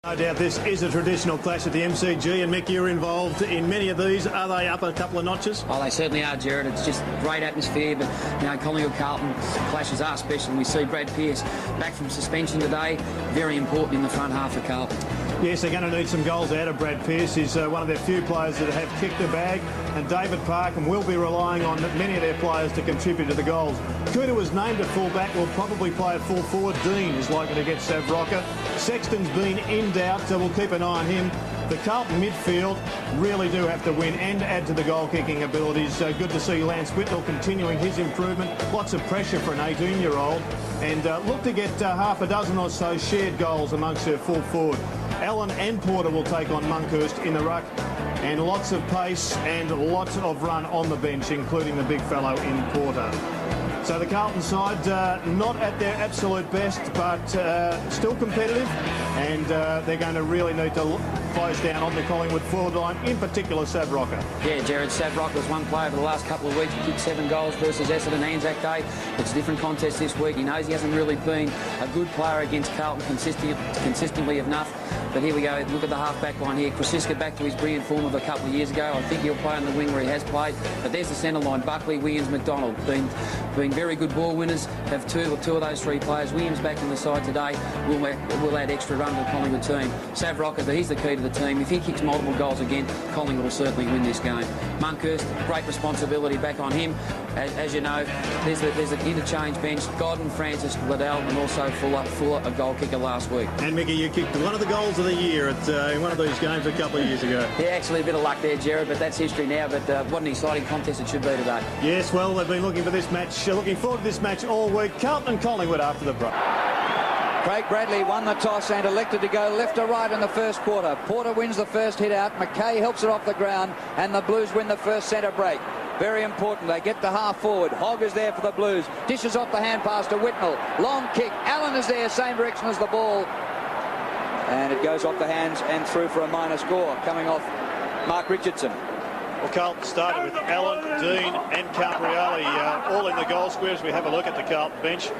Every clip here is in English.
No doubt this is a traditional clash at the MCG, and Mick, you're involved in many of these. Are they up a couple of notches? Oh, they certainly are, Jared. It's just great atmosphere, but, Collingwood Carlton clashes are special. We see Brad Pearce back from suspension today, very important in the front half of Carlton. Yes, they're going to need some goals out of Brad Pearce. He's one of their few players that have kicked the bag, and David Parkham will be relying on many of their players to contribute to the goals. Cooter was named at full-back, will probably play at full forward. Dean is likely to get Sav Rocker. Sexton's been in doubt, so we'll keep an eye on him. The Carlton midfield really do have to win and add to the goal-kicking abilities. Good to see Lance Whitnell continuing his improvement. Lots of pressure for an 18-year-old. And look to get half a dozen or so shared goals amongst their full forward. Allen and Porter will take on Monkhorst in the ruck. And lots of pace and lots of run on the bench, including the big fellow in Porter. So the Carlton side not at their absolute best, but still competitive, and they're going to really need to close down on the Collingwood forward line, in particular Sav Rocker. Yeah, Jared, Sav Rocker was one player over the last couple of weeks. He kicked 7 goals versus Essendon Anzac Day. It's a different contest this week. He knows he hasn't really been a good player against Carlton consistently enough. But here we go, look at the half-back line here. Krasiska back to his brilliant form of a couple of years ago. I think he'll play on the wing where he has played. But there's the centre line, Buckley, Williams, McDonald. Been very good ball winners. Have two of those 3 players. Williams back in the side today will add extra run to the Collingwood team. Sav Rocker, he's the key to the team. If he kicks multiple goals again, Collingwood will certainly win this game. Monkhorst, great responsibility back on him. As you know, there's an interchange bench. Godden, Francis, Liddell, and also Fuller, a goal kicker last week. And Mickey, you kicked one of the goals of the year in one of these games a couple of years ago. Yeah, actually a bit of luck there, Jared, but that's history now. But what an exciting contest it should be today. Yes, well, they've been looking for this match, looking forward to this match all week. Carlton and Collingwood after the break. Craig Bradley won the toss and elected to go left to right in the first quarter. Porter wins the first hit out. McKay helps it off the ground, and the Blues win the first centre break. Very important. They get the half forward. Hogg is there for the Blues. Dishes off the hand pass to Whitnell. Long kick. Allen is there, same direction as the ball. And it goes off the hands and through for a minor score, coming off Mark Richardson. Well, Carlton started with Allen, Dean and Cambrioli all in the goal square as we have a look at the Carlton bench.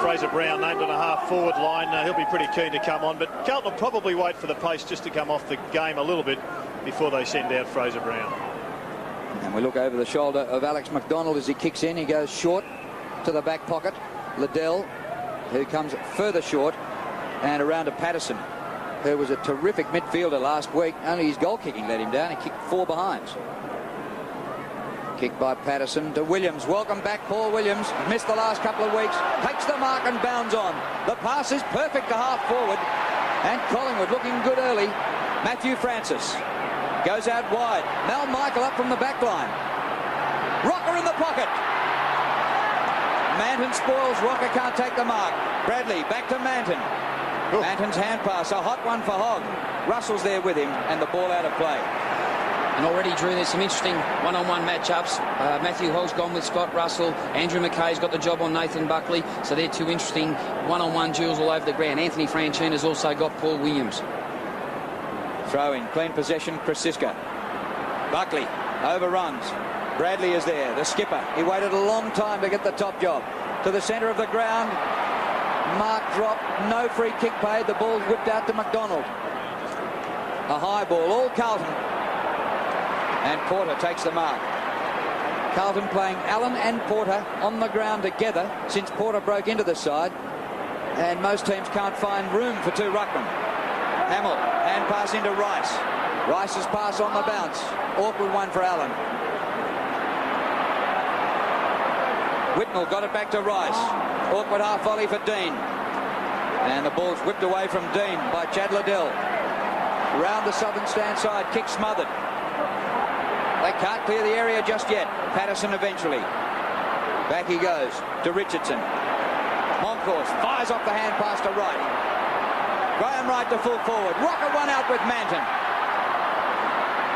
Fraser Brown named on a half-forward line. He'll be pretty keen to come on, but Carlton will probably wait for the pace just to come off the game a little bit before they send out Fraser Brown. And we look over the shoulder of Alex McDonald as he kicks in. He goes short to the back pocket. Liddell, who comes further short, and around to Patterson, who was a terrific midfielder last week. Only his goal kicking let him down. He kicked 4 behinds. Kick by Patterson to Williams. Welcome back, Paul Williams. Missed the last couple of weeks. Takes the mark and bounds on. The pass is perfect to half forward. And Collingwood looking good early. Matthew Francis goes out wide. Mal Michael up from the back line. Rocker in the pocket. Manton spoils. Rocker can't take the mark. Bradley back to Manton. Ooh. Manton's hand pass, a hot one for Hogg. Russell's there with him, and the ball out of play. And already, Drew, there's some interesting one-on-one matchups. Matthew Hogg's gone with Scott Russell. Andrew McKay's got the job on Nathan Buckley. So they're 2 interesting one-on-one duels all over the ground. Anthony Franchina's also got Paul Williams. Throw in, clean possession, Krasiska. Buckley overruns. Bradley is there, the skipper. He waited a long time to get the top job. To the centre of the ground. Mark drop, no free kick paid. The ball whipped out to McDonald. A high ball, all Carlton. And Porter takes the mark. Carlton playing Allen and Porter on the ground together since Porter broke into the side. And most teams can't find room for 2 ruckmen. Hamill, hand pass into Rice. Rice's pass on the bounce. Awkward one for Allen. Whitnell got it back to Rice. Awkward half volley for Dean. And the ball's whipped away from Dean by Chad Liddell. Round the southern stand side, kick smothered. They can't clear the area just yet. Patterson eventually. Back he goes to Richardson. Monkhorst fires off the hand pass to Wright. Graham Wright to full forward. Rocker one out with Manton.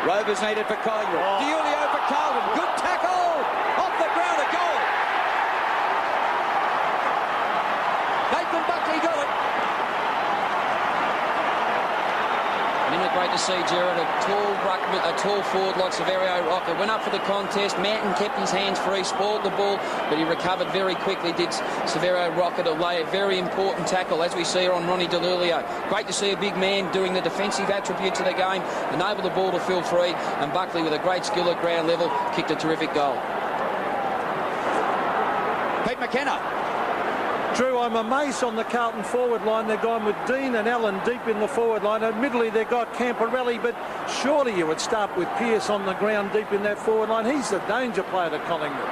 Rovers needed for Collingwood. Diulio for Carlton. Good tackle. Off the ground, a goal. Nathan Buckley got it. Minute great to see, Gerard. A tall forward like Severio Rocker went up for the contest. Manton kept his hands free, spoiled the ball, but he recovered very quickly, did Severio Rocker, to lay a very important tackle, as we see here on Ronnie DeLulio. Great to see a big man doing the defensive attributes of the game, enable the ball to feel free, and Buckley, with a great skill at ground level, kicked a terrific goal. Pete McKenna. Drew, I'm amazed on the Carlton forward line. They're gone with Dean and Allen deep in the forward line. Admittedly, they've got Camporelli, but surely you would start with Pearce on the ground deep in that forward line. He's the danger player to Collingwood.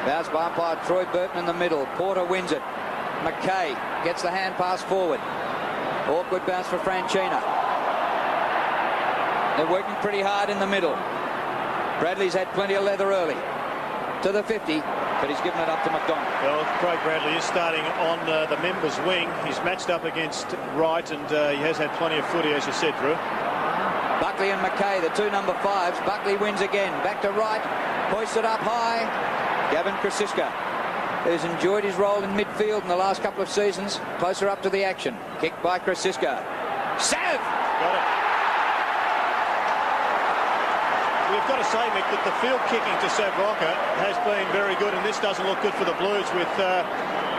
Bounce by umpire Troy Burton in the middle. Porter wins it. McKay gets the hand pass forward. Awkward bounce for Franchina. They're working pretty hard in the middle. Bradley's had plenty of leather early. To the 50, but he's given it up to McDonald. Well, Craig Bradley is starting on the members' wing. He's matched up against Wright, and he has had plenty of footy, as you said, Drew. Buckley and McKay, the two number 5s. Buckley wins again. Back to Wright. Hoists it up high. Gavin Krasiska, who's enjoyed his role in midfield in the last couple of seasons. Closer up to the action. Kicked by Krasiska. Sav! Got it. We've got to say, Mick, that the field kicking to Sav Rocker has been very good, and this doesn't look good for the Blues with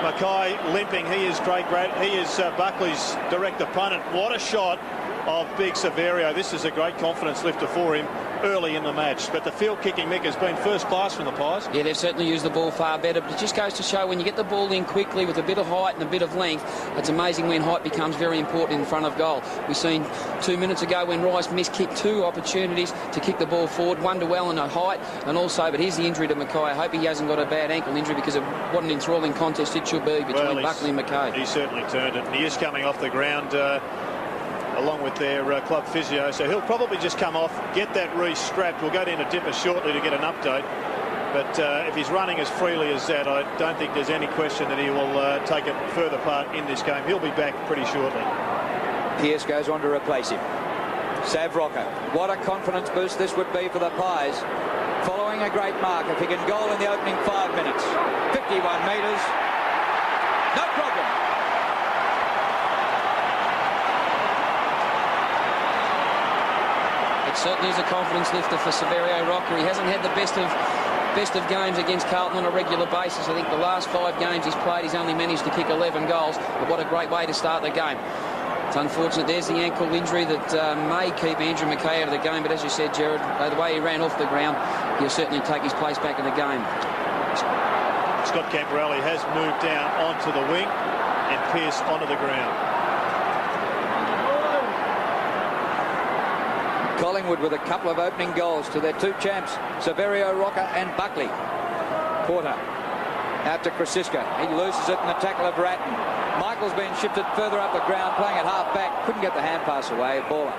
Mackay limping. He is Buckley's direct opponent. What a shot of big Severio. This is a great confidence lifter for him early in the match. But the field kicking, Mick, has been first class from the Pies. Yeah, they've certainly used the ball far better, but it just goes to show when you get the ball in quickly with a bit of height and a bit of length, it's amazing when height becomes very important in front of goal. We've seen 2 minutes ago when Rice miskicked 2 opportunities to kick the ball forward, one to Allen at height, and also, but here's the injury to Mackay. I hope he hasn't got a bad ankle injury, because what an enthralling contest it should be between Buckley and Mackay. He certainly turned it, and he is coming off the ground along with their club physio, so he'll probably just come off, get that re-strapped. We'll go down to Dipper shortly to get an update, but if he's running as freely as that, I don't think there's any question that he will take a further part in this game. He'll be back pretty shortly. Pearce goes on to replace him. Sav Rocker. What a confidence boost this would be for the Pies, following a great mark. If he can goal in the opening 5 minutes, 51 metres, no problem. It certainly is a confidence lifter for Severio Rocker. He hasn't had the best of games against Carlton on a regular basis. I think the last 5 games he's played, he's only managed to kick 11 goals, but what a great way to start the game. It's unfortunate there's the ankle injury that may keep Andrew Mackay out of the game, but as you said, Gerard, the way he ran off the ground, he'll certainly take his place back in the game. Scott Camporelli has moved down onto the wing and Pearce onto the ground. Collingwood with a couple of opening goals to their 2 champs, Severio Rocker and Buckley. Porter out to Krasiska. He loses it in the tackle of Ratton. Michael's been shifted further up the ground, playing at half back. Couldn't get the hand pass away. Baller.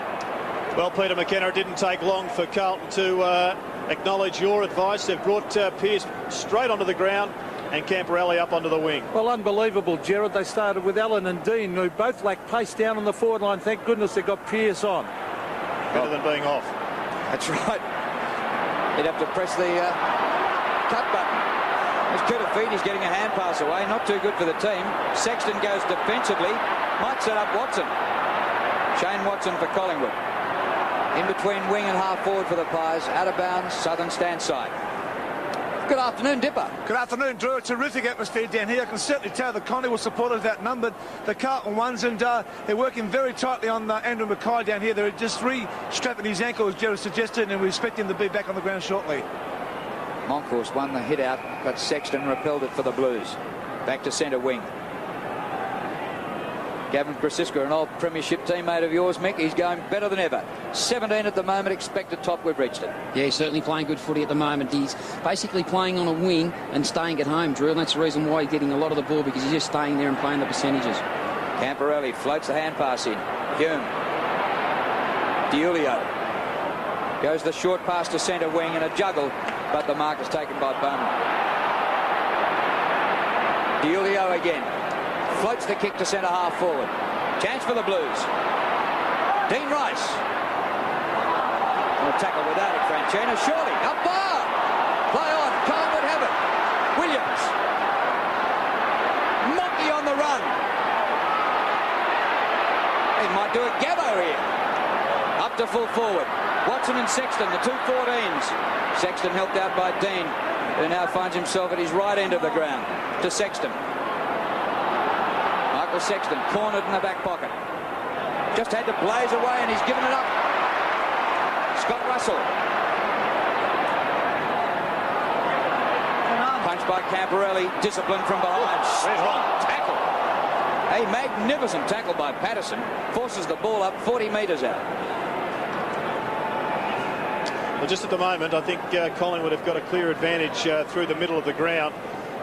Well, Peter McKenna, it didn't take long for Carlton to acknowledge your advice. They've brought Pearce straight onto the ground and Camporelli up onto the wing. Well, unbelievable, Gerard. They started with Allen and Dean, who both lack pace down on the forward line. Thank goodness they got Pearce on. Better than being off. That's right. He'd have to press the cut button. As Kutafiti's getting a hand pass away, not too good for the team. Sexton goes defensively, might set up Watson. Shane Watson for Collingwood. In between wing and half forward for the Pies, out of bounds, southern stand side. Good afternoon, Dipper. Good afternoon, Drew. A terrific atmosphere down here. I can certainly tell the Collingwood supporters outnumbered the Carlton ones, and they're working very tightly on Andrew Mackay down here. They're just re-strapping his ankle, as Gerard suggested, and we expect him to be back on the ground shortly. Moncourse won the hit out, but Sexton repelled it for the Blues. Back to centre wing. Gavin Krasiska, an old premiership teammate of yours, Mick. He's going better than ever. 17 at the moment, expected top. We've reached it. Yeah, he's certainly playing good footy at the moment. He's basically playing on a wing and staying at home, Drew, and that's the reason why he's getting a lot of the ball, because he's just staying there and playing the percentages. Camporelli floats the hand pass in. Hume. DiUlio. Goes the short pass to centre wing and a juggle, but the mark is taken by Bowman. DiUlio again. Floats the kick to centre half forward. Chance for the Blues. Dean Rice. And a tackle without it, Franchina. Surely, up bar. Play on. Collingwood have it. Williams. Monkey on the run. He might do a Gabbo here. Up Back to full forward. Watson and Sexton, the 2 14s. Sexton helped out by Dean, who now finds himself at his right end of the ground. To Sexton. Michael Sexton, cornered in the back pocket. Just had to blaze away, and he's given it up. Scott Russell. Punched by Camporelli, disciplined from behind. Strong tackle. A magnificent tackle by Patterson. Forces the ball up 40 metres out. Well, just at the moment, I think Collingwood have got a clear advantage through the middle of the ground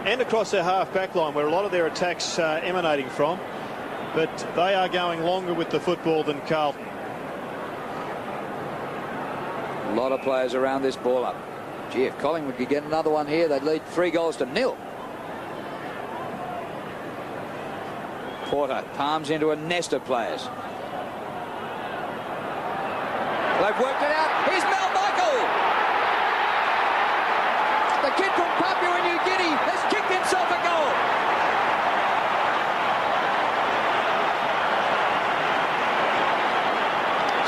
and across their half-back line, where a lot of their attacks are emanating from. But they are going longer with the football than Carlton. A lot of players around this ball up. Gee, if Collingwood could get another one here, they'd lead 3-0. Porter palms into a nest of players. They've worked it out. Here's Mel Michael. The kid from Papua New Guinea has kicked himself a goal.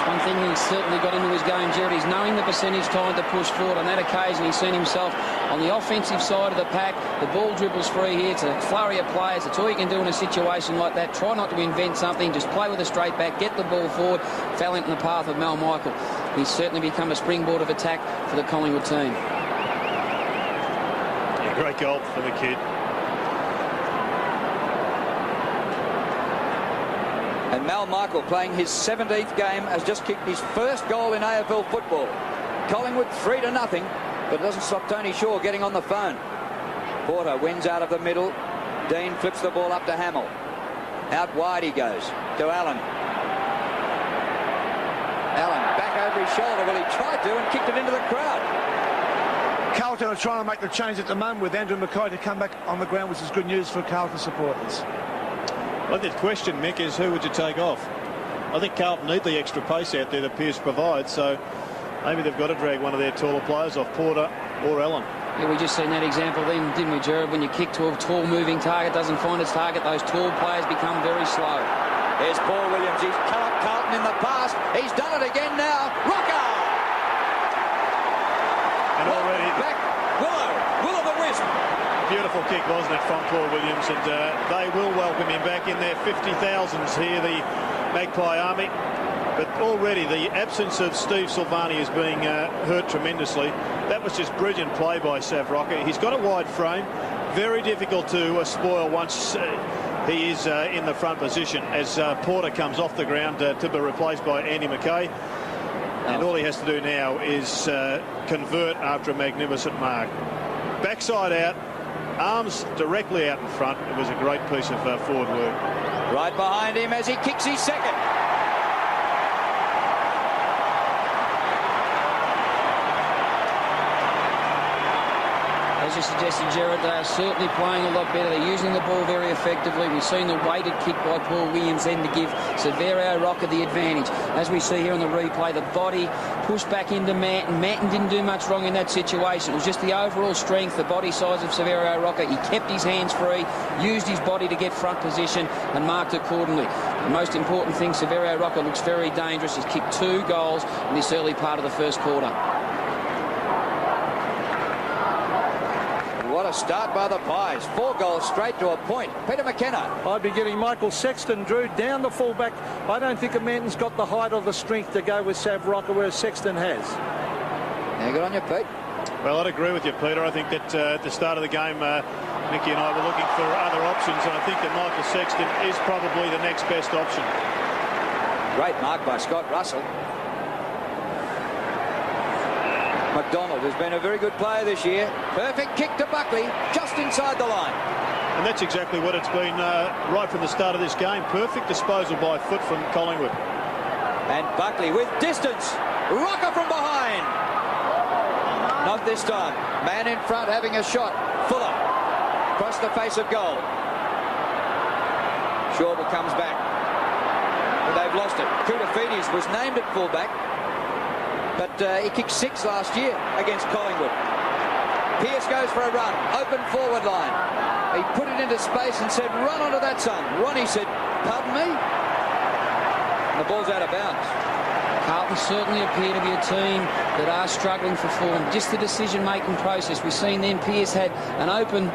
One thing he's certainly got into his game, Gerard, is knowing the percentage time to push forward. On that occasion, he's seen himself on the offensive side of the pack. The ball dribbles free here. It's a flurry of players. That's all you can do in a situation like that. Try not to invent something. Just play with a straight back, get the ball forward. Fell into the path of Mal Michael. He's certainly become a springboard of attack for the Collingwood team. Yeah, great goal for the kid. And Mal Michael, playing his 17th game, has just kicked his first goal in AFL football. Collingwood 3-0, but it doesn't stop Tony Shaw getting on the phone. Porter wins out of the middle. Dean flips the ball up to Hamill. Out wide he goes to Allen. Allen back over his shoulder. Well, he tried to and kicked it into the crowd. Carlton are trying to make the change at the moment with Andrew Mackay to come back on the ground, which is good news for Carlton supporters. Well, the question, Mick, is who would you take off? I think Carlton need the extra pace out there that Pearce provides, so maybe they've got to drag one of their taller players off, Porter or Allen. Yeah, we just seen that example then, didn't we, Gerard? When you kick to a tall moving target, doesn't find its target, those tall players become very slow. There's Paul Williams. He's cut up Carlton in the past. He's done it again now. Rocker! And already back. Will-o'-the-wisp. Beautiful kick, wasn't it, from Paul Williams, and they will welcome him back in their 50,000s here, the Magpie Army. But already the absence of Steve Silvani is being hurt tremendously. That was just brilliant play by Sav Rocker. He's got a wide frame, very difficult to spoil once he is in the front position, as Porter comes off the ground to be replaced by Andy Mackay. And all he has to do now is convert after a magnificent mark. Backside out, arms directly out in front. It was a great piece of forward work. Right behind him as he kicks his second. As you suggested, Gerard, they are certainly playing a lot better. They're using the ball very effectively. We've seen the weighted kick by Paul Williams then to give Severo Rocker the advantage. As we see here on the replay, the body pushed back into Manton. Manton didn't do much wrong in that situation. It was just the overall strength, the body size of Severo Rocker. He kept his hands free, used his body to get front position and marked accordingly. The most important thing, Severo Rocker looks very dangerous. He's kicked 2 goals in this early part of the first quarter. What a start by the Pies. 4 goals straight to a point. Peter McKenna. I'd be getting Michael Sexton, Drew, down the fullback. I don't think Manton's got the height or the strength to go with Sav Rocker, whereas Sexton has. Yeah, good on you, Pete. Well, I'd agree with you, Peter. I think that at the start of the game, Mickey and I were looking for other options, and I think that Michael Sexton is probably the next best option. Great mark by Scott Russell. McDonald has been a very good player this year. Perfect kick to Buckley, just inside the line. And that's exactly what it's been right from the start of this game. Perfect disposal by foot from Collingwood. And Buckley with distance. Rocker from behind. Not this time. Man in front having a shot. Fuller across the face of goal. Schauble comes back. But they've lost it. Koutafidis was named at fullback. But he kicked 6 last year against Collingwood. Pearce goes for a run. Open forward line. He put it into space and said, run onto that, son. Ronnie said, pardon me? And the ball's out of bounds. Carlton certainly appear to be a team that are struggling for form. Just the decision-making process. We've seen then Pearce had an open,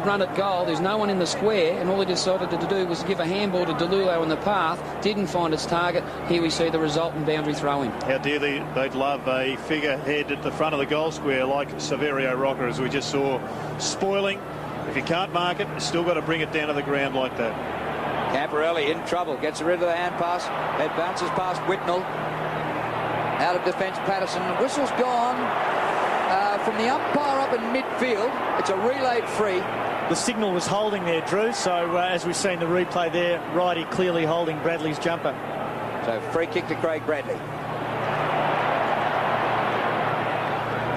run at goal. There's no one in the square, and all he decided to do was give a handball to DeLulo in the path. Didn't find its target. Here we see the resultant boundary throw-in. How dearly they'd love a figurehead at the front of the goal square like Saverio Rocker, as we just saw, spoiling. If you can't mark it, you've still got to bring it down to the ground like that. Camporelli in trouble, gets rid of the hand pass. It bounces past Whitnell. Out of defence, Patterson. The whistle's gone from the umpire up in midfield. It's a relayed free. The signal was holding there, Drew, so as we've seen the replay there, righty clearly holding Bradley's jumper. So free kick to Craig Bradley.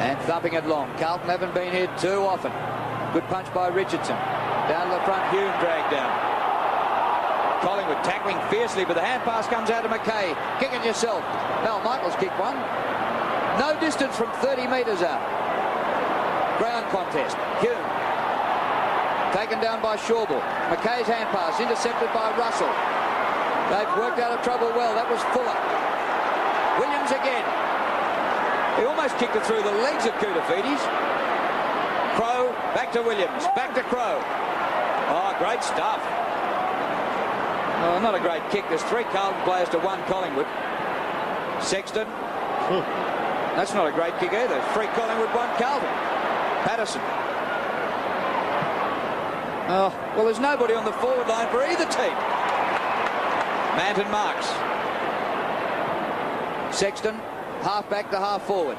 And thumping it long. Carlton haven't been here too often. Good punch by Richardson. Down to the front, Hume dragged down. Collingwood tackling fiercely, but the hand pass comes out to McKay. Kick it yourself. Mel Michaels kicked one. No distance from 30 metres out. Ground contest. Hume. Taken down by Shawble. McKay's hand pass intercepted by Russell. They've worked out of trouble well. That was Fuller. Williams again. He almost kicked it through the legs of Koutafidis. Crow, back to Williams. Back to Crow. Oh, great stuff. Oh, not a great kick. There's 3 Carlton players to 1 Collingwood. Sexton. That's not a great kick either. 3 Collingwood, 1 Carlton. Patterson. Oh, well, there's nobody on the forward line for either team. Manton marks. Sexton, half back to half forward.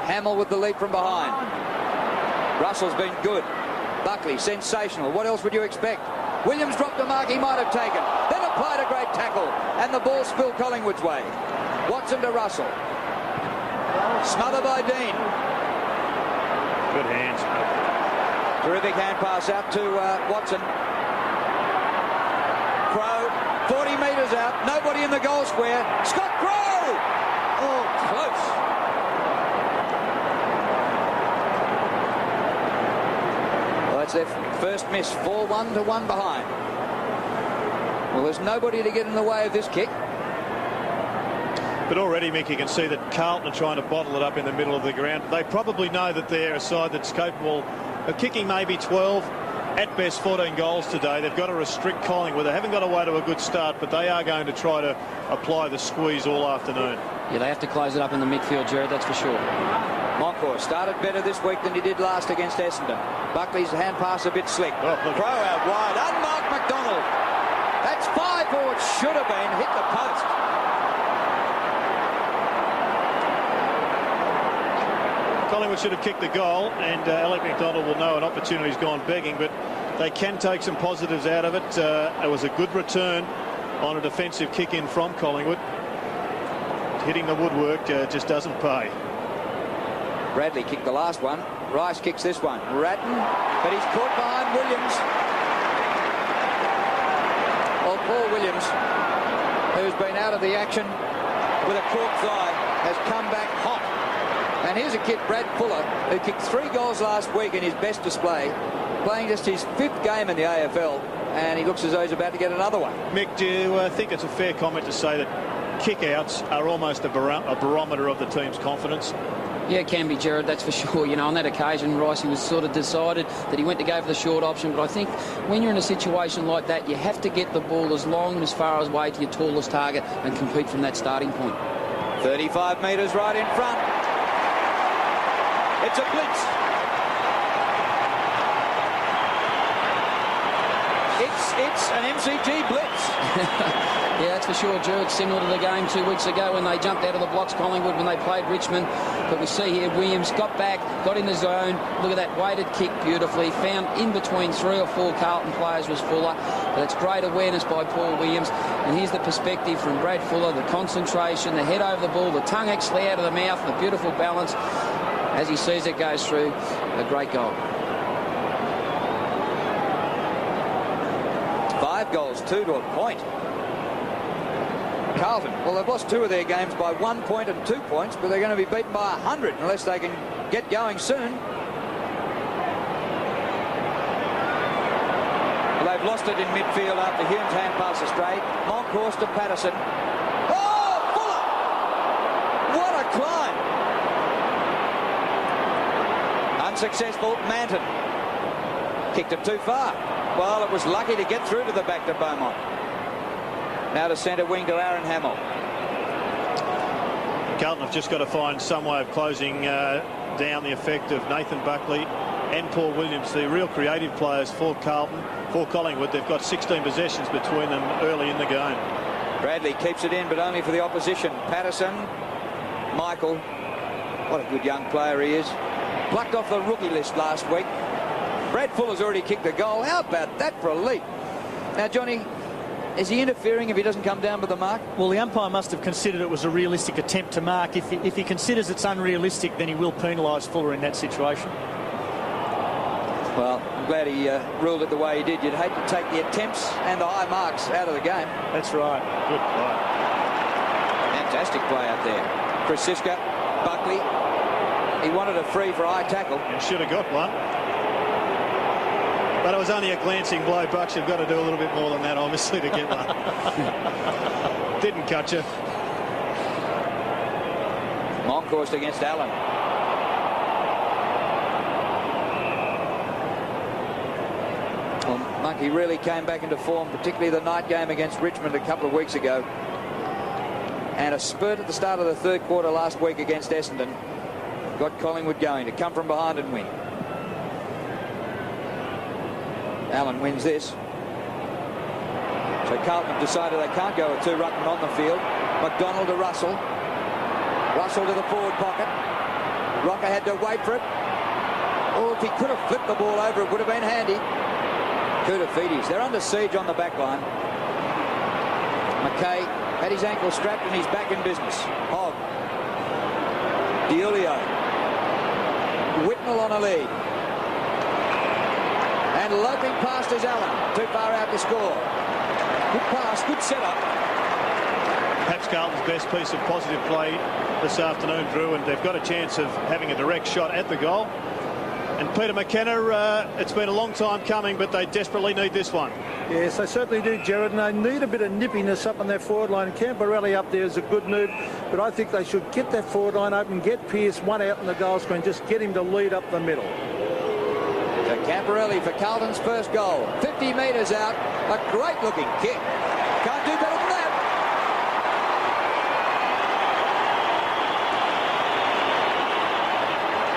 Hamill with the lead from behind. Russell's been good. Buckley, sensational. What else would you expect? Williams dropped a mark he might have taken. Then applied a great tackle. And the ball spilled Collingwood's way. Watson to Russell. Smother by Dean. Good hands. Terrific hand pass out to Watson. Crow, 40 metres out. Nobody in the goal square. Scott Crow! Oh, close. Well, that's their first miss. 4-1 to 1 behind. Well, there's nobody to get in the way of this kick. But already, Mick, you can see that Carlton are trying to bottle it up in the middle of the ground. They probably know that they're a side that's capable of kicking maybe 12, at best 14 goals today. They've got to restrict Collingwood. They haven't got away to a good start, but they are going to try to apply the squeeze all afternoon. Yeah, they have to close it up in the midfield, Jared, that's for sure. Moncor started better this week than he did last against Essendon. Buckley's hand pass a bit slick. Oh, Crow out wide. Unmarked McDonald. That's 5 for what should have been. Hit the post. Collingwood should have kicked the goal, and Alec McDonald will know an opportunity's gone begging, but they can take some positives out of it. It was a good return on a defensive kick in from Collingwood. Hitting the woodwork just doesn't pay. Bradley kicked the last one. Rice kicks this one. Ratton, but he's caught behind Williams. Well, Paul Williams, who's been out of the action with a corked thigh, has come back hot. And here's a kid, Brad Fuller, who kicked 3 goals last week in his best display, playing just his 5th game in the AFL, and he looks as though he's about to get another one. Mick, do you think it's a fair comment to say that kick-outs are almost a barometer of the team's confidence? Yeah, it can be, Jared, that's for sure. You know, on that occasion, Ricey was sort of decided that he went to go for the short option, but I think when you're in a situation like that, you have to get the ball as long and as far away to your tallest target and compete from that starting point. 35 metres right in front. It's a blitz. It's an MCG blitz. Yeah, that's for sure, Jared. Similar to the game 2 weeks ago when they jumped out of the blocks, Collingwood, when they played Richmond. But we see here Williams got back, got in the zone. Look at that weighted kick beautifully. Found in between 3 or 4 Carlton players was Fuller. But it's great awareness by Paul Williams. And here's the perspective from Brad Fuller, the concentration, the head over the ball, the tongue actually out of the mouth, the beautiful balance. As he sees it goes through, a great goal. 5 goals, 2 to a point. Carlton, well, they've lost 2 of their games by 1 point and 2 points, but they're going to be beaten by 100 unless they can get going soon. Well, they've lost it in midfield after Hume's hand pass astray. Monkhorst to Patterson. Oh, Fuller! unsuccessful. Manton kicked it too far. Well, it was lucky to get through to the back to Beaumont. Now to centre wing to Aaron Hamill. Carlton have just got to find some way of closing down the effect of Nathan Buckley and Paul Williams, the real creative players for Carlton. For Collingwood, they've got 16 possessions between them early in the game. Bradley keeps it in, but only for the opposition. Patterson, Michael, what a good young player he is. Plucked off the rookie list last week. Brad Fuller's already kicked a goal. How about that for a leap? Now, Johnny, is he interfering if he doesn't come down with the mark? Well, the umpire must have considered it was a realistic attempt to mark. If he considers it's unrealistic, then he will penalise Fuller in that situation. Well, I'm glad he ruled it the way he did. You'd hate to take the attempts and the high marks out of the game. That's right. Good play. Fantastic play out there. Krasiska, Buckley. He wanted a free for high tackle. And should have got one. But it was only a glancing blow. Bucks, you've got to do a little bit more than that, obviously, to get one. Didn't cut you. Monkhorst against Allen. Well, Monkey really came back into form, particularly the night game against Richmond a couple of weeks ago. And a spurt at the start of the third quarter last week against Essendon got Collingwood going to come from behind and win. Allen wins this. So Carlton have decided they can't go with two ruckmen on the field. McDonald to Russell. Russell to the forward pocket. Rocker had to wait for it. Oh, if he could have flipped the ball over, it would have been handy. Koutafidis. They're under siege on the back line. McKay had his ankle strapped and he's back in business. Hogg. Diulio. Whitnell on a lead. And loping past is Allen. Too far out to score. Good pass, good setup. Perhaps Carlton's best piece of positive play this afternoon, Drew, and they've got a chance of having a direct shot at the goal. And Peter McKenna, it's been a long time coming, but they desperately need this one. Yes, they certainly do, Jared, and they need a bit of nippiness up on their forward line. Camporelli up there is a good move, but I think they should get that forward line open, get Pearce one out in the goal screen, just get him to lead up the middle. To Camporelli for Carlton's first goal. 50 metres out, a great looking kick. Can't do better than that.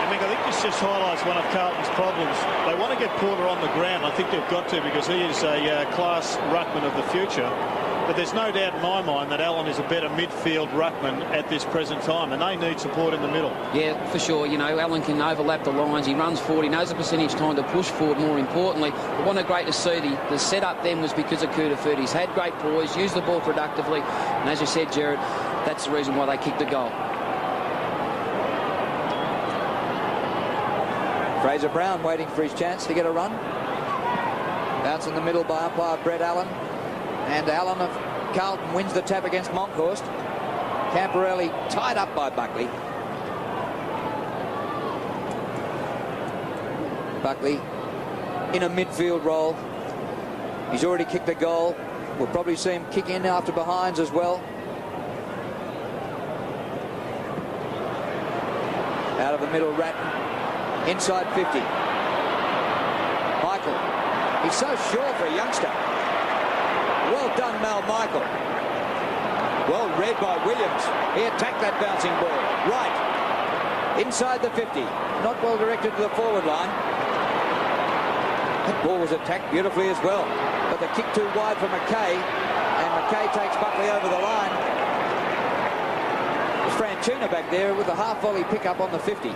I think this just highlights one of Carlton's problems. They want to get Porter on the ground. I think they've got to, because he is a class ruckman of the future. But there's no doubt in my mind that Allen is a better midfield ruckman at this present time, and they need support in the middle. Yeah, for sure. You know, Allen can overlap the lines. He runs forward. He knows the percentage time to push forward, more importantly. But what a great to see. The setup then was because of Koutafidis. Had great poise, used the ball productively. And as you said, Jared, that's the reason why they kicked the goal. Fraser Brown waiting for his chance to get a run. Bounce in the middle by umpire Brett Allen. And Allen of Carlton wins the tap against Monkhorst. Camporelli tied up by Buckley. Buckley in a midfield role. He's already kicked a goal. We'll probably see him kick in after behinds as well. Out of the middle, Ratton. Inside 50. Michael. He's so short for a youngster. Well done, Mal Michael. Well read by Williams. He attacked that bouncing ball. Right. Inside the 50. Not well directed to the forward line. That ball was attacked beautifully as well. But the kick too wide for McKay. And McKay takes Buckley over the line. Franchina back there with a half volley pickup on the 50.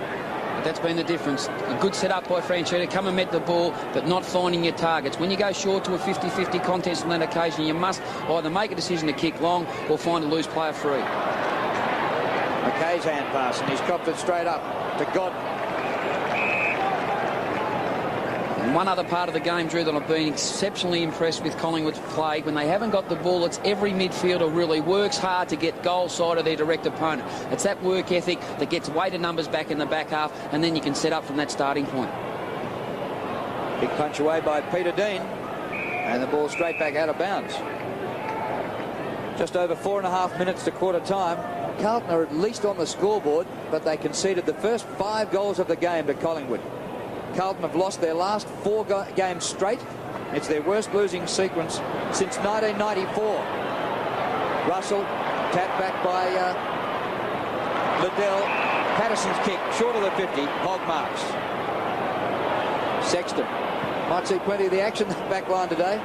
That's been the difference. A good setup by Franchina, come and met the ball, but not finding your targets. When you go short to a 50-50 contest on that occasion, you must either make a decision to kick long or find a loose player free. McKay's hand pass, and he's copped it straight up to Godden. And one other part of the game, Drew, that I've been exceptionally impressed with Collingwood's play, when they haven't got the ball, it's every midfielder really works hard to get goal side of their direct opponent. It's that work ethic that gets weighted numbers back in the back half, and then you can set up from that starting point. Big punch away by Peter Dean, and the ball straight back out of bounds. Just over 4.5 minutes to quarter time. Carlton are at least on the scoreboard, but they conceded the first 5 goals of the game to Collingwood. Carlton have lost their last 4 games straight. It's their worst losing sequence since 1994. Russell tapped back by Liddell. Patterson's kick short of the 50. Hogg marks. Sexton might see plenty of the action in the back line today.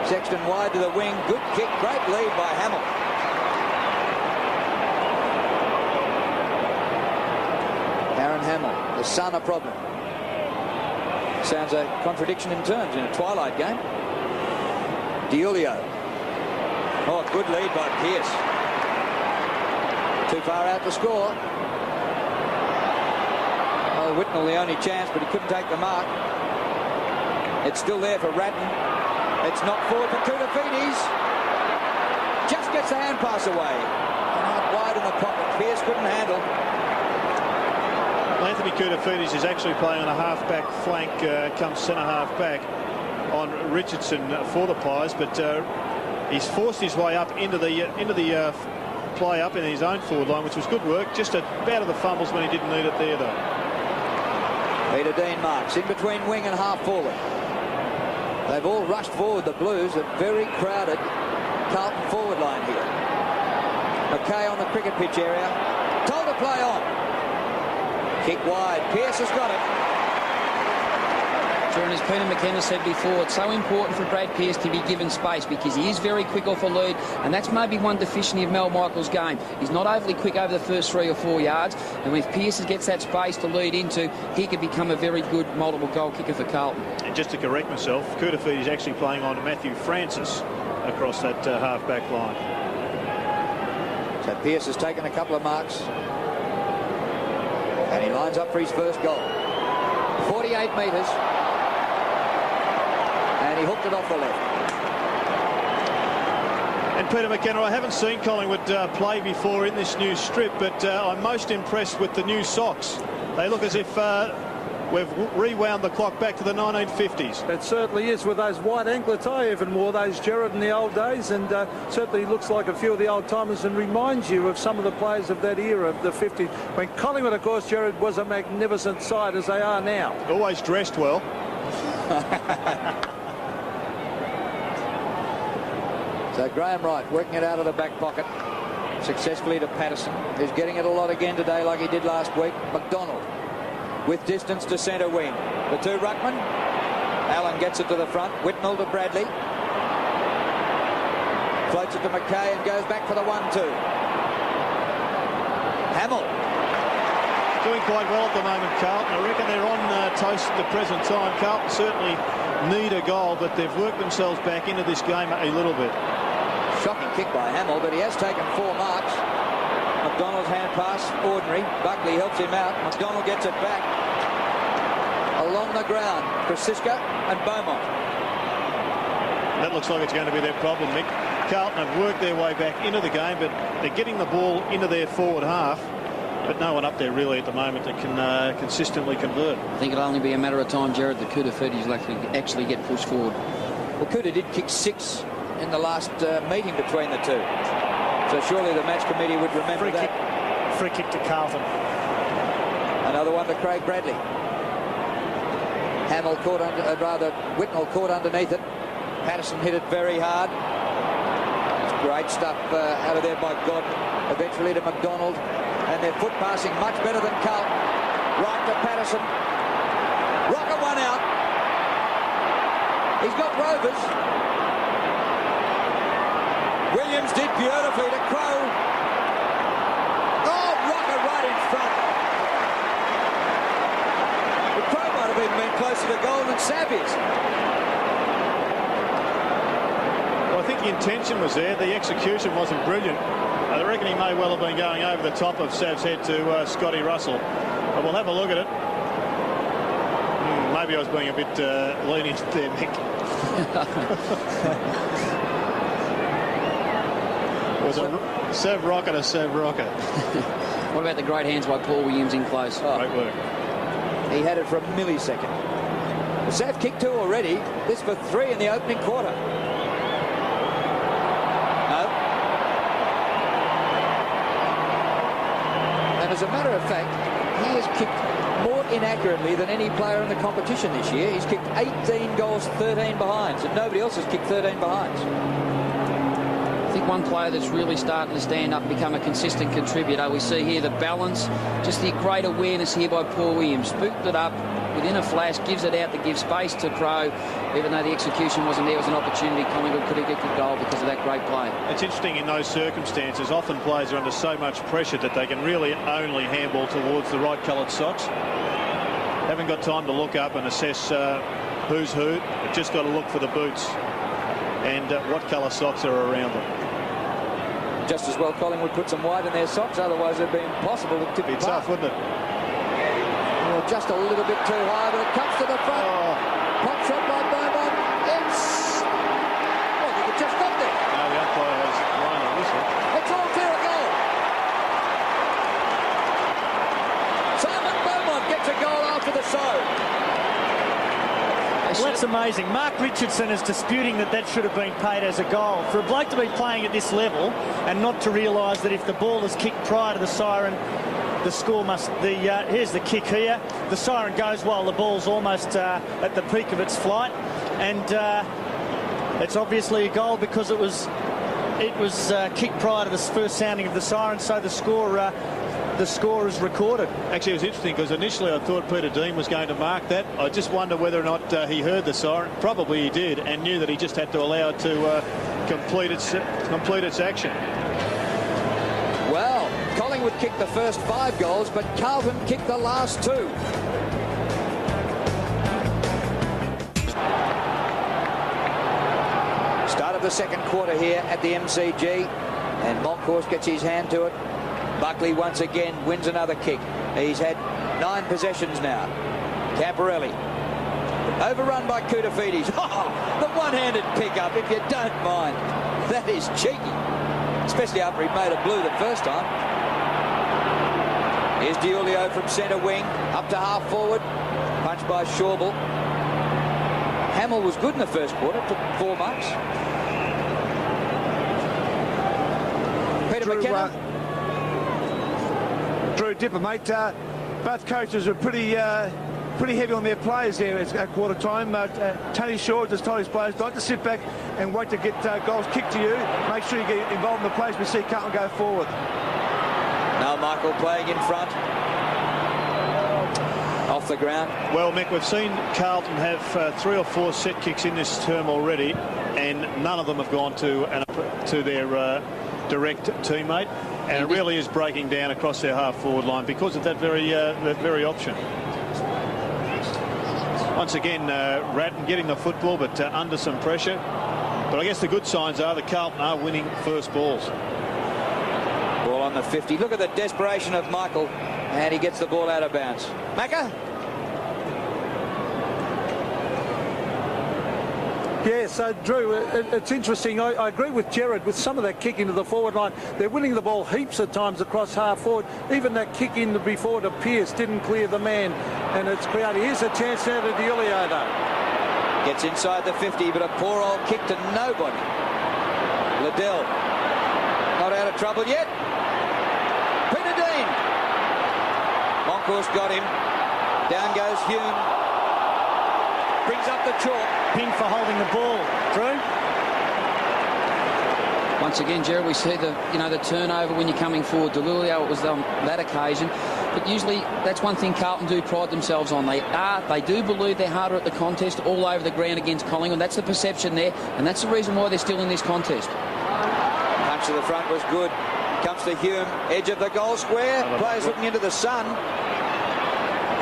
Sexton wide to the wing. Good kick. Great lead by Hamill. Aaron Hamill, the son, a problem. Sounds a contradiction in terms in a twilight game. DiIulio. Oh, good lead by Pearce. Too far out to score. Oh, Whitnell the only chance, but he couldn't take the mark. It's still there for Ratton. It's not forward for Koutafidis. Just gets the hand pass away. And out wide in the pocket. Pearce couldn't handle. Anthony Koutafidis is actually playing on a half-back flank, comes centre-half back on Richardson for the Pies, but he's forced his way up into the play up in his own forward line, which was good work. Just about of the fumbles when he didn't need it there, though. Peter Dean marks in between wing and half forward. They've all rushed forward, the Blues, a very crowded Carlton forward line here. McKay on the cricket pitch area. Told to play on. Kick wide. Pearce has got it. Sure, and as Peter McKenna said before, it's so important for Brad Pearce to be given space because he is very quick off a lead, and that's maybe one deficiency of Mel Michael's game. He's not overly quick over the first 3 or 4 yards, and if Pearce gets that space to lead into, he could become a very good multiple goal kicker for Carlton. And just to correct myself, Koutafidis is actually playing on Matthew Francis across that half-back line. So Pearce has taken a couple of marks. And he lines up for his first goal. 48 metres. And he hooked it off the left. And Peter McKenna, I haven't seen Collingwood play before in this new strip, but I'm most impressed with the new socks. They look as if we've rewound the clock back to the 1950s. It certainly is, with those white anklets. I even wore those, Gerard, in the old days, and certainly looks like a few of the old timers and reminds you of some of the players of that era of the 50s. When Collingwood, of course, Gerard, was a magnificent side as they are now. Always dressed well. So Graham Wright working it out of the back pocket successfully to Patterson, who's getting it a lot again today like he did last week. McDonald with distance to centre wing. The 2 ruckman. Allen gets it to the front. Whitnell to Bradley. Floats it to McKay and goes back for the 1-2. Hamill. Doing quite well at the moment, Carlton. I reckon they're on toast at the present time. Carlton certainly need a goal, but they've worked themselves back into this game a little bit. Shocking kick by Hamill, but he has taken 4 marks. McDonald's hand pass, ordinary. Buckley helps him out. McDonald gets it back. Along the ground, Krasiska and Beaumont. That looks like it's going to be their problem, Mick. Carlton have worked their way back into the game, but they're getting the ball into their forward half. But no one up there really at the moment that can consistently convert. I think it'll only be a matter of time, Gerard, that Koutafidis will actually get pushed forward. Well, Kouta did kick 6 in the last meeting between the two. So surely the match committee would remember that. Free kick to Carlton. Another one to Craig Bradley. Hamill caught Whitnell caught underneath it. Patterson hit it very hard. It's great stuff out of there by Godden. Eventually to McDonald. And their foot passing much better than Carlton. Right to Patterson. Rocket one out. He's got Rovers. Williams did beautifully to Crow. Oh, Rocket right in front. The Crow might have even been closer to goal than Savvy's. Well, I think the intention was there. The execution wasn't brilliant. I reckon he may well have been going over the top of Sav's head to Scotty Russell. But we'll have a look at it. Maybe I was being a bit lenient there, Mick. Was a Sav Rocket or Sav Rocket? What about the great hands by Paul Williams in close? Oh, great work. He had it for a millisecond. Sav kicked 2 already. This for 3 in the opening quarter. As a matter of fact, he has kicked more inaccurately than any player in the competition this year. He's kicked 18 goals, 13 behinds, and nobody else has kicked 13 behinds. I think one player that's really starting to stand up and become a consistent contributor. We see here the balance, just the great awareness here by Paul Williams. Spooked it up within a flash, gives it out to give space to Crow. Even though the execution wasn't there, it was an opportunity. Collingwood could have get a goal because of that great play. It's interesting in those circumstances. Often players are under so much pressure that they can really only handball towards the right coloured socks. Haven't got time to look up and assess who's who. They've just got to look for the boots and what colour socks are around them. Just as well Collingwood put some white in their socks, otherwise it'd be impossible to tip it It's tough, wouldn't it? Well, just a little bit too high, but it comes to the front. Pop shot by Beaumont. It's... Well, you could just stop there. No, the umpire has blown a whistle. It's all fair a goal. Simon Beaumont gets a goal after the sow. Well, that's amazing. Mark Richardson is disputing that should have been paid as a goal. For a bloke to be playing at this level and not to realise that if the ball is kicked prior to the siren, the score must... here's the kick here. The siren goes while the ball's almost at the peak of its flight. And it's obviously a goal because it was kicked prior to the first sounding of the siren, so the score is recorded. Actually, it was interesting because initially I thought Peter Dean was going to mark that. I just wonder whether or not he heard the siren. Probably he did, and knew that he just had to allow it to complete its action. Well, Collingwood kicked the first 5 goals, but Carlton kicked the last 2. Start of the second quarter here at the MCG, and Moncourse gets his hand to it. Buckley once again wins another kick. He's had 9 possessions now. Camporelli. Overrun by Koutafidis. Oh, the one-handed pick-up, if you don't mind. That is cheeky. Especially after he made a blue the first time. Here's Diulio from centre wing. Up to half forward. Punched by Schauble. Hamill was good in the first quarter. Took 4 marks. Peter McKenna. Drew Dipper, mate. Both coaches are pretty heavy on their players there at quarter time. Tony Shaw just told his players not to sit back and wait to get goals kicked to you. Make sure you get involved in the plays. We see Carlton go forward. Now Michael playing in front. Off the ground. Well, Mick, we've seen Carlton have 3 or 4 set kicks in this term already, and none of them have gone to their direct teammate. And it really is breaking down across their half-forward line because of that very option. Once again, Ratton getting the football, but under some pressure. But I guess the good signs are that Carlton are winning first balls. Ball on the 50. Look at the desperation of Michael, and he gets the ball out of bounds. Macca? Yeah, so Drew, it's interesting. I agree with Gerard with some of that kick into the forward line. They're winning the ball heaps of times across half forward. Even that kick in before to Pearce didn't clear the man, and it's created. Here's a chance now to Diulio though. Gets inside the 50, but a poor old kick to nobody. Liddell not out of trouble yet. Peter Dean. Moncourse got him. Down goes Hume. Brings up the chalk. Ping for holding the ball. Drew? Once again, Gerard, we see the turnover when you're coming forward. Diulio, it was on that occasion. But usually that's one thing Carlton do pride themselves on. They do believe they're harder at the contest all over the ground against Collingwood. That's the perception there, and that's the reason why they're still in this contest. Punch to the front was good. Comes to Hume, edge of the goal square. Players looking into the sun.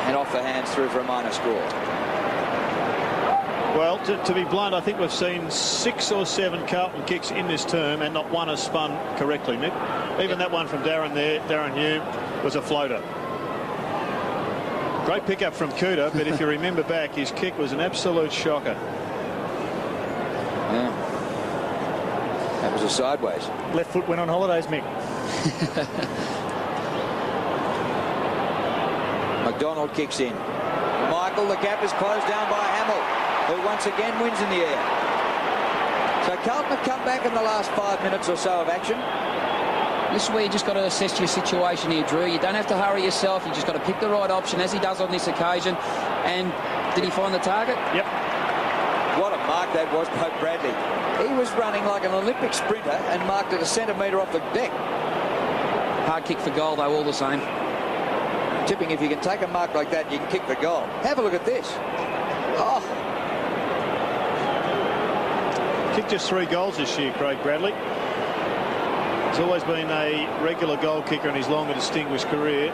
And off the hands through for a minor score. Well, to be blunt, I think we've seen 6 or 7 Carlton kicks in this term, and not one has spun correctly, Mick. Even that one from Darren Hume, was a floater. Great pickup from Cooter, but if you remember back, his kick was an absolute shocker. Yeah. That was a sideways. Left foot went on holidays, Mick. McDonald kicks in. Michael, the gap is closed down by Hamill, who once again wins in the air. So Carlton have come back in the last 5 minutes or so of action. This is where you just got to assess your situation here, Drew. You don't have to hurry yourself. You just got to pick the right option, as he does on this occasion. And did he find the target? Yep. What a mark that was by Bradley. He was running like an Olympic sprinter and marked it a centimetre off the deck. Hard kick for goal, though, all the same. Tipping, if you can take a mark like that, you can kick the goal. Have a look at this. Oh. Kicked just 3 goals this year, Craig Bradley. He's always been a regular goal kicker in his long and distinguished career,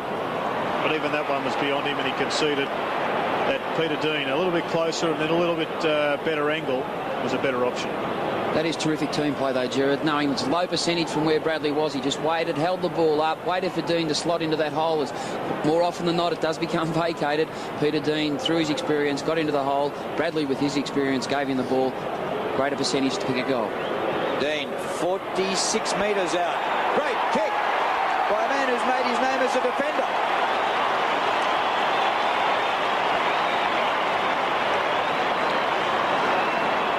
but even that one was beyond him, and he conceded that Peter Dean, a little bit closer and then a little bit better angle, was a better option. That is terrific team play, though, Gerard. Knowing it's low percentage from where Bradley was, he just waited, held the ball up, waited for Dean to slot into that hole. As more often than not, it does become vacated. Peter Dean, through his experience, got into the hole. Bradley, with his experience, gave him the ball. Greater percentage to kick a goal. Dean, 46 metres out. Great kick by a man who's made his name as a defender.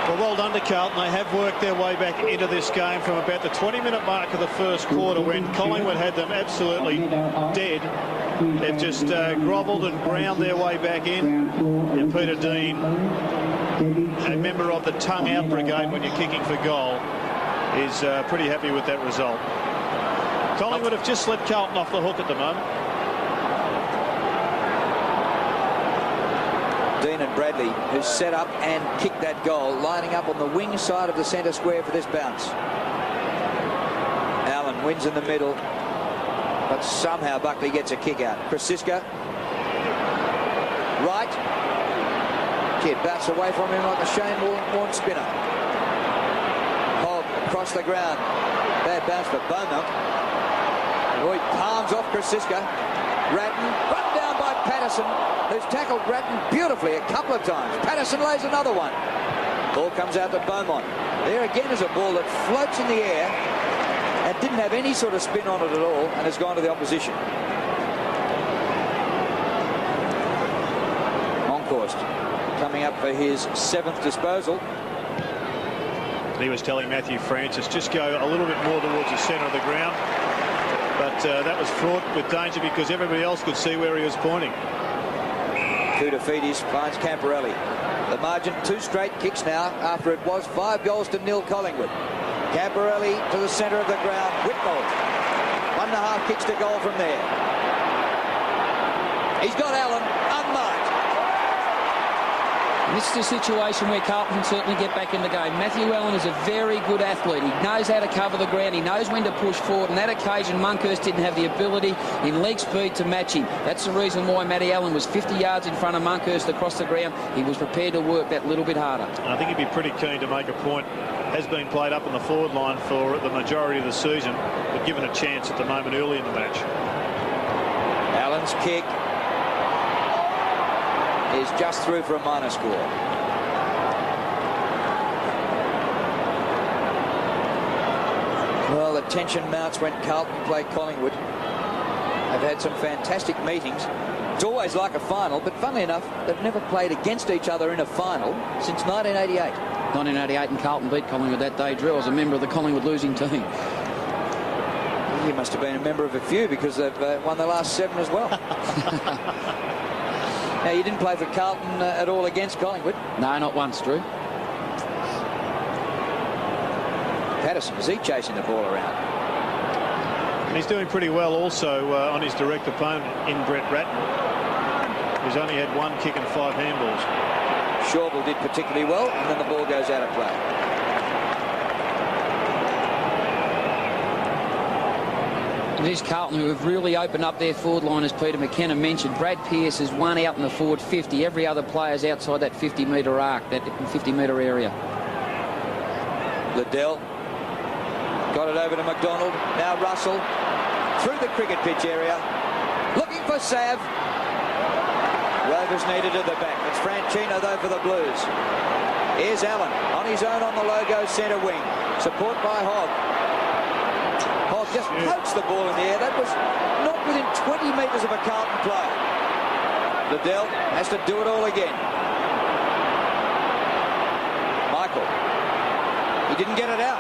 Well, well done to Carlton. They have worked their way back into this game from about the 20-minute mark of the first quarter, when Collingwood had them absolutely dead. They've just grovelled and ground their way back in. And Peter Dean, a member of the tongue-out brigade when you're kicking for goal, is pretty happy with that result. Collingwood have just let Carlton off the hook at the moment. Dean and Bradley, who set up and kicked that goal, lining up on the wing side of the centre square for this bounce. Allen wins in the middle, but somehow Buckley gets a kick out. Krasiska, right. Kid bounced away from him like a Shane Warne spinner. Hogg across the ground. Bad bounce for Beaumont. Lloyd palms off Krasiska. Ratton run down by Patterson, who's tackled Ratton beautifully a couple of times. Patterson lays another one. Ball comes out to Beaumont. There again is a ball that floats in the air and didn't have any sort of spin on it at all, and has gone to the opposition. Monkhorst coming up for his 7th disposal. He was telling Matthew Francis, just go a little bit more towards the centre of the ground. But that was fraught with danger because everybody else could see where he was pointing. Koutafidis finds Camporelli. The margin 2 straight kicks now after it was 5-0 Collingwood. Camporelli to the centre of the ground. Whitmore. 1.5 kicks to goal from there. He's got Allen unmarked. And this is a situation where Carlton can certainly get back in the game. Matthew Allen is a very good athlete. He knows how to cover the ground. He knows when to push forward. On that occasion, Monkhorst didn't have the ability in leg speed to match him. That's the reason why Matty Allen was 50 yards in front of Monkhorst across the ground. He was prepared to work that little bit harder. I think he'd be pretty keen to make a point. Has been played up in the forward line for the majority of the season, but given a chance at the moment early in the match. Allen's kick is just through for a minor score. Well, the tension mounts when Carlton play Collingwood. They've had some fantastic meetings. It's always like a final, but funnily enough, they've never played against each other in a final since 1988. 1988, and Carlton beat Collingwood that day. Drew, I was a member of the Collingwood losing team. You must have been a member of a few, because they've won the last 7 as well. Now, you didn't play for Carlton at all against Collingwood? No, not once, Drew. Patterson, is he chasing the ball around? He's doing pretty well also on his direct opponent in Brett Ratton, who's only had 1 kick and 5 handballs. Shawble did particularly well, and then the ball goes out of play. It is Carlton who have really opened up their forward line, as Peter McKenna mentioned. Brad Pearce is 1 out in the forward 50. Every other player's outside that 50-metre arc, that 50-metre area. Liddell got it over to McDonald. Now Russell through the cricket pitch area, looking for Sav. Rovers needed at the back. It's Franchino though for the Blues. Here's Allen on his own on the logo centre wing. Support by Hogg. Hogg just pokes the ball in the air. That was not within 20 metres of a Carlton player. Liddell has to do it all again. Michael. He didn't get it out.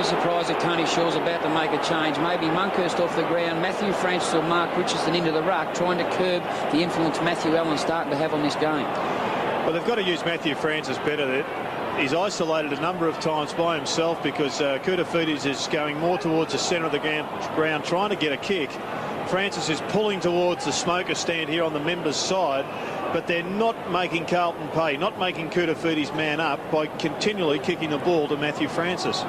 be surprised if Tony Shaw's about to make a change. Maybe Monkhurst off the ground, Matthew Francis or Mark Richardson into the ruck, trying to curb the influence Matthew Allen's starting to have on this game. Well, they've got to use Matthew Francis better. He's isolated a number of times by himself because Koutafidis is going more towards the centre of the ground trying to get a kick. Francis is pulling towards the smoker stand here on the members' side, but they're not making Carlton pay, not making Koutafidis man up by continually kicking the ball to Matthew Francis.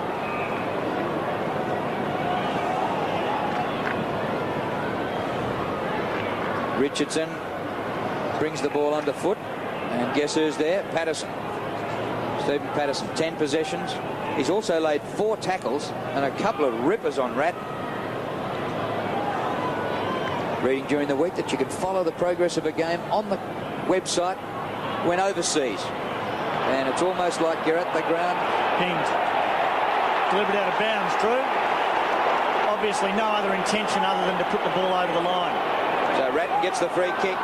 Richardson brings the ball underfoot, and guess who's there? Patterson. Stephen Patterson, 10 possessions. He's also laid 4 tackles and a couple of rippers on Rat. Reading during the week that you can follow the progress of a game on the website when overseas. And it's almost like you're at the ground. Pinged. Delivered out of bounds, Drew. Obviously no other intention other than to put the ball over the line. So Ratton gets the free kick.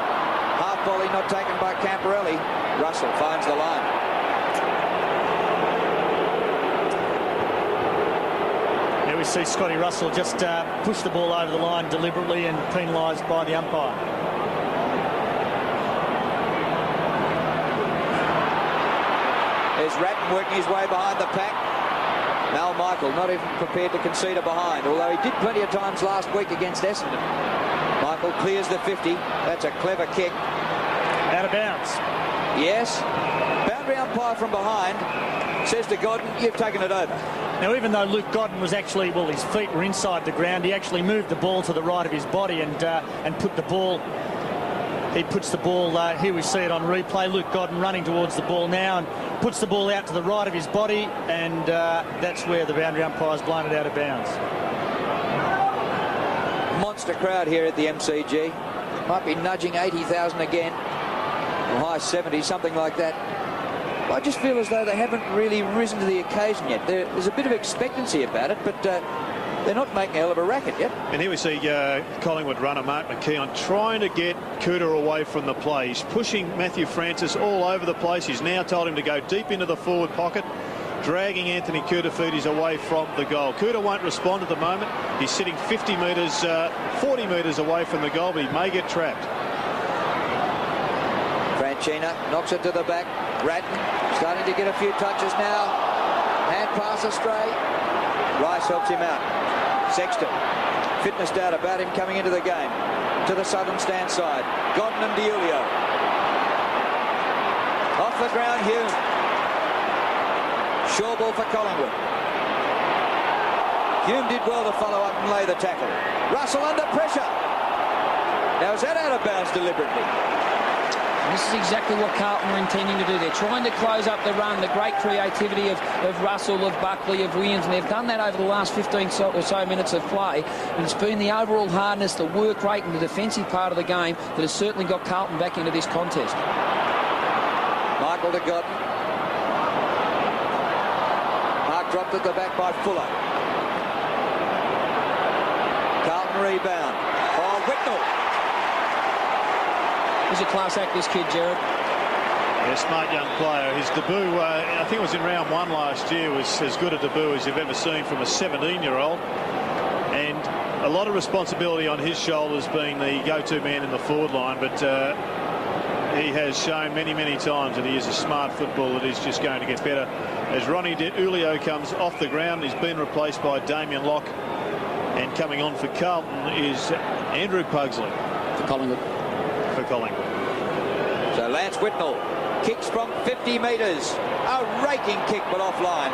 Half volley not taken by Camporelli. Russell finds the line. There we see Scotty Russell just push the ball over the line deliberately and penalised by the umpire. There's Ratton working his way behind the pack. Mal Michael not even prepared to concede a behind, although he did plenty of times last week against Essendon. Michael clears the 50. That's a clever kick. Out of bounds. Yes. Boundary umpire from behind says to Godden, you've taken it over. Now, even though Luke Godden was actually, well, his feet were inside the ground, he actually moved the ball to the right of his body and put the ball. He puts the ball, here we see it on replay, Luke Godden running towards the ball now and puts the ball out to the right of his body, and that's where the boundary umpire's blown it out of bounds. Monster crowd here at the MCG. Might be nudging 80,000 again, or high 70s, something like that. I just feel as though they haven't really risen to the occasion yet. There's a bit of expectancy about it, but they're not making a hell of a racket yet. And here we see Collingwood runner Mark McKeon trying to get Cooter away from the play. He's pushing Matthew Francis all over the place. He's now told him to go deep into the forward pocket, dragging Anthony Koutafidis away from the goal. Cooter won't respond at the moment. He's sitting 40 metres away from the goal, but he may get trapped. Franchina knocks it to the back. Ratton starting to get a few touches now. Hand pass astray. Rice helps him out. Sexton, fitness doubt about him coming into the game. To the southern stand side. Godden and DiIulio. Off the ground, Hume. Shore ball for Collingwood. Hume did well to follow up and lay the tackle. Russell under pressure. Now is that out of bounds deliberately? This is exactly what Carlton were intending to do. They're trying to close up the run, the great creativity of Russell, of Buckley, of Williams, and they've done that over the last 15 or so minutes of play. And it's been the overall hardness, the work rate and the defensive part of the game that has certainly got Carlton back into this contest. Michael to Godden. Mark dropped at the back by Fuller. Carlton rebound. Oh, Whitnell. He's a class act, this kid, Gerard. Yeah, smart young player. His debut, I think it was in round 1 last year, was as good a debut as you've ever seen from a 17-year-old. And a lot of responsibility on his shoulders being the go-to man in the forward line, but he has shown many, many times that he is a smart footballer that is just going to get better. As Ronnie DiIulio comes off the ground, he's been replaced by Damien Locke. And coming on for Carlton is Andrew Pugsley. For Collingwood. For Collingwood. So Lance Whitnell kicks from 50 metres. A raking kick, but offline.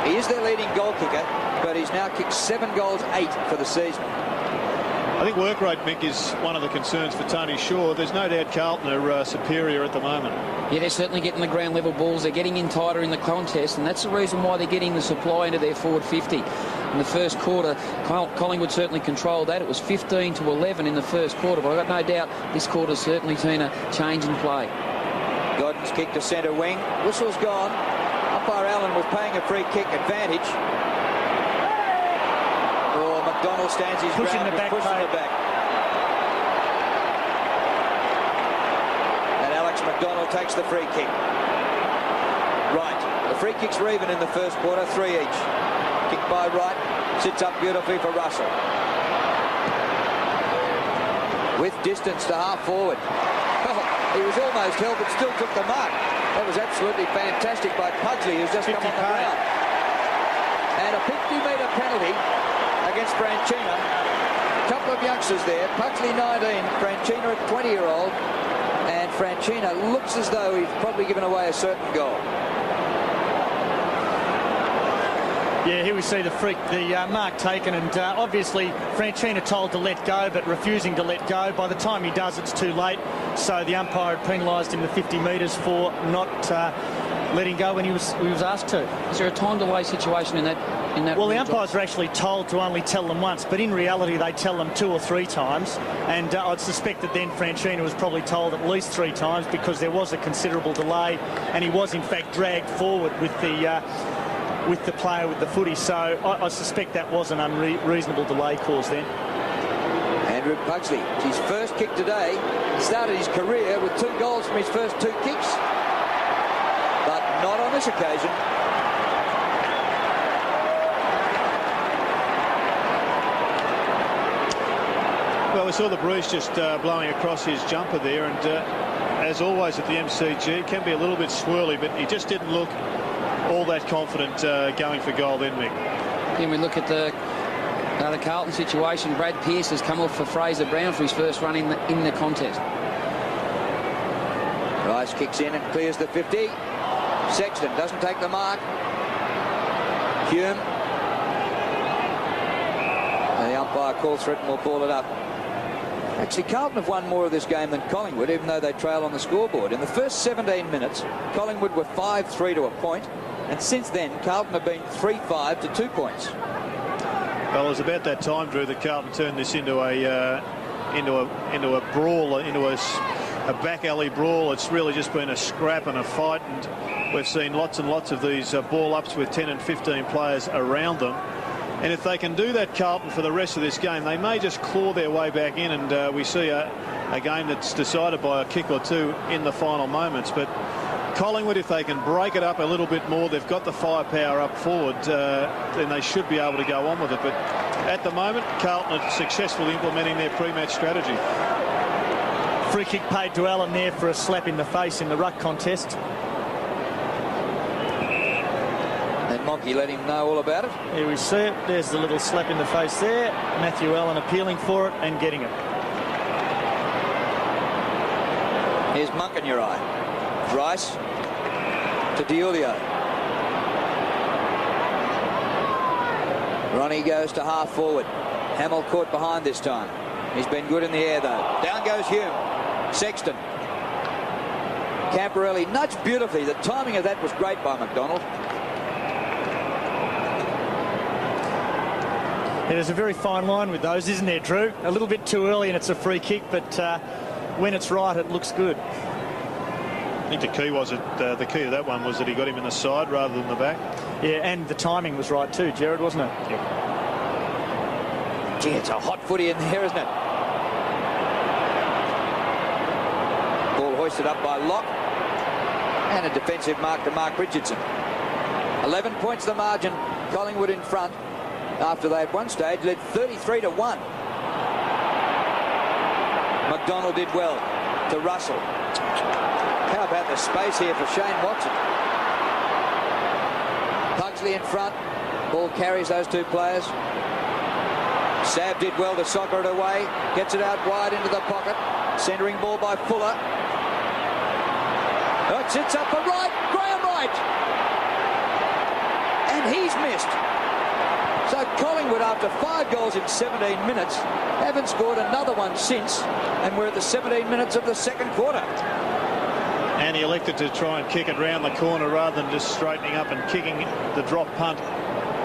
He is their leading goal kicker, but he's now kicked 7 goals, 8 for the season. I think work rate, Mick, is one of the concerns for Tony Shaw. There's no doubt Carlton are superior at the moment. Yeah, they're certainly getting the ground level balls. They're getting in tighter in the contest, and that's the reason why they're getting the supply into their forward 50. In the first quarter, Collingwood certainly controlled that. It was 15-11 in the first quarter, but I've got no doubt this quarter's certainly seen a change in play. Godden's kick to centre wing. Whistle's gone. Umpire Allen was paying a free kick advantage. Oh, McDonald stands his pushing ground. The back, pushing the back. And Alex McDonald takes the free kick. Right. The free kicks were even in the first quarter, 3 each. Kick by Wright. Sits up beautifully for Russell. With distance to half forward. Oh, he was almost held but still took the mark. That was absolutely fantastic by Pugsley, who's just come on the ground. And a 50-metre penalty against Franchina. A couple of youngsters there. Pugsley 19, Franchina a 20-year-old. And Franchina looks as though he's probably given away a certain goal. Yeah, here we see the mark taken, and obviously Franchina told to let go, but refusing to let go. By the time he does, it's too late. So the umpire had penalised him the 50 metres for not letting go when he was asked to. Is there a time delay situation in that? Well, the umpires are actually told to only tell them once, but in reality they tell them 2 or 3 times. And I'd suspect that then Franchina was probably told at least 3 times, because there was a considerable delay, and he was in fact dragged forward with the player with the footy. So I suspect that was an unreasonable delay caused then. Andrew Pugsley, his first kick today, started his career with 2 goals from his first 2 kicks, but not on this occasion. Well, we saw the breeze just blowing across his jumper there, and as always at the MCG, it can be a little bit swirly, but he just didn't look all that confident going for goal then, Mick. Then we look at the Carlton situation. Brad Pearce has come off for Fraser Brown for his first run in the contest. Rice kicks in and clears the 50. Sexton doesn't take the mark. Hume. And the umpire calls for it and will ball it up. Actually, Carlton have won more of this game than Collingwood, even though they trail on the scoreboard. In the first 17 minutes, Collingwood were 5-3 to a point, and since then, Carlton have been 3-5 to 2 points. Well, it was about that time, Drew, that Carlton turned this into a brawl, into a back alley brawl. It's really just been a scrap and a fight, and we've seen lots and lots of these ball-ups with 10 and 15 players around them. And if they can do that, Carlton, for the rest of this game, they may just claw their way back in, and we see a game that's decided by a kick or 2 in the final moments. But Collingwood, if they can break it up a little bit more, they've got the firepower up forward, then they should be able to go on with it. But at the moment, Carlton are successfully implementing their pre-match strategy. Free kick paid to Allen there for a slap in the face in the ruck contest. Monkey let him know all about it. Here we see it. There's the little slap in the face there. Matthew Allen appealing for it and getting it. Here's Munkenuri. Rice to Diulio. Ronnie goes to half forward. Hamill caught behind this time. He's been good in the air though. Down goes Hume. Sexton. Camporelli nudged beautifully. The timing of that was great by McDonald. There's a very fine line with those, isn't there, Drew? A little bit too early and it's a free kick, but when it's right, it looks good. I think the key to that one was that he got him in the side rather than the back. Yeah, and the timing was right too, Jared, wasn't it? Yep. Gee, it's a hot footy in there, isn't it? Ball hoisted up by Locke. And a defensive mark to Mark Richardson. 11 points the margin. Collingwood in front. After they at one stage led 33-1. McDonald did well to Russell. How about the space here for Shane Watson? Pugsley in front. Ball carries those 2 players. Sav did well to soccer it away. Gets it out wide into the pocket. Centering ball by Fuller. Oh, it sits up for Wright. Graham Wright. And he's missed. So Collingwood, after 5 goals in 17 minutes, haven't scored another one since, and we're at the 17 minutes of the second quarter. And he elected to try and kick it round the corner rather than just straightening up and kicking the drop punt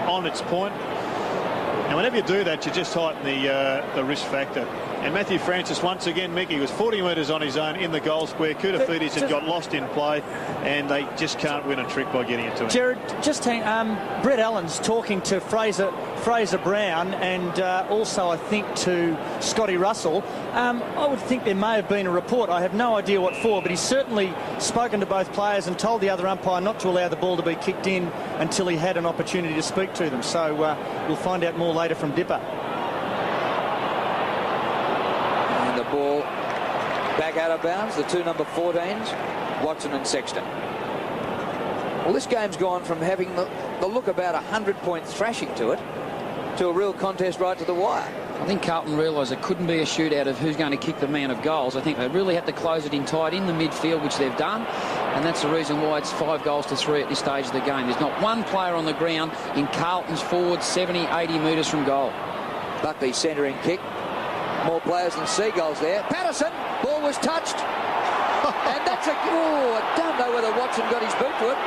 on its point. And whenever you do that, you just heighten the risk factor. And Matthew Francis, once again, Mickey, was 40 metres on his own in the goal square. Koutafidis had got lost in play, and they just can't win a trick by getting it to him. Jared, just Brett Allen's talking to Fraser Fraser Brown and also I think to Scotty Russell, I would think there may have been a report. I have no idea what for, but he's certainly spoken to both players and told the other umpire not to allow the ball to be kicked in until he had an opportunity to speak to them. So we'll find out more later from Dipper. And the ball back out of bounds. The two number 14s, Watson and Sexton. Well, this game's gone from having the look about 100-point thrashing to it to a real contest right to the wire. I think Carlton realised it couldn't be a shootout of who's going to kick the man of goals. I think they really had to close it in tight in the midfield, which they've done, and that's the reason why it's 5-3 at this stage of the game. There's not one player on the ground in Carlton's forward 70, 80 metres from goal. Buckley centering kick. More players than Seagulls there. Patterson, ball was touched. And that's I don't know whether Watson got his boot to it.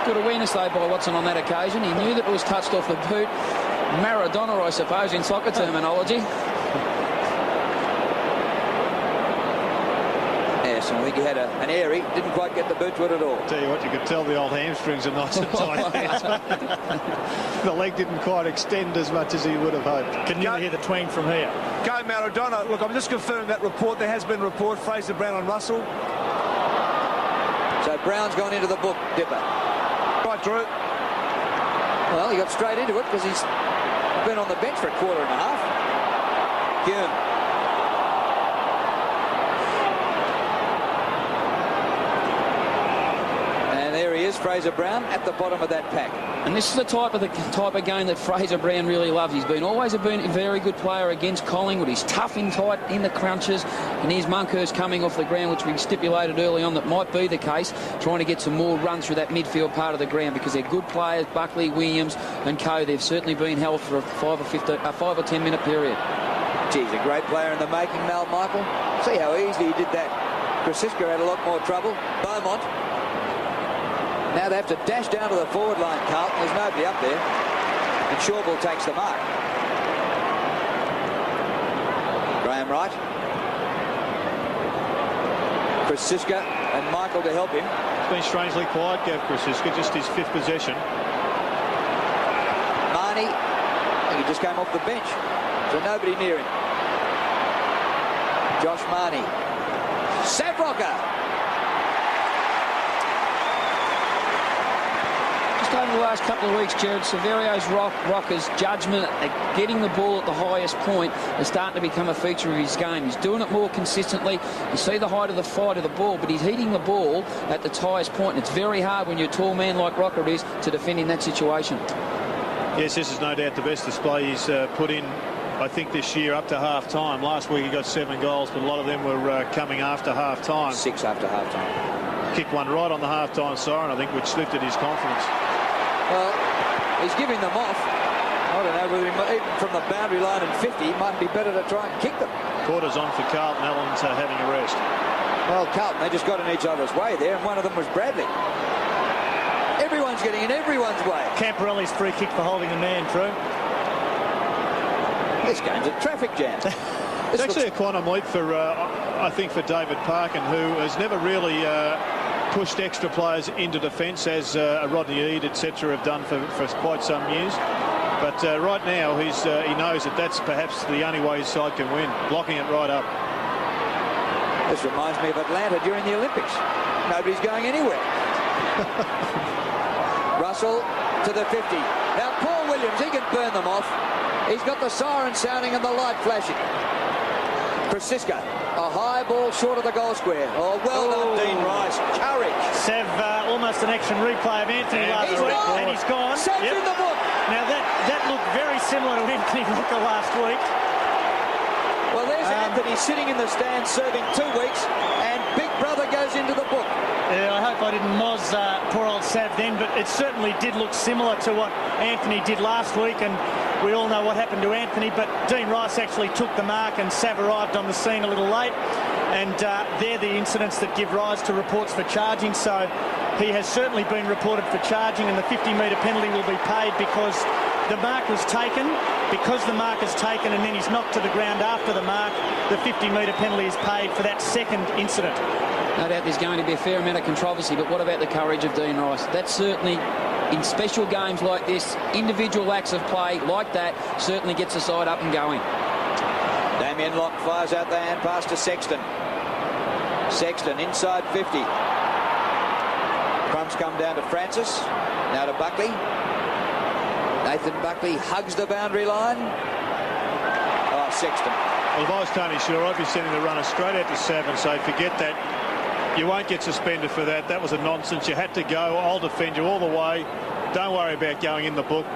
Good awareness, though, by Watson on that occasion. He knew that it was touched off the boot. Maradona, I suppose, in soccer terminology. Yes, and I think he had an airy. Didn't quite get the boot to it at all. Tell you what, you could tell the old hamstrings are nice and tight. The leg didn't quite extend as much as he would have hoped. Can you hear the twang from here? Go Maradona. Look, I'm just confirming that report. There has been a report. Fraser Brown on Russell. So Brown's gone into the book, Dipper. Right, Drew. Well, he got straight into it because he's been on the bench for a quarter and a half. Hume. And there he is, Fraser Brown, at the bottom of that pack. And this is the type of game that Fraser Brown really loves. He's always been a very good player against Collingwood. He's tough in tight in the crunches. And here's Monkhurst coming off the ground, which we stipulated early on that might be the case, trying to get some more runs through that midfield part of the ground because they're good players, Buckley, Williams and co. They've certainly been held for a 5 or 10 minute period. Geez, a great player in the making, Mal Michael. See how easily he did that. Krasiska had a lot more trouble. Beaumont. Now they have to dash down to the forward line, Carlton. There's nobody up there. And Shawbull takes the mark. Graham Wright. Krasiska and Michael to help him. It's been strangely quiet, Gav Krasiska, just his 5th possession. Marnie, I think he just came off the bench. So nobody near him. Josh Marnie. Savrocker. Over the last couple of weeks, Jared, Severio's Rocker's judgment at getting the ball at the highest point is starting to become a feature of his game. He's doing it more consistently. You see the height of the fight of the ball, but he's hitting the ball at the highest point. And it's very hard when you're a tall man like Rocker is to defend in that situation. Yes, this is no doubt the best display he's put in, I think, this year up to half-time. Last week he got 7 goals, but a lot of them were coming after half-time. 6 after half-time. Kicked one right on the half-time siren, I think, which lifted his confidence. Well, he's giving them off. I don't know whether he might, even from the boundary line and 50, it might be better to try and kick them. Quarters on for Carlton. Allen's having a rest. Well, Carlton, they just got in each other's way there, and one of them was Bradley. Everyone's getting in everyone's way. Camporelli's free kick for holding the man, Drew. This game's a traffic jam. It's actually a quantum leap for, I think, for David Parkin, who has never really pushed extra players into defence as Rodney Eade, etc., have done for quite some years. But right now, he knows that that's perhaps the only way his side can win, blocking it right up. This reminds me of Atlanta during the Olympics. Nobody's going anywhere. Russell to the 50. Now Paul Williams, he can burn them off. He's got the siren sounding and the light flashing. Krasiska, a high ball short of the goal square. Oh, well done, Dean Rice. Courage. Sev, almost an action replay of Anthony last week, and he's gone. Sev's in the book. Now that looked very similar to Anthony Rocker last week. Well, there's Anthony sitting in the stand serving 2 weeks, and Big Brother goes into the book. Yeah, I hope I didn't moz poor old Sav then, but it certainly did look similar to what Anthony did last week, and we all know what happened to Anthony, but Dean Rice actually took the mark and Sav arrived on the scene a little late, and they're the incidents that give rise to reports for charging. So he has certainly been reported for charging, and the 50-metre penalty will be paid because the mark was taken. Because the mark is taken and then he's knocked to the ground after the mark, the 50-metre penalty is paid for that second incident. No doubt there's going to be a fair amount of controversy, but what about the courage of Dean Rice? That's certainly in special games like this, individual acts of play like that certainly gets the side up and going. Damien Locke fires out the hand pass to Sexton. Sexton inside 50. Crumbs come down to Francis. Now to Buckley. Nathan Buckley hugs the boundary line. Oh, Sexton. Well, if I was Tony Shore, I'd be sending the runner straight out to Sav and say, forget that. You won't get suspended for that. That was a nonsense. You had to go. I'll defend you all the way. Don't worry about going in the book.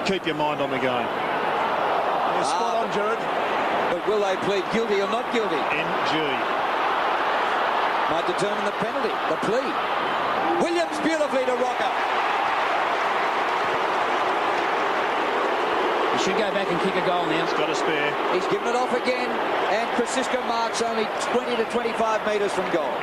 Keep your mind on the game. Yeah, spot on, Jared. But will they plead guilty or not guilty? NG. Might determine the penalty, the plea. Williams beautifully to Rocker. He should go back and kick a goal now. He's got a spare. He's given it off again, and Krasiska marks only 20 to 25 metres from goal.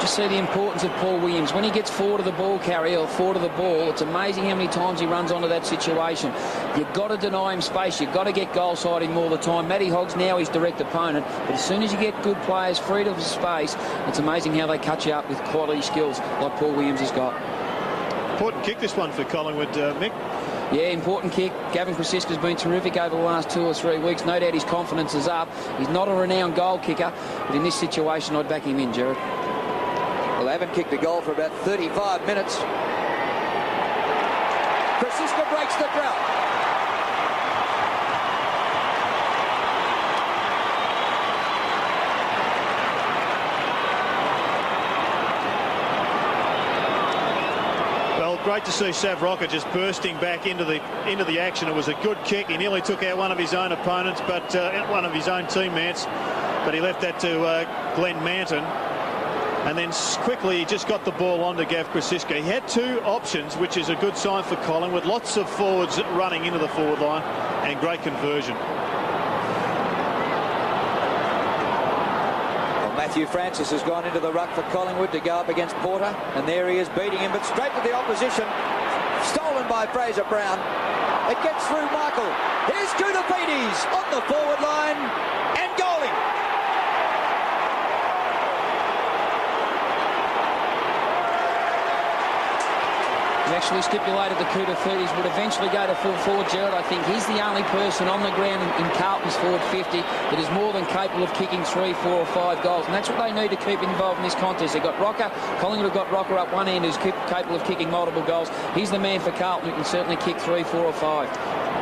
Just see the importance of Paul Williams. When he gets forward of the ball carrier or forward of the ball, it's amazing how many times he runs onto that situation. You've got to deny him space. You've got to get goal side him all the time. Matty Hogg's now his direct opponent, but as soon as you get good players freed of space, it's amazing how they cut you up with quality skills like Paul Williams has got. Important kick this one for Collingwood, Mick. Yeah, important kick. Gavin Krasiska's been terrific over the last 2 or 3 weeks. No doubt his confidence is up. He's not a renowned goal kicker, but in this situation, I'd back him in, Jared. Well, they haven't kicked a goal for about 35 minutes. Krasiska breaks the drought. Great to see Sav Rocker just bursting back into the action. It was a good kick. He nearly took out one of his own opponents, but one of his own teammates. But he left that to Glenn Manton. And then quickly he just got the ball onto Gav Krasiska. He had 2 options, which is a good sign for Collingwood. Lots of forwards running into the forward line and great conversion. Matthew Francis has gone into the ruck for Collingwood to go up against Porter, and there he is beating him, but straight to the opposition. Stolen by Fraser Brown. It gets through Michael. Here's Koutapidis on the forward line and goaling. We actually stipulated that Koutapidis would eventually go to full forward, Jared. I think he's the only person on the ground in Carlton's forward 50 that is more than capable of kicking 3, 4 or 5 goals. And that's what they need to keep involved in this contest. They've got Rocker. Collingwood have got Rocker up one end who's capable of kicking multiple goals. He's the man for Carlton who can certainly kick 3, 4 or 5.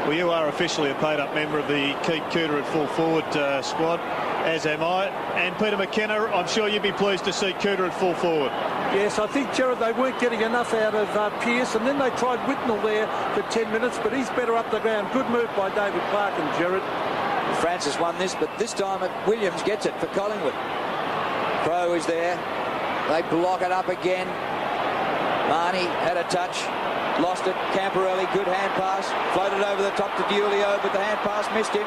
Well, you are officially a paid-up member of the Keep Cooter at full forward squad, as am I. And Peter McKenna, I'm sure you'd be pleased to see Cooter at full forward. Yes, I think, Jared, they weren't getting enough out of Pearce, and then they tried Whitnell there for 10 minutes, but he's better up the ground. Good move by David Parkin, Jared. Francis won this, but this time Williams gets it for Collingwood. Crow is there. They block it up again. Marnie had a touch. Lost it. Camporelli, good hand pass. Floated over the top to Diulio, but the hand pass missed him.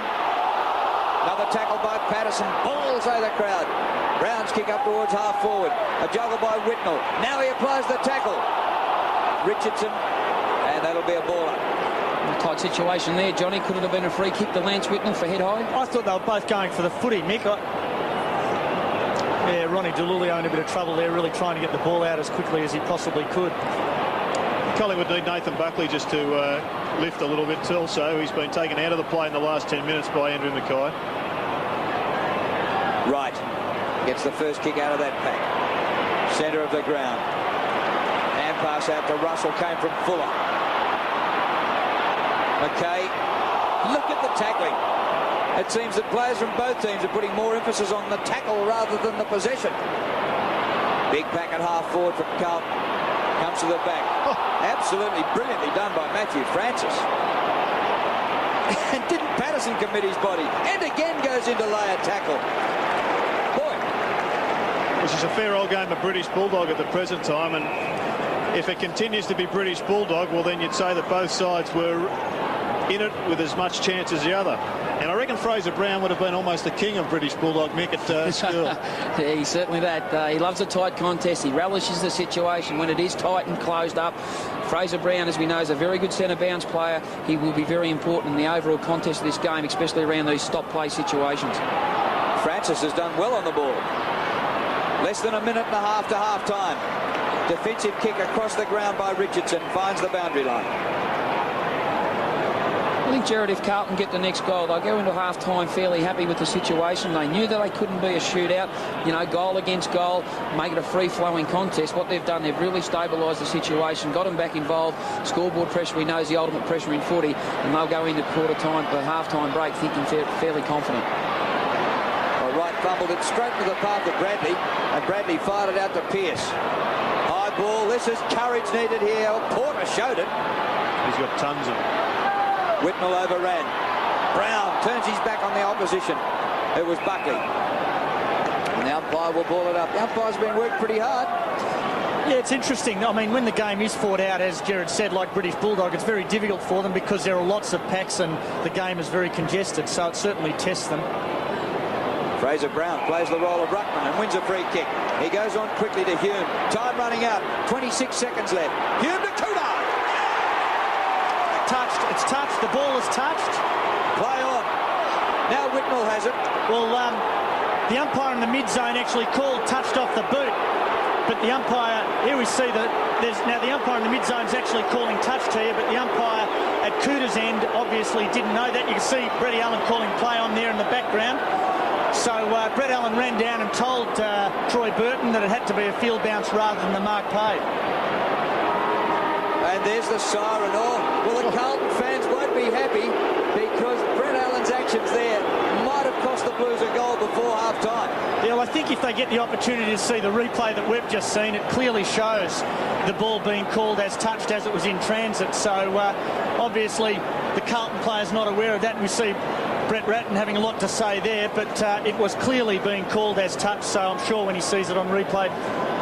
Another tackle by Patterson. Balls over the crowd. Brown's kick up towards half forward. A juggle by Whitnell. Now he applies the tackle. Richardson, and that'll be a baller. A tight situation there, Johnny. Could it have been a free kick to Lance Whitnell for head high? I thought they were both going for the footy, Mick. Yeah, Ronnie DeLulio in a bit of trouble there, really trying to get the ball out as quickly as he possibly could. Collingwood need Nathan Buckley just to lift a little bit also. He's been taken out of the play in the last 10 minutes by Andrew Mackay. Right. Gets the first kick out of that pack. Centre of the ground. Hand pass out to Russell. Came from Fuller. Mackay. Look at the tackling. It seems that players from both teams are putting more emphasis on the tackle rather than the possession. Big pack at half forward for Carlton. Comes to the back. Oh, absolutely brilliantly done by Matthew Francis. And didn't Patterson commit his body? And again goes into layer tackle. Boy. This is a fair old game of British Bulldog at the present time, and if it continues to be British Bulldog, well then you'd say that both sides were in it with as much chance as the other. And I reckon Fraser Brown would have been almost the king of British Bulldog, Mick, at school. Yeah, he's certainly that. He loves a tight contest. He relishes the situation when it is tight and closed up. Fraser Brown, as we know, is a very good centre bounce player. He will be very important in the overall contest of this game, especially around these stop play situations. Francis has done well on the ball. Less than a minute and a half to half time. Defensive kick across the ground by Richardson. Finds the boundary line. I think, Jared, if Carlton get the next goal, they'll go into half-time fairly happy with the situation. They knew that they couldn't be a shootout, you know, goal against goal, make it a free-flowing contest. What they've done, they've really stabilised the situation, got them back involved. Scoreboard pressure, we know, is the ultimate pressure in footy, and they'll go into quarter-time, the half-time break, thinking fairly confident. Well, Wright fumbled it straight to the path of Bradley, and Bradley fired it out to Pearce. High ball, this is courage needed here. Porter showed it. He's got tons of it. Whitnell overran. Brown turns his back on the opposition. It was Buckley. And the umpire will ball it up. The umpire's been worked pretty hard. Yeah, it's interesting. I mean, when the game is fought out, as Jared said, like British Bulldog, it's very difficult for them because there are lots of packs and the game is very congested, so it certainly tests them. Fraser Brown plays the role of ruckman and wins a free kick. He goes on quickly to Hume. Time running out. 26 seconds left. Hume to Kudo. Touched. It's touched. The ball is touched. Play on. Now Whitnell has it. Well, the umpire in the mid-zone actually called touched off the boot. But the umpire, here we see that now the umpire in the mid-zone is actually calling touched here, but the umpire at Kuda's end obviously didn't know that. You can see Brett Allen calling play on there in the background. So Brett Allen ran down and told Troy Burton that it had to be a field bounce rather than the mark play. And there's the siren. Well, the Carlton fans won't be happy because Brett Allen's actions there might have cost the Blues a goal before half-time. Yeah, well, I think if they get the opportunity to see the replay that we've just seen, it clearly shows the ball being called as touched as it was in transit. So obviously the Carlton player's not aware of that, and we see Brett Ratton having a lot to say there, but it was clearly being called as touched, so I'm sure when he sees it on replay,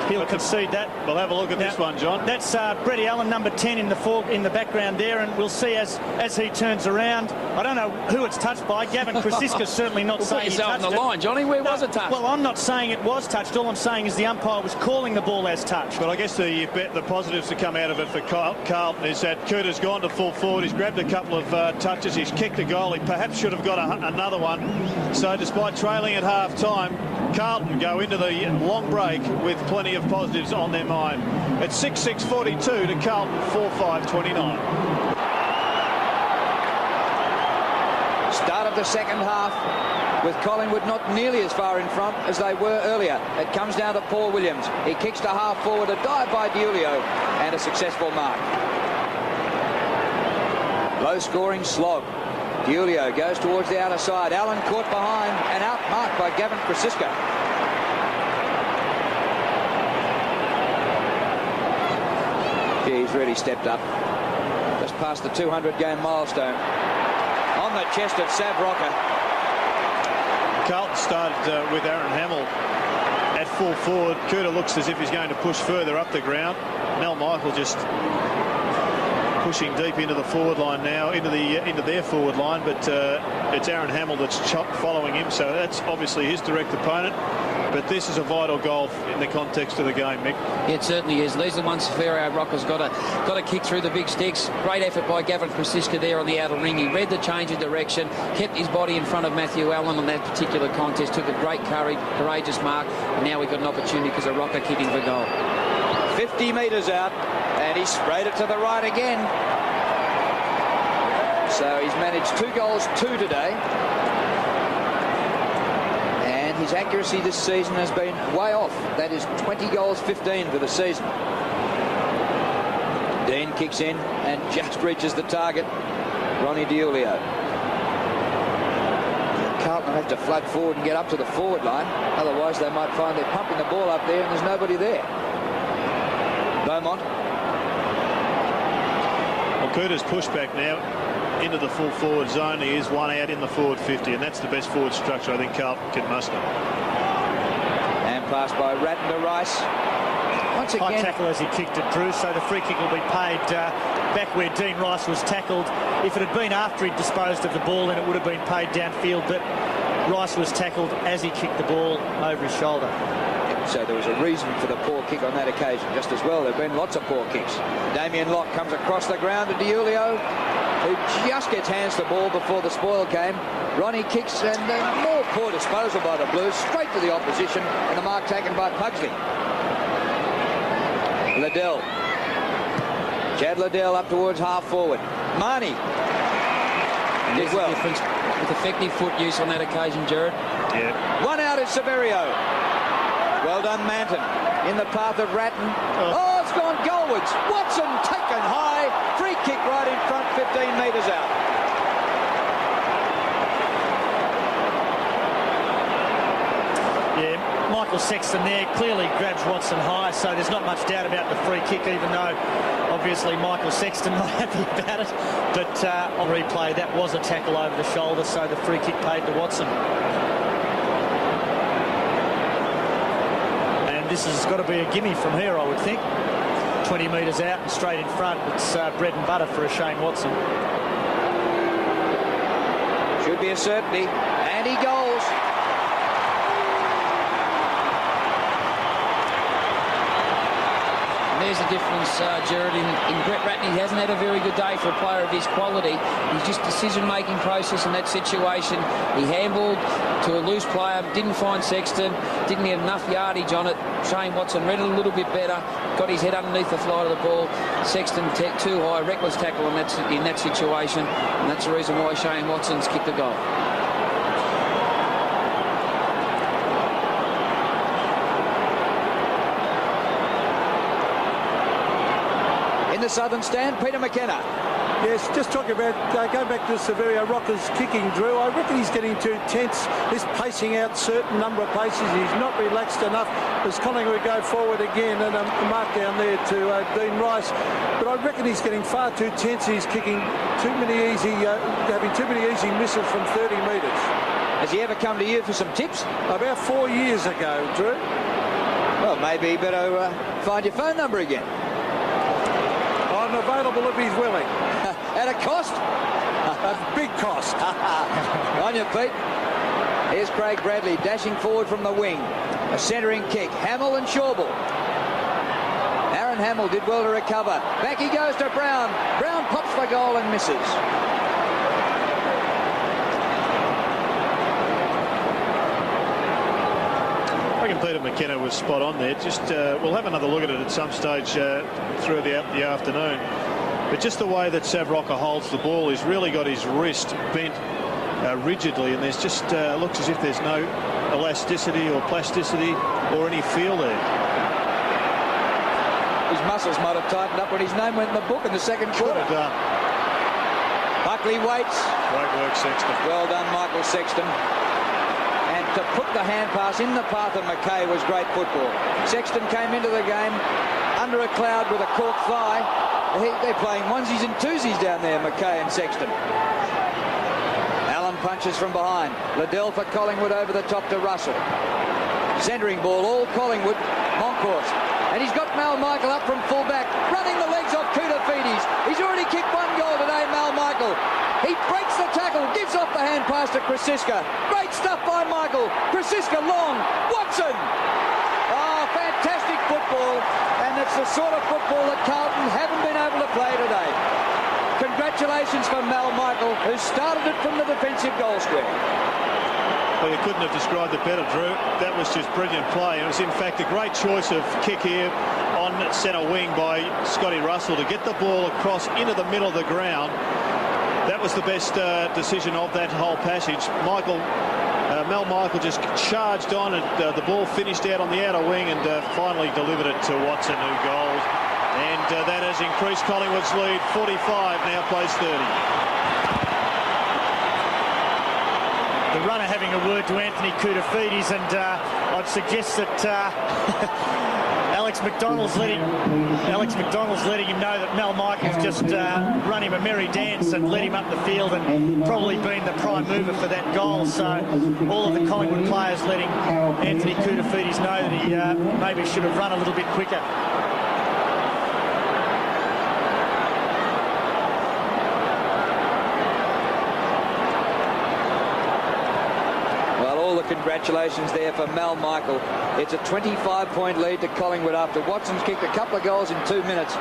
he'll concede that. We'll have a look at this one, John. That's Bretty Allen, number 10 in the background there, and we'll see as he turns around. I don't know who it's touched by. Gavin Krasiska's certainly not saying he touched on the line, Johnny. Where was it touched? Well, I'm not saying it was touched. All I'm saying is the umpire was calling the ball as touched. But I guess the positives to come out of it for Carlton is that Kuda's gone to full forward. He's grabbed a couple of touches. He's kicked a goal. He perhaps should have got another one. So despite trailing at half-time, Carlton go into the long break with plenty of positives on their mind. It's 6-6-42 to Carlton 4-5-29. Start of the second half with Collingwood not nearly as far in front as they were earlier. It comes down to Paul Williams. He kicks to half forward, a dive by Diulio and a successful mark. Low scoring slog. Diulio goes towards the outer side. Allen caught behind and outmarked by Gavin Krasiska. He's really stepped up. Just past the 200-game milestone. On the chest of Sav Rocker. Carlton started with Aaron Hamill at full forward. Kuda looks as if he's going to push further up the ground. Mel Michael just pushing deep into the forward line now, into their forward line, but it's Aaron Hamill that's following him, so that's obviously his direct opponent. But this is a vital goal in the context of the game, Mick. It certainly is. These are the ones Ferro Rocker's got to kick through the big sticks. Great effort by Gavin Krasiska there on the outer ring. He read the change of direction, kept his body in front of Matthew Allen on that particular contest, took a great courageous mark, and now we've got an opportunity because of Rocker kicking for goal. 50 metres out, and he sprayed it to the right again. So he's managed 2 goals, 2 today. And his accuracy this season has been way off. That is 20 goals, 15 for the season. Dean kicks in and just reaches the target. Ronnie Diulio. Carlton have to flood forward and get up to the forward line. Otherwise, they might find they're pumping the ball up there and there's nobody there. Beaumont. Well, Kuda's pushed back now into the full forward zone. He is one out in the forward 50, and that's the best forward structure I think Carlton can muster. And passed by Ratton to Rice. Once again, high tackle as he kicked it, Drew, so the free kick will be paid back where Dean Rice was tackled. If it had been after he'd disposed of the ball, then it would have been paid downfield, but Rice was tackled as he kicked the ball over his shoulder. So there was a reason for the poor kick on that occasion. Just as well, there have been lots of poor kicks. Damien Locke comes across the ground to Diulio, who just gets hands the ball before the spoil came. Ronnie kicks, and more poor disposal by the Blues, straight to the opposition, and the mark taken by Pugsley. Liddell. Chad Liddell up towards half forward. Marnie. Did There's well. a difference with effective foot use on that occasion, Jared. Yeah. One out is Severio. Well done, Manton. In the path of Ratton. Oh, it's gone goalwards. Watson taken high. Free kick right in front, 15 metres out. Yeah, Michael Sexton there clearly grabs Watson high, so there's not much doubt about the free kick, even though obviously Michael Sexton not happy about it. But on replay, that was a tackle over the shoulder, so the free kick paid to Watson. And this has got to be a gimme from here, I would think. 20 metres out and straight in front. It's bread and butter for a Shane Watson. Should be a certainty. And he goals. There's the difference, Jared, in Brett Ratney. He hasn't had a very good day for a player of his quality. He's just decision-making process in that situation. He handballed to a loose player, didn't find Sexton, didn't get enough yardage on it. Shane Watson read it a little bit better, got his head underneath the flight of the ball. Sexton too high, reckless tackle in that situation, and that's the reason why Shane Watson's kicked the goal. The southern stand, Peter McKenna. Yes, just talking about, going back to Severio Rocker's kicking, Drew, I reckon he's getting too tense. He's pacing out certain number of paces. He's not relaxed enough as Collingwood go forward again, and a mark down there to Dean Rice. But I reckon he's getting far too tense. He's kicking too many easy, having too many easy misses from 30 metres. Has he ever come to you for some tips? About 4 years ago, Drew. Well, maybe you better find your phone number again. I'm available if he's willing. At a cost? A big cost. On your feet. Here's Craig Bradley dashing forward from the wing. A centering kick. Hamill and Shawble. Aaron Hamill did well to recover. Back he goes to Brown. Brown pops the goal and misses. I reckon Peter McKenna was spot on there. Just we'll have another look at it at some stage through the afternoon. But just the way that Sav Rocker holds the ball, he's really got his wrist bent rigidly, and there's just looks as if there's no elasticity or plasticity or any feel there. His muscles might have tightened up when his name went in the book in the second quarter. Could have done. Buckley waits. Great work, Sexton. Well done, Michael Sexton. And to put the hand pass in the path of McKay was great football. Sexton came into the game under a cloud with a cork thigh. They're playing onesies and twosies down there, McKay and Sexton. Allen punches from behind. Liddell for Collingwood over the top to Russell. Centering ball, all Collingwood. Moncourse. And he's got Mal Michael up from full-back, running the legs off Koutafidis. He's already kicked one goal today, Mal Michael. He breaks the tackle, gives off the hand pass to Krasiska. Great stuff by Michael. Krasiska long. Watson. Oh, fantastic football. And it's the sort of football that Carlton haven't been able to play today. Congratulations for Mal Michael, who started it from the defensive goal square. Well, you couldn't have described it better, Drew. That was just brilliant play. It was, in fact, a great choice of kick here on centre wing by Scotty Russell to get the ball across into the middle of the ground. That was the best decision of that whole passage. Mal Michael just charged on, and the ball finished out on the outer wing and finally delivered it to Watson, who goaled. And that has increased Collingwood's lead. 45 now plays 30. The runner having a word to Anthony Koutafidis, and I'd suggest that Alex McDonald's letting him know that Mal Michael's just run him a merry dance and led him up the field and probably been the prime mover for that goal. So all of the Collingwood players letting Anthony Koutafidis know that he maybe should have run a little bit quicker. Congratulations there for Mal Michael. It's a 25-point lead to Collingwood after Watson's kicked a couple of goals in 2 minutes.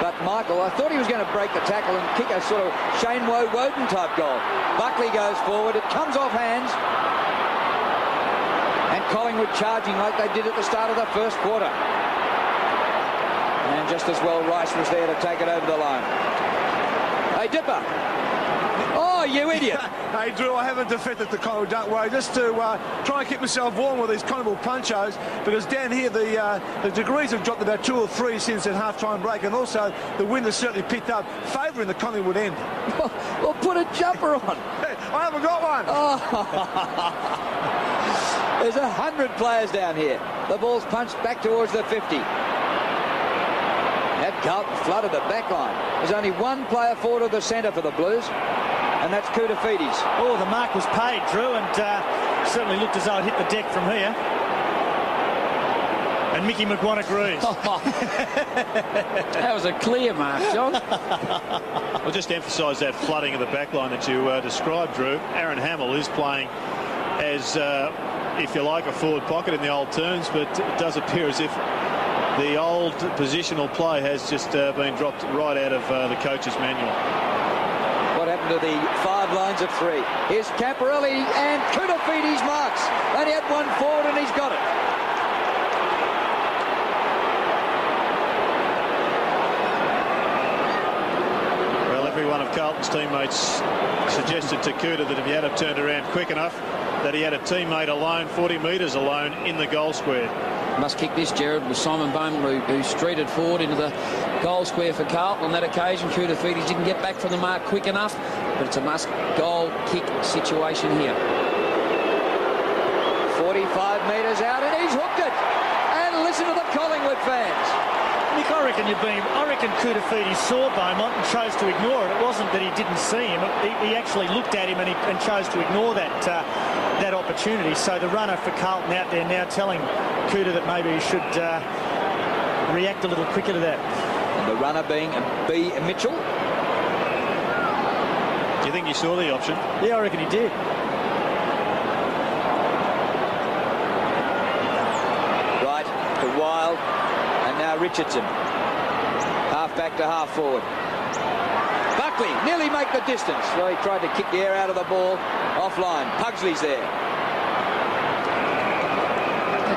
But Michael, I thought he was going to break the tackle and kick a sort of Shane Woden type goal. Buckley goes forward. It comes off hands. And Collingwood charging like they did at the start of the first quarter. And and just as well Rice was there to take it over the line. Hey, Dipper. Oh, you idiot. Hey, Drew, I haven't defended the Collingwood, don't worry, just to try and keep myself warm with these Collingwood punchos, because down here the degrees have dropped about 2 or 3 since that half-time break, and also the wind has certainly picked up, favouring the Collingwood end. Well, put a jumper on. Hey, I haven't got one. Oh. There's 100 players down here. The ball's punched back towards the 50. That Carlton flooded the back line. There's only one player forward of the centre for the Blues, and that's Koutafidis. Oh, the mark was paid, Drew, and certainly looked as though it hit the deck from here. And Mickey McGuan agrees. That was a clear mark, John. I'll just emphasise that flooding of the back line that you described, Drew. Aaron Hamill is playing as, if you like, a forward pocket in the old terms, but it does appear as if the old positional play has just been dropped right out of the coach's manual. What happened to the 5 lines of 3? Here's Camporelli, and Koutafidis marks. Only had one forward, and he's got it. Well, every one of Carlton's teammates suggested to Kuta that if he had have turned around quick enough, that he had a teammate alone, 40 metres alone, in the goal square. Must kick this, Gerard, with Simon Bowman, who streeted forward into the goal square for Carlton on that occasion. Koutafidis didn't get back from the mark quick enough, but it's a must-goal kick situation here. 45 metres out, and he's hooked it. And listen to the Collingwood fans. Nick, I reckon Koutafidis saw Beaumont and chose to ignore it. It wasn't that he didn't see him. He actually looked at him and chose to ignore that opportunity. So the runner for Carlton out there now telling Kuta that maybe he should react a little quicker to that. And the runner being B. Mitchell. Do you think he saw the option? Yeah, I reckon he did. Right to Wild. And now Richardson. Half back to half forward. Buckley nearly make the distance. Well, he tried to kick the air out of the ball. Offline. Pugsley's there.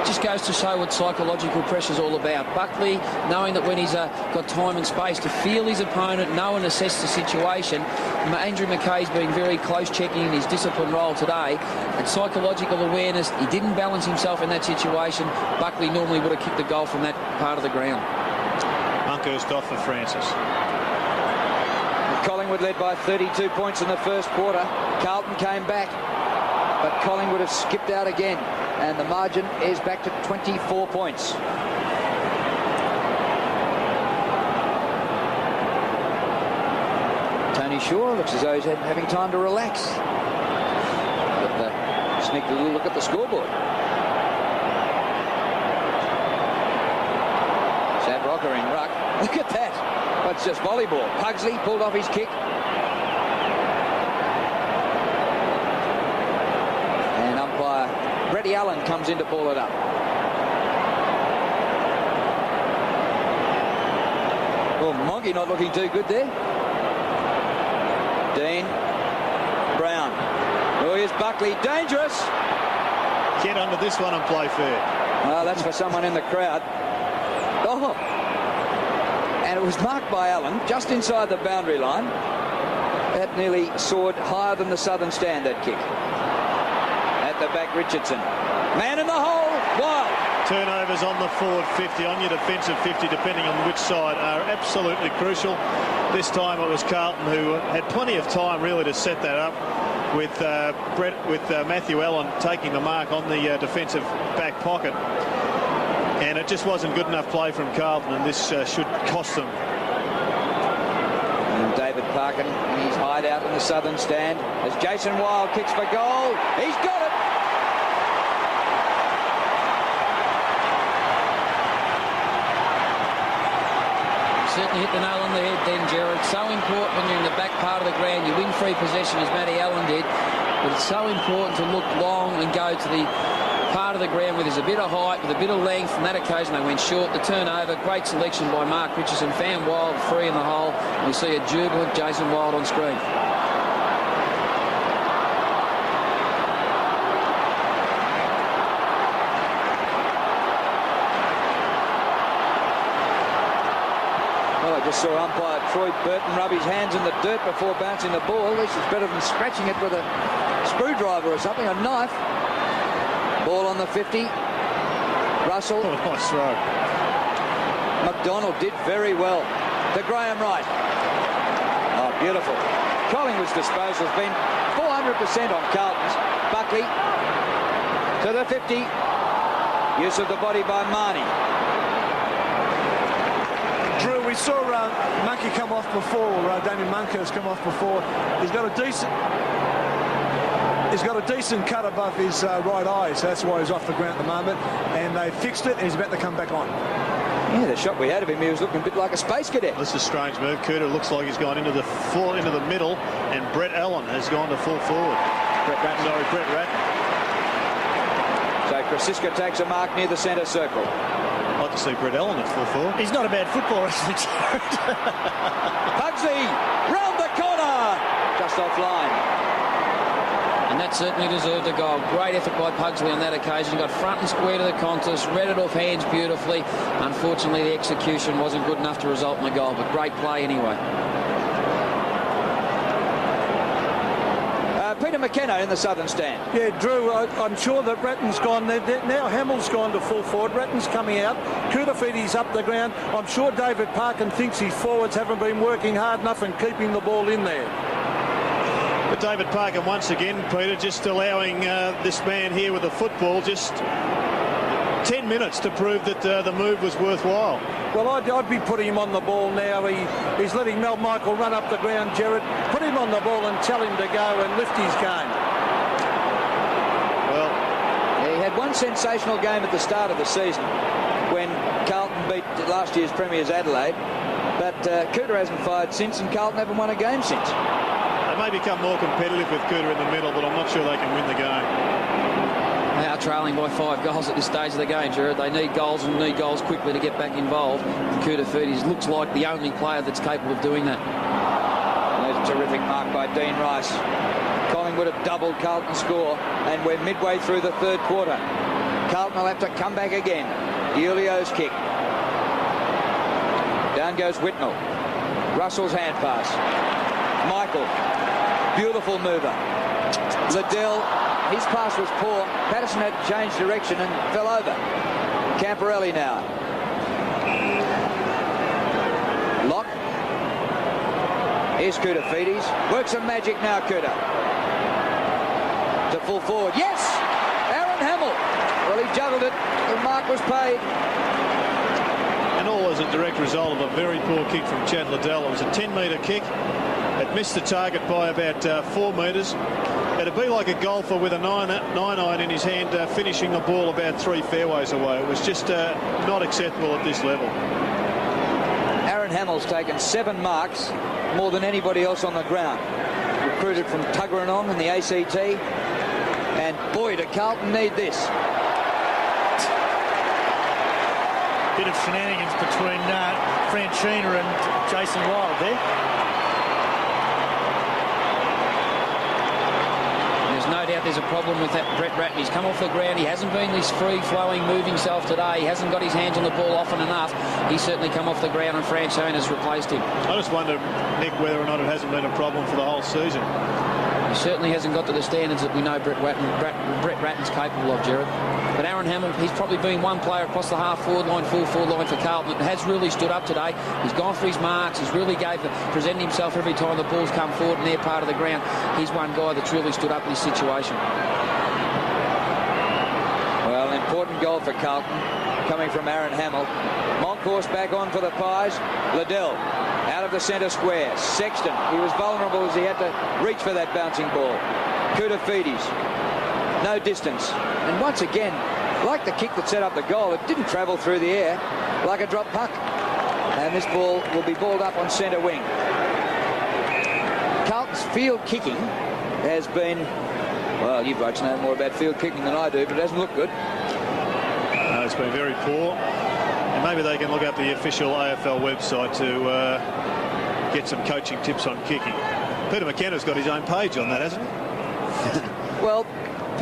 It just goes to show what psychological pressure's all about. Buckley, knowing that when he's got time and space to feel his opponent, know and assess the situation. Andrew McKay's been very close checking in his discipline role today. And psychological awareness, he didn't balance himself in that situation. Buckley normally would have kicked the goal from that part of the ground. Monkhurst off for Francis. Collingwood led by 32 points in the first quarter. Carlton came back, but Collingwood have skipped out again, and the margin is back to 24 points. Tony Shaw looks as though he's having time to relax. But sneak a little look at the scoreboard. Sam Rocker in ruck. Look at that. That's just volleyball. Pugsley pulled off his kick. And umpire Brady Allen comes in to pull it up. Well, Monkey not looking too good there. Dean. Brown. Oh, here's Buckley. Dangerous. Get under this one and play fair. Well, that's for someone in the crowd. Oh. And it was marked by Allen just inside the boundary line. That nearly soared higher than the southern stand, that kick. At the back, Richardson. Man in the hole. Wild. Turnovers on the forward 50, on your defensive 50, depending on which side, are absolutely crucial. This time it was Carlton who had plenty of time really to set that up with Matthew Allen taking the mark on the defensive back pocket. And it just wasn't good enough play from Carlton, and this should cost them. And David Parkin in his hideout in the southern stand as Jason Wild kicks for goal. He's got it. Certainly hit the nail on the head then, Gerard. So important when you're in the back part of the ground. You win free possession as Matty Allen did, but it's so important to look long and go to the part of the ground where there's a bit of height, with a bit of length. On that occasion they went short. The turnover, great selection by Mark Richardson, found Wild free in the hole. And we see a jubilant Jason Wild on screen. just saw umpire Troy Burton rub his hands in the dirt before bouncing the ball. This is better than scratching it with a screwdriver or something, a knife. Ball on the 50. Russell. Oh, nice throw. McDonald did very well. To Graham Wright. Oh, beautiful. Collingwood's disposal has been 400% on Carlton's. Buckley to the 50. Use of the body by Marnie. Drew, we saw Monkey come off before. Damien Munker has come off before. He's got a decent cut above his right eye, so that's why he's off the ground at the moment. And they fixed it, and he's about to come back on. Yeah, the shot we had of him, he was looking a bit like a space cadet. This is a strange move. Cooter looks like he's gone into the middle, and Brett Allen has gone to full forward. Brett Ratton. So Krasiska takes a mark near the centre circle. I'd like to see Brett Allen at full forward. He's not a bad footballer, actually, Jared. Pugsy, round the corner, just offline. And that certainly deserved a goal. Great effort by Pugsley on that occasion. Got front and square to the contest, read it off hands beautifully. Unfortunately, the execution wasn't good enough to result in a goal, but great play anyway. Peter McKenna in the southern stand. Yeah, Drew, I'm sure that Ratton's gone there. Now Hamill's gone to full forward. Ratton's coming out. Kutafiti's up the ground. I'm sure David Parkin thinks his forwards haven't been working hard enough and keeping the ball in there. But David Parkin once again, Peter, just allowing this man here with the football just 10 minutes to prove that the move was worthwhile. Well, I'd be putting him on the ball now. He's letting Mel Michael run up the ground, Jared. Put him on the ball and tell him to go and lift his game. Well, he had one sensational game at the start of the season when Carlton beat last year's premiers Adelaide. But Cooter hasn't fired since, and Carlton haven't won a game since. they may become more competitive with Cooter in the middle, but I'm not sure they can win the game. They are trailing by 5 goals at this stage of the game, Jared. They need goals and need goals quickly to get back involved. Kutafiti looks like the only player that's capable of doing that. There's a terrific mark by Dean Rice. Collingwood have doubled Carlton's score, and we're midway through the third quarter. Carlton will have to come back again. Diulio's kick. Down goes Whitnell. Russell's hand pass. Michael. Beautiful mover. Liddell. His pass was poor. Patterson had to change direction and fell over. Camporelli now. Lock. Here's Kutafiti's. Works some magic now, Kuta. To full forward. Yes! Aaron Hamill. Well, he juggled it. The mark was paid. And all as a direct result of a very poor kick from Chad Liddell. It was a 10-metre kick. It missed the target by about 4 metres. It'd be like a golfer with a 9-iron in his hand finishing the ball about 3 fairways away. It was just not acceptable at this level. Aaron Hamill's taken 7 marks, more than anybody else on the ground. Recruited from Tuggeranong in the ACT. And boy, did Carlton need this. Bit of shenanigans between Franchina and Jason Wild there. No doubt there's a problem with that Brett Ratton. He's come off the ground. He hasn't been this free-flowing, moving self today. He hasn't got his hands on the ball often enough. He's certainly come off the ground and Franchina has replaced him. I just wonder, Nick, whether or not it hasn't been a problem for the whole season. He certainly hasn't got to the standards that we know Brett Ratton's capable of, Jared. But Aaron Hamill, he's probably been one player across the half-forward line, full-forward line for Carlton that has really stood up today. He's gone for his marks. He's really presented himself every time the ball's come forward in their part of the ground. He's one guy that's really stood up in this situation. Well, an important goal for Carlton coming from Aaron Hamill. Moncourse back on for the Pies. Liddell out of the centre square. Sexton, he was vulnerable as he had to reach for that bouncing ball. Kutafiti's. No distance. And once again, like the kick that set up the goal, it didn't travel through the air like a drop puck. And this ball will be balled up on centre wing. Carlton's field kicking has been, well, you blokes know more about field kicking than I do, but it hasn't looked good. No, it's been very poor. And maybe they can look up the official AFL website to get some coaching tips on kicking. Peter McKenna's got his own page on that, hasn't he? Well,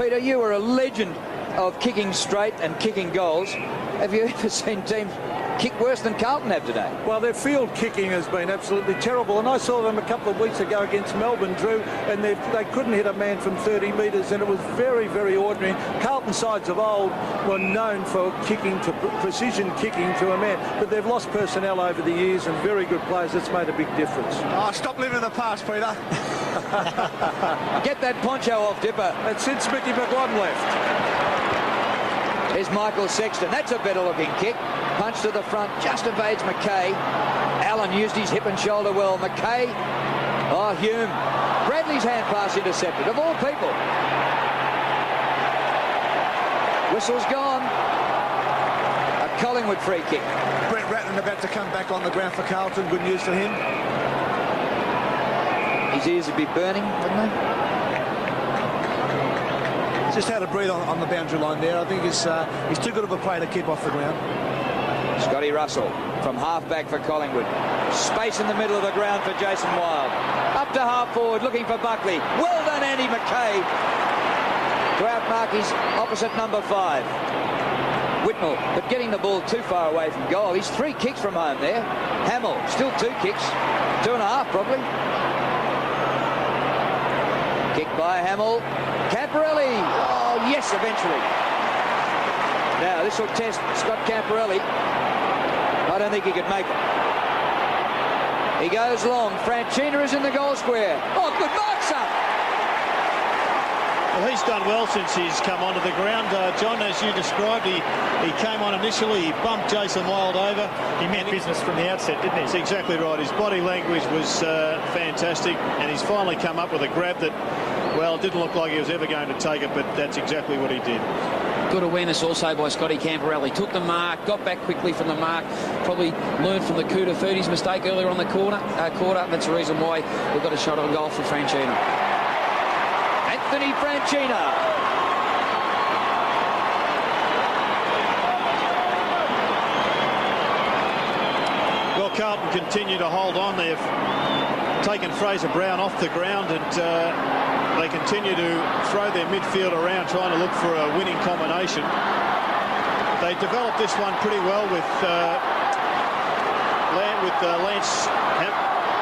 Peter, you are a legend of kicking straight and kicking goals. Have you ever seen teams kick worse than Carlton have today. Well, their field kicking has been absolutely terrible, and I saw them a couple of weeks ago against Melbourne, Drew, and they couldn't hit a man from 30 metres, and it was very, very ordinary. Carlton sides of old were known for kicking to precision kicking to a man, but they've lost personnel over the years and very good players. That's made a big difference. Oh, stop living in the past, Peter. Get that poncho off, Dipper. And since Mickey McGuan left. Here's Michael Sexton. That's a better looking kick. Punch to the front, just evades McKay. Allen used his hip and shoulder well. McKay, oh, Hume. Bradley's hand pass intercepted, of all people. Whistle's gone. A Collingwood free kick. Brett Ratton about to come back on the ground for Carlton. Good news for him. His ears would be burning, wouldn't they? Just how to breathe on the boundary line there. I think he's too good of a player to keep off the ground. Scotty Russell from half-back for Collingwood. Space in the middle of the ground for Jason Wild. Up to half-forward, looking for Buckley. Well done, Andy McKay, to outmark his opposite number 5. Whitnell, but getting the ball too far away from goal. He's 3 kicks from home there. Hamill, still 2 kicks. 2.5 probably. Kick by Hamill. Camporelli. Oh, yes, eventually. Now, this will test Scott Camporelli. I don't think he could make it. He goes long. Franchina is in the goal square. Oh, good mark, son. Well, he's done well since he's come onto the ground. John, as you described, he came on initially, he bumped Jason Wild over. He meant business from the outset, didn't he? That's exactly right. His body language was fantastic, and he's finally come up with a grab that, well, it didn't look like he was ever going to take it, but that's exactly what he did. Good awareness also by Scotty Camporelli. Took the mark, got back quickly from the mark, probably learned from the Kuta Ferdy's mistake earlier on the quarter. That's the reason why we've got a shot on goal for Franchina. Anthony Franchina. Well, Carlton continue to hold on. They've taken Fraser Brown off the ground, and they continue to throw their midfield around, trying to look for a winning combination. They developed this one pretty well with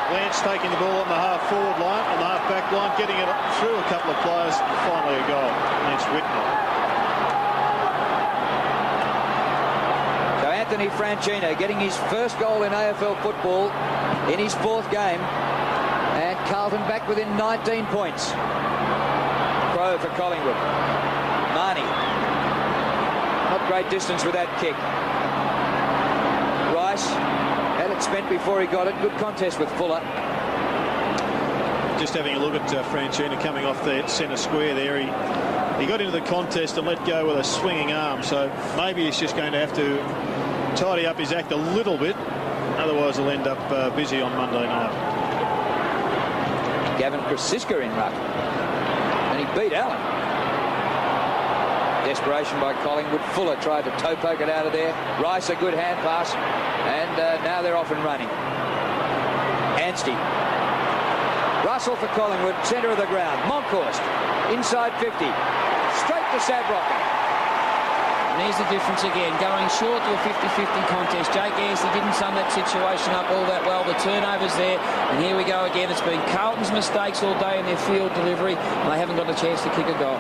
Lance taking the ball on the half-forward line, on the half-back line, getting it through a couple of players, and finally a goal against Whitnell. So Anthony Franchina getting his first goal in AFL football in his 4th game. And Carlton back within 19 points. Pro for Collingwood. Marnie. Not great distance with that kick. Rice had it spent before he got it. Good contest with Fuller. Just having a look at Franchina coming off the centre square there. He got into the contest and let go with a swinging arm. So maybe he's just going to have to tidy up his act a little bit. Otherwise he'll end up busy on Monday night. Gavin Krasiska in ruck. And he beat Allen. Desperation by Collingwood. Fuller tried to toe poke it out of there. Rice a good hand pass. And now they're off and running. Anstey. Russell for Collingwood. Centre of the ground. Monkhorst. Inside 50. Straight to Sabrock. And here's the difference again, going short to a 50-50 contest. Jake Anstey didn't sum that situation up all that well. The turnover's there, and here we go again. It's been Carlton's mistakes all day in their field delivery, and they haven't got a chance to kick a goal.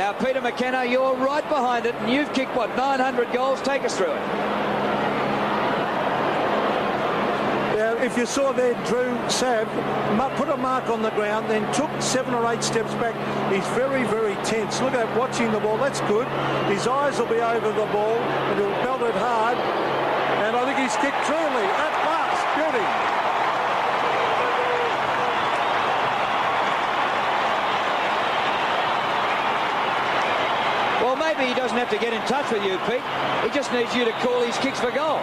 Now, Peter McKenna, you're right behind it, and you've kicked, what, 900 goals? Take us through it. If you saw there, Drew, Sav put a mark on the ground, then took 7 or 8 steps back. He's very, very tense. Look at watching the ball. That's good. His eyes will be over the ball, and he'll belt it hard. And I think he's kicked truly at last. Beauty. Well, maybe he doesn't have to get in touch with you, Pete. He just needs you to call his kicks for goal.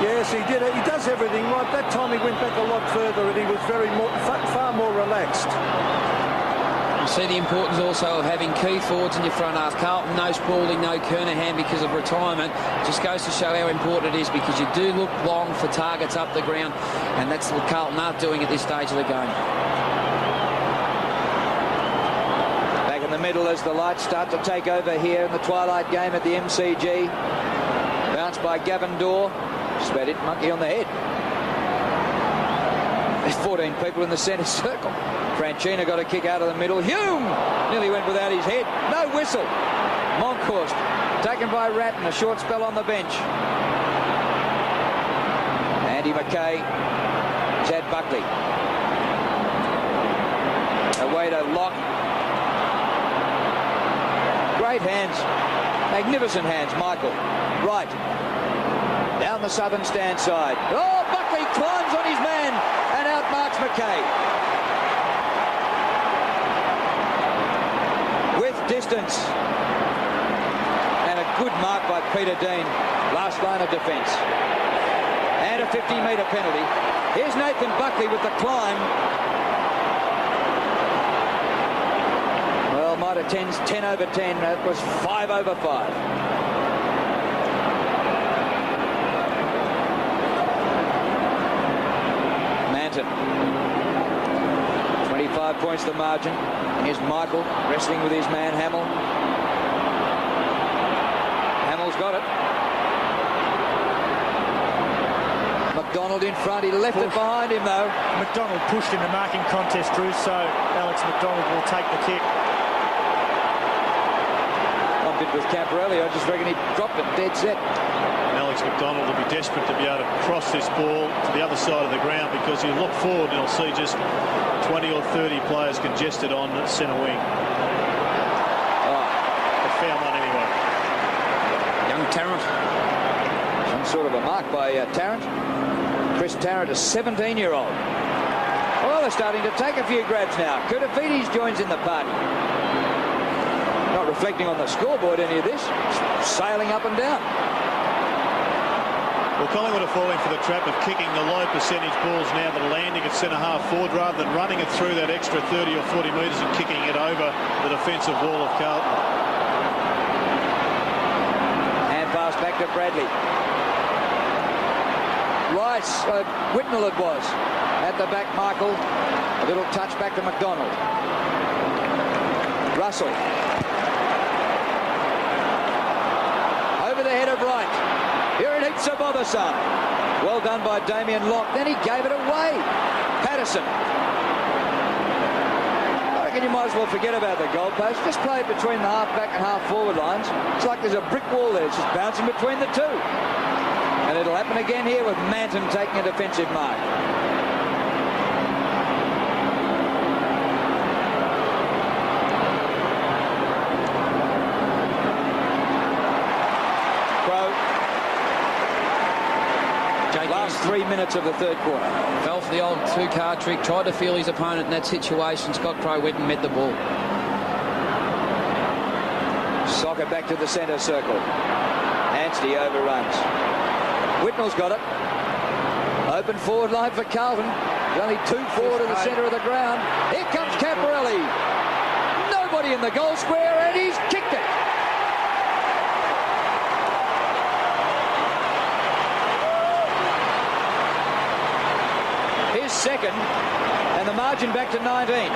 Yes, he did. He does everything right. That time he went back a lot further, and he was far more relaxed. You see the importance also of having key forwards in your front half. Carlton, no Spalding, no Kernahan because of retirement. Just goes to show how important it is, because you do look long for targets up the ground, and that's what Carlton aren't doing at this stage of the game. Back in the middle as the lights start to take over here in the twilight game at the MCG. About touch by Gavin Dorr. Just about hit Monkey on the head. There's 14 people in the centre circle. Franchina got a kick out of the middle. Hume nearly went without his head. No whistle. Monkhorst taken by Ratton. A short spell on the bench. Andy McKay. Chad Buckley. Away to Locke. Great hands. Magnificent hands, Michael. Right. Down the southern stand side. Oh, Buckley climbs on his man and outmarks McKay. With distance. And a good mark by Peter Dean. Last line of defence. And a 50-metre penalty. Here's Nathan Buckley with the climb. Well, might have 10 over 10. That was 5 over 5. Manton. 25 points the margin. Here's Michael wrestling with his man Hamill. Hamill's got it. McDonald in front. He left it behind him, though. McDonald pushed in the marking contest, Drew, so Alex McDonald will take the kick. I'm bit with Camporelli. I just reckon he dropped it dead set. And Alex McDonald will be desperate to be able to cross this ball to the other side of the ground, because he'll look forward and he'll see just 20 or 30 players congested on centre wing. A foul one anyway. Young Tarrant. Some sort of a mark by Tarrant. Chris Tarrant, a 17-year-old. Well, they're starting to take a few grabs now. Koutafidis joins in the party. Not reflecting on the scoreboard, any of this. Sailing up and down. Well, Collingwood are falling for the trap of kicking the low percentage balls now that are landing at centre-half forward, rather than running it through that extra 30 or 40 metres and kicking it over the defensive wall of Carlton. Hand pass back to Bradley. Rice, Whitnell it was. At the back, Michael. A little touch back to McDonald. Russell. Over the head of Wright. Here it hits Bothersome. Well done by Damien Locke. Then he gave it away. Patterson. I reckon you might as well forget about the goalpost. Just play it between the half-back and half-forward lines. It's like there's a brick wall there. It's just bouncing between the two. And it'll happen again here with Manton taking a defensive mark. Last 3 minutes of the third quarter. Fell for the old two-card trick, tried to feel his opponent in that situation. Scott Crowe went and met the ball. Soccer back to the centre circle. Anstey overruns. Whitnell's got it. Open forward line for Carlton. There's only 2 forward to the centre of the ground. Here comes Camporelli. Nobody in the goal square, and he's kicked it. His second, and the margin back to 19.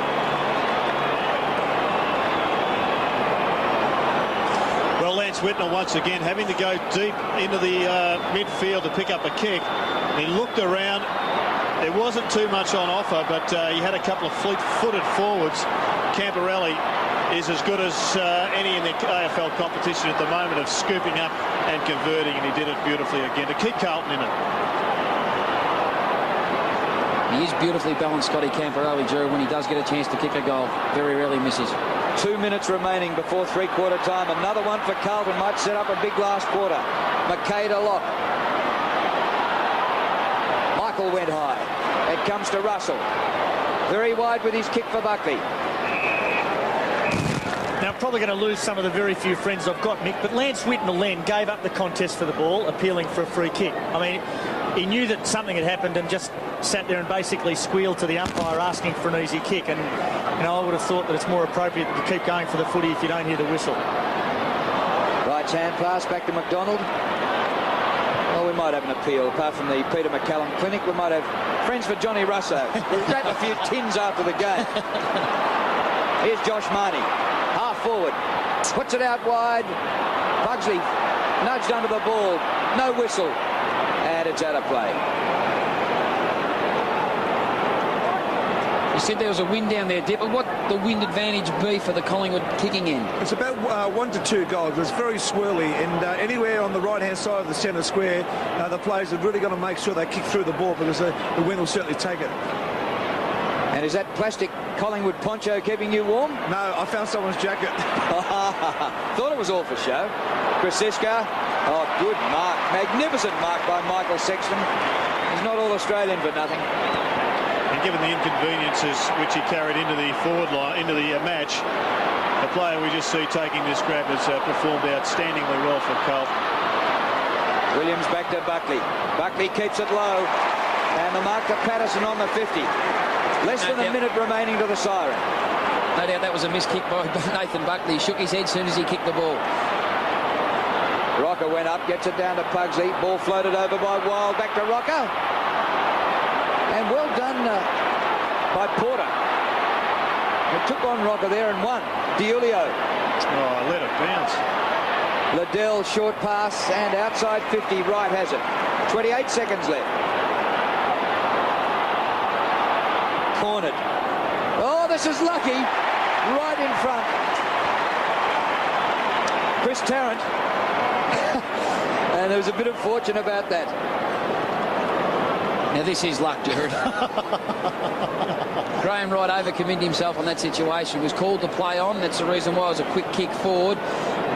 Well, Lance Whitnell once again having to go deep into the midfield to pick up a kick. He looked around. There wasn't too much on offer, but he had a couple of fleet-footed forwards. Camporelli is as good as any in the AFL competition at the moment of scooping up and converting, and he did it beautifully again to keep Carlton in it. He is beautifully balanced, Scotty Camporelli, Drew, when he does get a chance to kick a goal. Very rarely misses. 2 minutes remaining before three-quarter time. Another one for Carlton might set up a big last quarter. McKay to Locke. Michael went high. It comes to Russell. Very wide with his kick for Buckley. Now, I'm probably going to lose some of the very few friends I've got, Mick, but Lance Whitnell then gave up the contest for the ball, appealing for a free kick. I mean, he knew that something had happened and just sat there and basically squealed to the umpire asking for an easy kick. And, you know, I would have thought that it's more appropriate to keep going for the footy if you don't hear the whistle. Right hand pass back to McDonald. Well, we might have an appeal. Apart from the Peter McCallum Clinic, we might have friends for Johnny Russo. We'll grab a few tins after the game. Here's Josh Marnie. Half forward. Puts it out wide. Pugsley Nudged under the ball. No whistle. And it's out of play. You said there was a wind down there, Dip. What the wind advantage be for the Collingwood kicking end? It's about 1 to 2 goals. It's very swirly, and anywhere on the right-hand side of the centre square, the players are really going to make sure they kick through the ball, because the wind will certainly take it. And is that plastic Collingwood poncho keeping you warm? No, I found someone's jacket. Thought it was all for show. Krasiska. Oh, good mark. Magnificent mark by Michael Sexton. He's not all Australian for nothing. And given the inconveniences which he carried into the forward line, into the match, the player we just see taking this grab has performed outstandingly well for Carlton. Williams back to Buckley. Buckley keeps it low. And the mark to Patterson on the 50. Less than a minute remaining to the siren. No doubt that was a missed kick by Nathan Buckley. He shook his head as soon as he kicked the ball. Rocker went up, gets it down to Pugsley. Ball floated over by Wild. Back to Rocker. And well done by Porter. It took on Rocker there and won. Diulio. Oh, let it bounce. Liddell, short pass, and outside 50. Wright has it. 28 seconds left. Cornered. Oh, this is lucky. Right in front. Chris Tarrant. And there was a bit of fortune about that. Now this is luck, Jared. Graham Wright overcommitted himself on that situation. Was called to play on. That's the reason why it was a quick kick forward.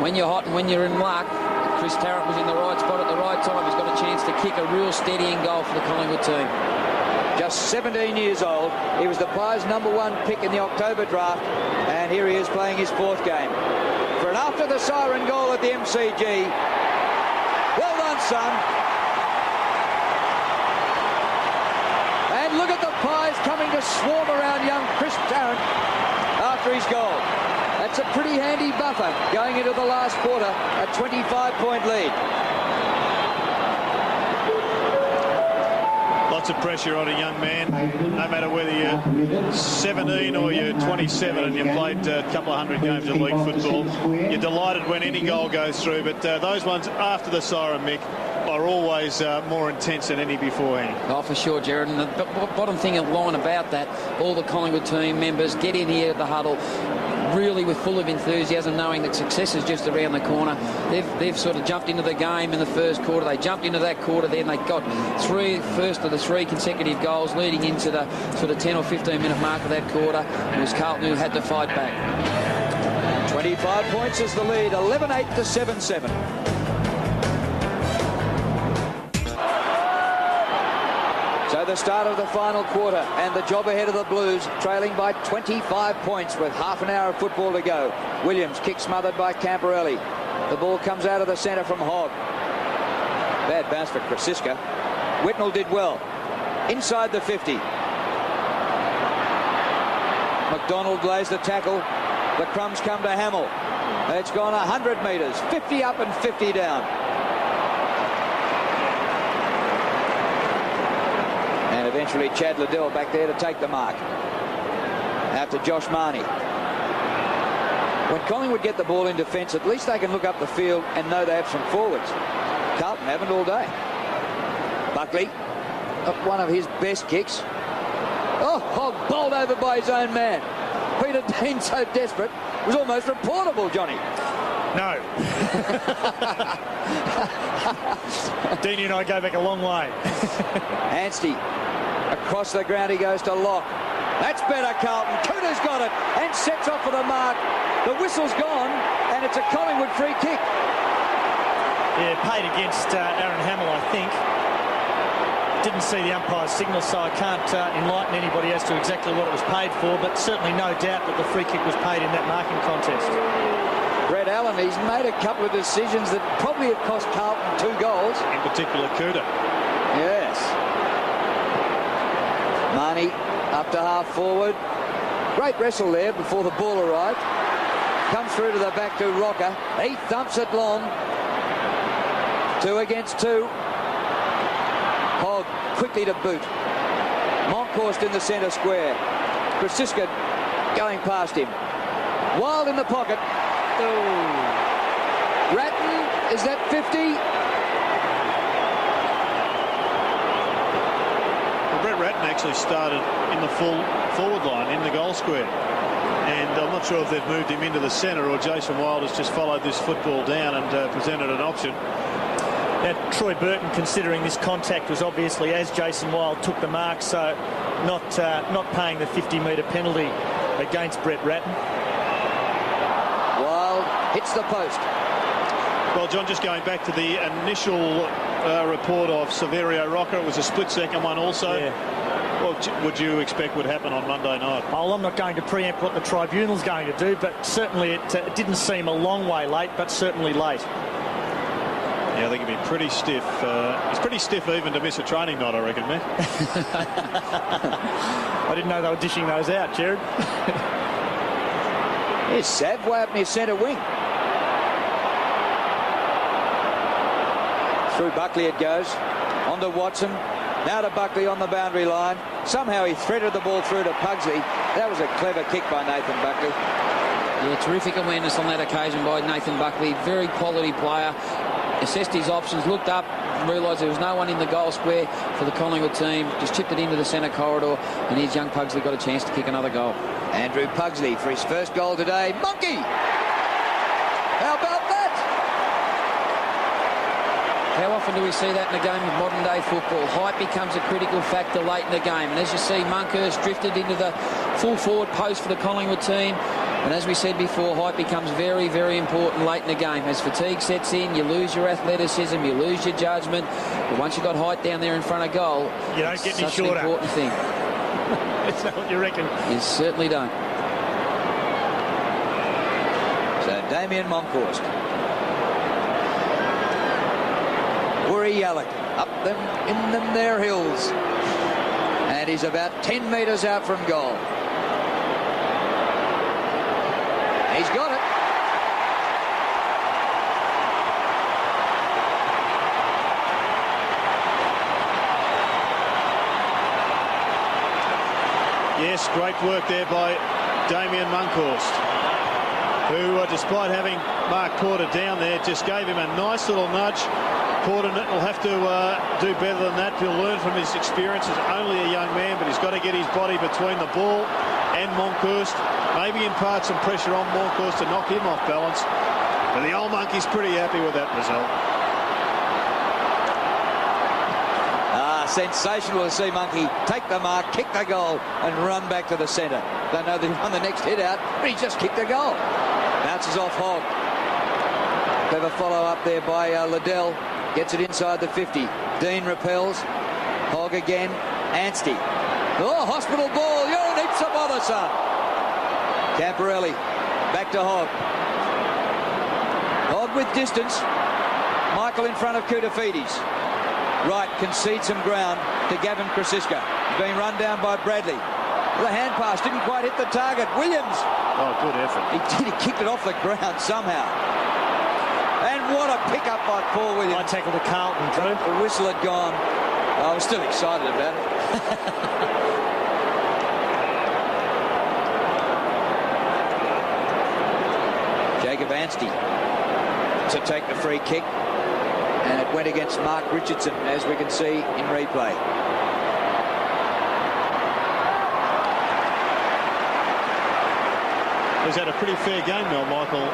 When you're hot and when you're in luck, Chris Tarrant was in the right spot at the right time. He's got a chance to kick a real steadying goal for the Collingwood team. Just 17 years old. He was the Pies' #1 pick in the October draft, and here he is playing his 4th game. For an after the siren goal at the MCG. Well done, son. And look at the Pies coming to swarm around young Chris Tarrant after his goal. That's a pretty handy buffer going into the last quarter, a 25-point lead. Lots of pressure on a young man, no matter whether you're 17 or you're 27 and you've played a couple of hundred games of league football. You're delighted when any goal goes through, but those ones after the siren, Mick, are always more intense than any beforehand. Oh, for sure, Jared. And the bottom thing of line about that, all the Collingwood team members get in here at the huddle, really with full of enthusiasm, knowing that success is just around the corner. They've sort of jumped into the game in the first quarter. They jumped into that quarter, then they got first of the 3 consecutive goals leading into the sort of 10 or 15 minute mark of that quarter. It was Carlton who had to fight back. 25 points is the lead, 11-8 to 7-7. So the start of the final quarter, and the job ahead of the Blues, trailing by 25 points with half an hour of football to go. Williams, kick smothered by Camporelli. The ball comes out of the centre from Hogg. Bad bounce for Krasiska. Whitnell did well. Inside the 50. McDonald lays the tackle. The crumbs come to Hamill. It's gone 100 metres, 50 up and 50 down. And eventually Chad Liddell back there to take the mark. Out to Josh Marnie. When Collingwood get the ball in defence, at least they can look up the field and know they have some forwards. Carlton haven't all day. Buckley, one of his best kicks. Oh, bowled over by his own man. Peter Dean, so desperate, was almost reportable, Johnny. No. Deanie and I go back a long way. Anstey, across the ground he goes to Locke. That's better, Carlton. Cooter's got it and sets off for the mark. The whistle's gone, and it's a Collingwood free kick. Yeah, paid against Aaron Hamill, I think. Didn't see the umpire's signal, so I can't enlighten anybody as to exactly what it was paid for, but certainly no doubt that the free kick was paid in that marking contest. Brett Allen, he's made a couple of decisions that probably have cost Carlton 2 goals. In particular, Cooter. Yes. Marnie up to half forward. Great wrestle there before the ball arrived. Comes through to the back to Rocker. He thumps it long. 2 against 2. Hogg quickly to boot. Monkhorst in the centre square. Krasiska going past him. Wild in the pocket. Oh. Ratton Is that 50? Well, Brett Ratton actually started in the full forward line in the goal square. And I'm not sure if they've moved him into the centre or Jason Wild has just followed this football down and presented an option. Now, Troy Burton, considering this contact was obviously as Jason Wild took the mark, so not paying the 50-metre penalty against Brett Ratton. Wild hits the post. Well, John, just going back to the initial report of Severio Rocker, it was a split-second one also. Yeah. What would you expect would happen on Monday night? Oh, I'm not going to preempt what the tribunal's going to do, but certainly it didn't seem a long way late, but certainly late. Yeah, I think he'd be pretty stiff. He's pretty stiff even to miss a training night, I reckon, man. I didn't know they were dishing those out, Jared. Here's Sav way up near centre wing. Through Buckley it goes. On to Watson. Now to Buckley on the boundary line. Somehow he threaded the ball through to Pugsley. That was a clever kick by Nathan Buckley. Yeah, terrific awareness on that occasion by Nathan Buckley. Very quality player. Assessed his options, looked up, realised there was no one in the goal square for the Collingwood team. Just chipped it into the centre corridor, and here's young Pugsley got a chance to kick another goal. Andrew Pugsley for his first goal today. Monkey! How about that? How often do we see that in a game of modern-day football? Height becomes a critical factor late in the game. And as you see, Monkhurst drifted into the full forward post for the Collingwood team. And as we said before, height becomes very, very important late in the game. As fatigue sets in, you lose your athleticism, you lose your judgment. But once you've got height down there in front of goal, you don't get any such shorter. An important thing. Is that what you reckon? You certainly don't. So Damien Monkhurst. Woori Yallock up them in them there hills. And he's about 10 metres out from goal. He's got it. Yes, great work there by Damien Monkhurst, who, despite having Mark Porter down there, just gave him a nice little nudge. Porter will have to do better than that. He'll learn from his experience as only a young man, but he's got to get his body between the ball and Monkhurst. Maybe impart some pressure on Monkhurst to knock him off balance. But the old monkey's pretty happy with that result. Sensational to see Monkey take the mark, kick the goal, and run back to the centre. Don't know that he won the next hit out, but he just kicked a goal. Bounces off Hogg. Clever follow up there by Liddell. Gets it inside the 50. Dean repels. Hogg again. Anstey. Oh, hospital ball. You'll need some other, son. Camporelli. Back to Hogg. Hogg with distance. Michael in front of Koutafidis. Wright concedes some ground to Gavin Krasiska. Being run down by Bradley. The hand pass didn't quite hit the target. Williams. Oh, good effort. He did. He kicked it off the ground somehow. And what a pick-up by Paul Williams. I tackled a Carlton, Drew. The whistle had gone. I was still excited about it. Jacob Anstey to take the free kick. And it went against Mark Richardson, as we can see in replay. He's had a pretty fair game now, Michael.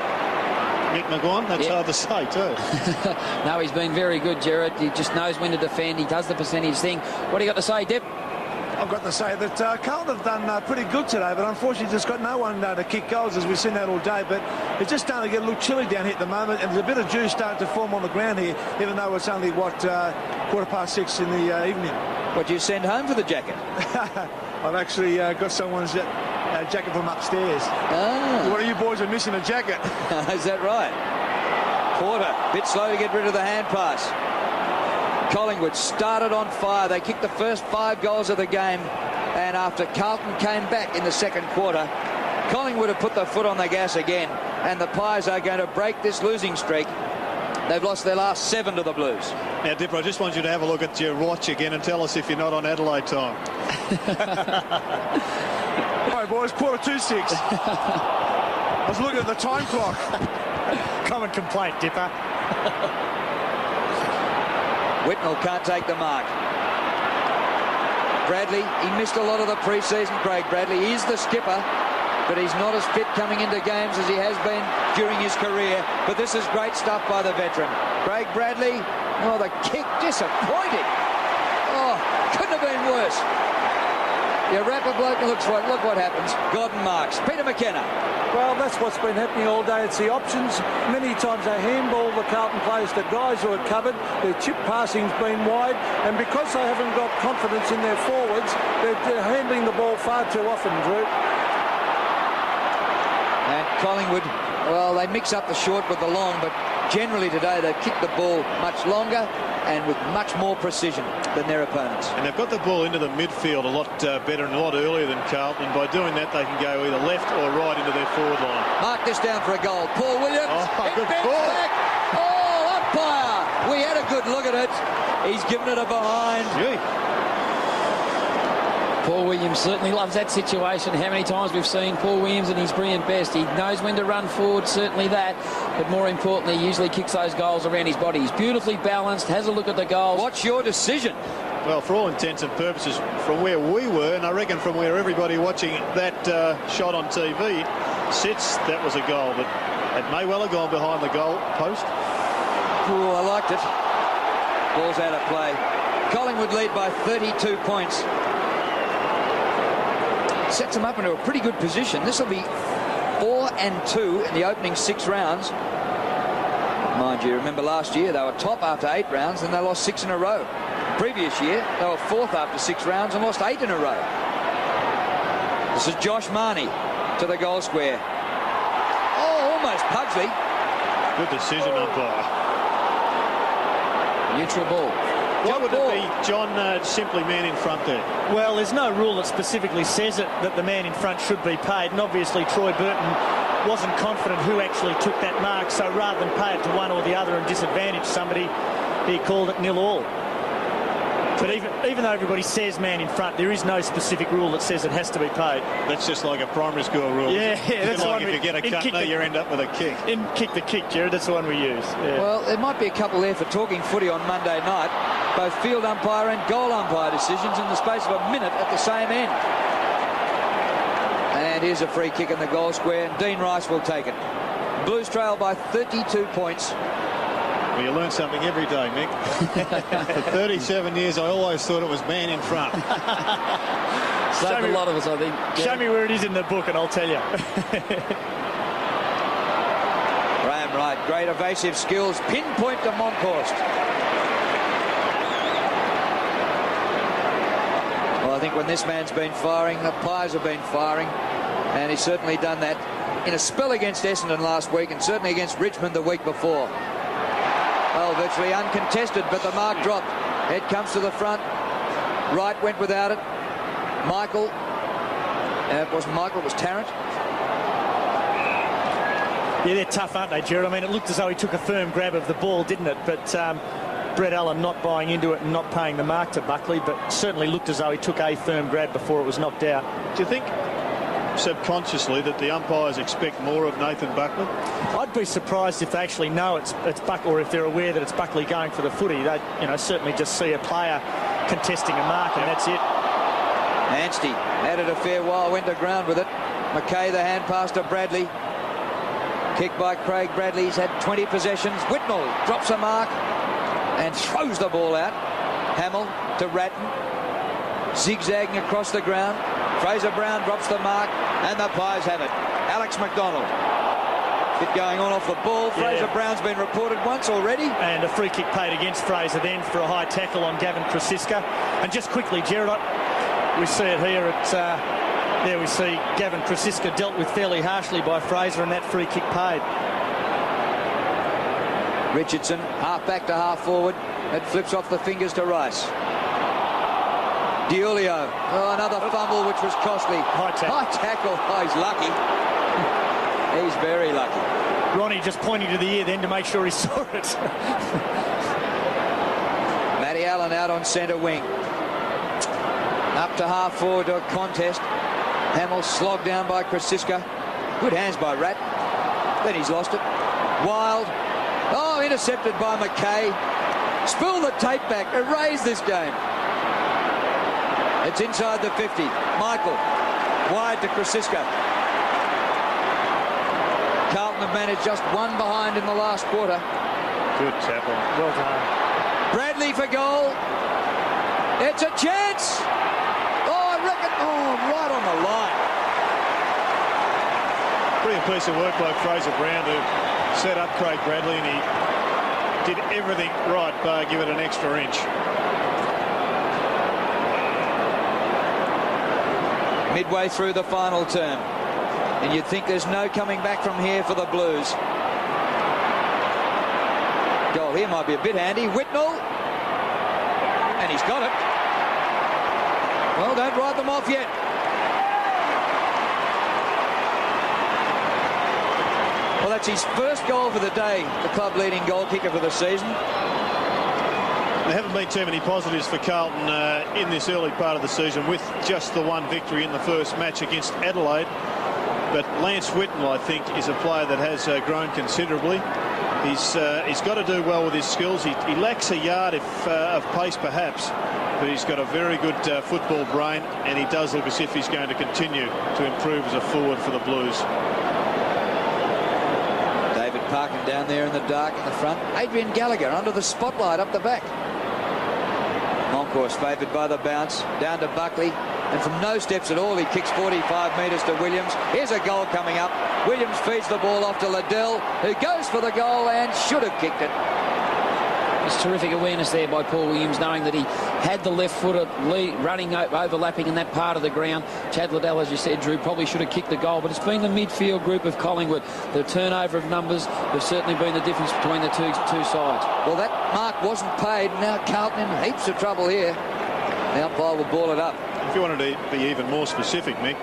Mick McGuan, that's hard to say too. No, he's been very good, Gerard. He just knows when to defend. He does the percentage thing. What do you got to say, Deb? I've got to say that Carlton have done pretty good today, but unfortunately just got no one to kick goals, as we've seen that all day. But it's just starting to get a little chilly down here at the moment, and there's a bit of dew starting to form on the ground here, even though it's only, 6:15 in the evening. What do you send home for the jacket? I've actually got someone's jacket from upstairs. Ah. One of you boys are missing a jacket. Is that right? Porter, bit slow to get rid of the hand pass. Collingwood started on fire. They kicked the first 5 goals of the game, and after Carlton came back in the second quarter, Collingwood have put their foot on the gas again, and the Pies are going to break this losing streak. They've lost their last 7 to the Blues. Now, Dipper, I just want you to have a look at your watch again and tell us if you're not on Adelaide time. All right, boys, 5:45. I was looking at the time clock. Common complaint, Dipper. Whitnell can't take the mark. Bradley, he missed a lot of the pre-season. Craig Bradley is the skipper, but he's not as fit coming into games as he has been during his career. But this is great stuff by the veteran. Craig Bradley, oh, the kick, disappointing. Oh, couldn't have been worse. You wrap a bloke and look what happens. Godden marks. Peter McKenna. Well, that's what's been happening all day. It's the options. Many times they handball the Carlton players to guys who are covered. Their chip passing's been wide, and because they haven't got confidence in their forwards, they're handling the ball far too often, Drew. And Collingwood, well, they mix up the short with the long, but generally today they've kicked the ball much longer and with much more precision than their opponents. And they've got the ball into the midfield a lot better and a lot earlier than Carlton. And by doing that, they can go either left or right into their forward line. Mark this down for a goal. Paul Williams. Oh, it good bends ball. back. Oh, umpire. We had a good look at it. He's given it a behind. Gee. Paul Williams certainly loves that situation. How many times we've seen Paul Williams at his brilliant best. He knows when to run forward, certainly that. But more importantly, he usually kicks those goals around his body. He's beautifully balanced, has a look at the goals. What's your decision? Well, for all intents and purposes, from where we were, and I reckon from where everybody watching that shot on TV sits, that was a goal. But it may well have gone behind the goal post. Oh, I liked it. Ball's out of play. Collingwood lead by 32 points. Sets them up into a pretty good position. This will be 4-2 in the opening 6 rounds. Mind you, remember last year they were top after 8 rounds and they lost 6 in a row. Previous year they were 4th after 6 rounds and lost 8 in a row. This is Josh Marnie to the goal square. Oh, almost Pugsley. Good decision, umpire. Neutral ball. What would it be, John, simply man in front there? Well, there's no rule that specifically says it, that the man in front should be paid. And obviously Troy Burton wasn't confident who actually took that mark. So rather than pay it to one or the other and disadvantage somebody, he called it 0-all. But even though everybody says man in front, there is no specific rule that says it has to be paid. That's just like a primary school rule. Yeah, that's like if you get a cut, no, you end up with a kick. In kick the kick, Jared, that's the one we use. Yeah. Well, there might be a couple there for talking footy on Monday night. Both field umpire and goal umpire decisions in the space of a minute at the same end. And here's a free kick in the goal square. Dean Rice will take it. Blues trail by 32 points. Well, you learn something every day, Mick. For 37 years, I always thought it was man in front. Saved a lot of us, I think. Show me where it is in the book and I'll tell you. Graham Wright, great evasive skills. Pinpoint to Monkhorst. Well, I think when this man's been firing, the Pies have been firing. And he's certainly done that in a spell against Essendon last week and certainly against Richmond the week before. Well, virtually uncontested, but the mark dropped. Head comes to the front. Wright went without it. Michael. It wasn't Michael, it was Tarrant. Yeah, they're tough, aren't they, Jared? I mean, it looked as though he took a firm grab of the ball, didn't it? But Brett Allen not buying into it and not paying the mark to Buckley, but certainly looked as though he took a firm grab before it was knocked out. Do you think subconsciously that the umpires expect more of Nathan Buckley? I'd be surprised if they actually know it's Buckley, or if they're aware that it's Buckley going for the footy. They, certainly just see a player contesting a mark, and that's it. Anstey added a fair while, went to ground with it. McKay, the hand pass to Bradley. Kick by Craig Bradley. He's had 20 possessions. Whitnell drops a mark and throws the ball out. Hamill to Ratton. Zigzagging across the ground. Fraser Brown drops the mark, and the Pies have it. Alex McDonald. Bit going on off the ball. Fraser Brown's been reported once already. And a free kick paid against Fraser then for a high tackle on Gavin Krasiska. And just quickly, Jared, we see it here. There we see Gavin Krasiska dealt with fairly harshly by Fraser, and that free kick paid. Richardson, half back to half forward. It flips off the fingers to Rice. Diulio. Oh, another fumble which was costly. High tackle. Oh, he's lucky. He's very lucky. Ronnie just pointing to the ear then to make sure he saw it. Matty Allen out on centre wing. Up to half forward to a contest. Hamill slogged down by Krasiska. Good hands by Rat. Then he's lost it. Wild. Oh, intercepted by McKay. Spill the tape back. Erase this game. It's inside the 50. Michael. Wide to Krasiska. Carlton have managed just one behind in the last quarter. Good tackle. Well done. Bradley for goal. It's a chance. Oh, I reckon. Oh, right on the line. Brilliant piece of work by Fraser Brown to set up Craig Bradley, and he did everything right, bar give it an extra inch. Midway through the final term, and you'd think there's no coming back from here for the Blues. Goal here might be a bit handy. Whitnell, and he's got it. Well, don't write them off yet. Well, that's his first goal for the day, the club leading goal kicker for the season. There haven't been too many positives for Carlton in this early part of the season, with just the one victory in the first match against Adelaide. But Lance Whitnell, I think, is a player that has grown considerably. He's got to do well with his skills. He lacks a yard of pace, perhaps, but he's got a very good football brain, and he does look as if he's going to continue to improve as a forward for the Blues. David Parkin down there in the dark in the front. Adrian Gallagher under the spotlight up the back. Moncourse favoured by the bounce. Down to Buckley. And from no steps at all, he kicks 45 metres to Williams. Here's a goal coming up. Williams feeds the ball off to Liddell, who goes for the goal and should have kicked it. It's terrific awareness there by Paul Williams, knowing that he had the left footer running, overlapping in that part of the ground. Chad Liddell, as you said, Drew, probably should have kicked the goal, but it's been the midfield group of Collingwood. The turnover of numbers has certainly been the difference between the two sides. Well, that mark wasn't paid. Now Carlton in heaps of trouble here. The umpire will ball it up. If you wanted to be even more specific, Mick,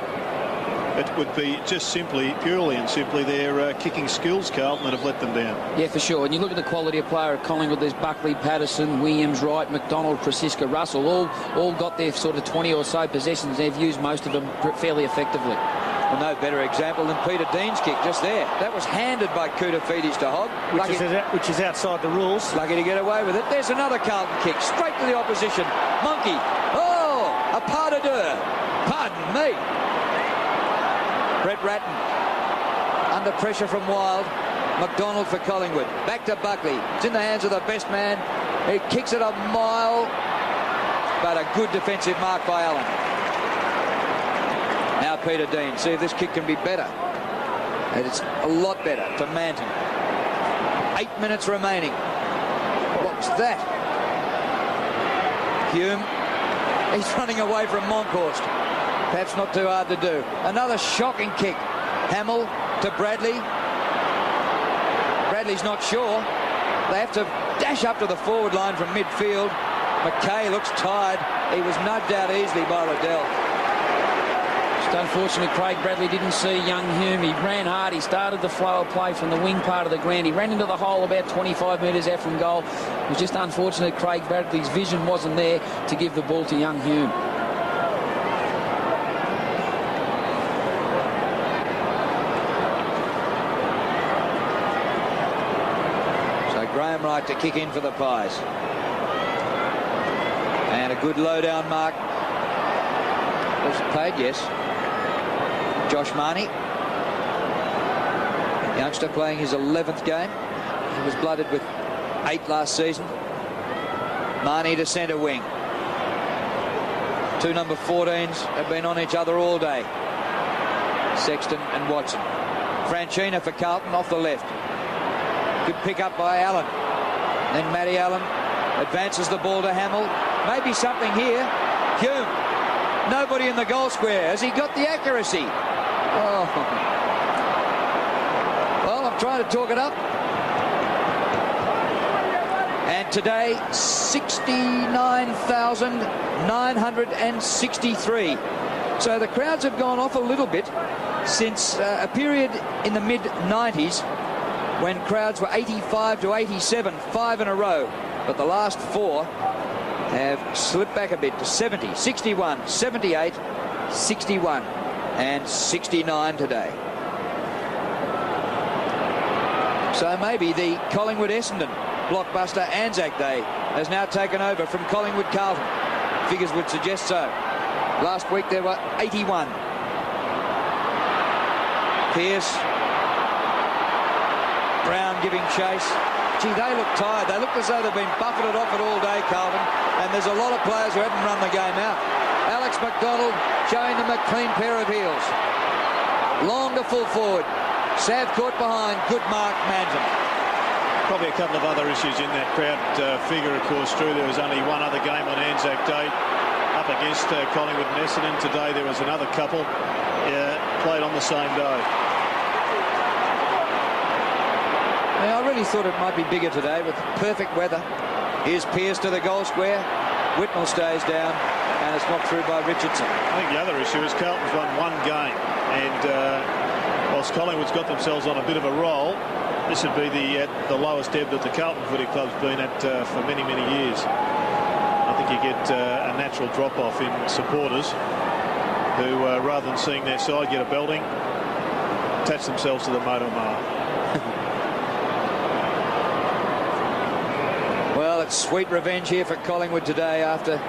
it would be just purely and simply their kicking skills, Carlton, that have let them down. Yeah, for sure. And you look at the quality of player at Collingwood, there's Buckley, Patterson, Williams, Wright, McDonald, Krasiska, Russell, all got their sort of 20 or so possessions. They've used most of them fairly effectively. Well, no better example than Peter Dean's kick just there. That was handed by Koutafidis to Hogg. Which is outside the rules. Lucky to get away with it. There's another Carlton kick, straight to the opposition. Monkey. Oh, a pas de deux. Pardon me. Brett Ratton under pressure from Wild. McDonald for Collingwood. Back to Buckley. It's in the hands of the best man. He kicks it a mile, but a good defensive mark by Allen. Now Peter Dean. See if this kick can be better. And it's a lot better to Manton. 8 minutes remaining. What's that? Hume. He's running away from Moncourse. Perhaps not too hard to do. Another shocking kick. Hamill to Bradley. Bradley's not sure. They have to dash up to the forward line from midfield. McKay looks tired. He was nudged out easily by Liddell. Just unfortunately, Craig Bradley didn't see young Hume. He ran hard. He started the flow of play from the wing part of the ground. He ran into the hole about 25 metres out from goal. It was just unfortunate Craig Bradley's vision wasn't there to give the ball to young Hume. Graham Wright to kick in for the Pies. And a good low-down mark. Was it paid? Yes. Josh Marnie. Youngster playing his 11th game. He was blooded with 8 last season. Marnie to centre wing. Two number 14s have been on each other all day. Sexton and Watson. Franchina for Carlton off the left. Good pick up by Allen. Then Matty Allen advances the ball to Hamill. Maybe something here. Hume. Nobody in the goal square. Has he got the accuracy? Oh. Well, I'm trying to talk it up. And today, 69,963. So the crowds have gone off a little bit since a period in the mid-90s when crowds were 85 to 87, 5 in a row. But the last 4 have slipped back a bit to 70, 61, 78, 61 and 69 today. So maybe the Collingwood-Essendon blockbuster Anzac Day has now taken over from Collingwood-Carlton. Figures would suggest so. Last week there were 81. Pearce. Brown giving chase. Gee, they look tired. They look as though they've been buffeted off it all day, Carlton. And there's a lot of players who haven't run the game out. Alex McDonald showing them a clean pair of heels. Long to full forward. Sav caught behind. Good mark, Manton. Probably a couple of other issues in that crowd figure, of course, Drew. There was only one other game on Anzac Day up against Collingwood and Essendon. Today there was another couple played on the same day. Now, I really thought it might be bigger today with perfect weather. Here's Pearce to the goal square. Whitnell stays down and it's knocked through by Richardson. I think the other issue is Carlton's won one game, and whilst Collingwood's got themselves on a bit of a roll, this would be the lowest ebb that the Carlton footy club's been at for many, many years. I think you get a natural drop-off in supporters who, rather than seeing their side get a belting, attach themselves to the motor mile. Well, it's sweet revenge here for Collingwood today after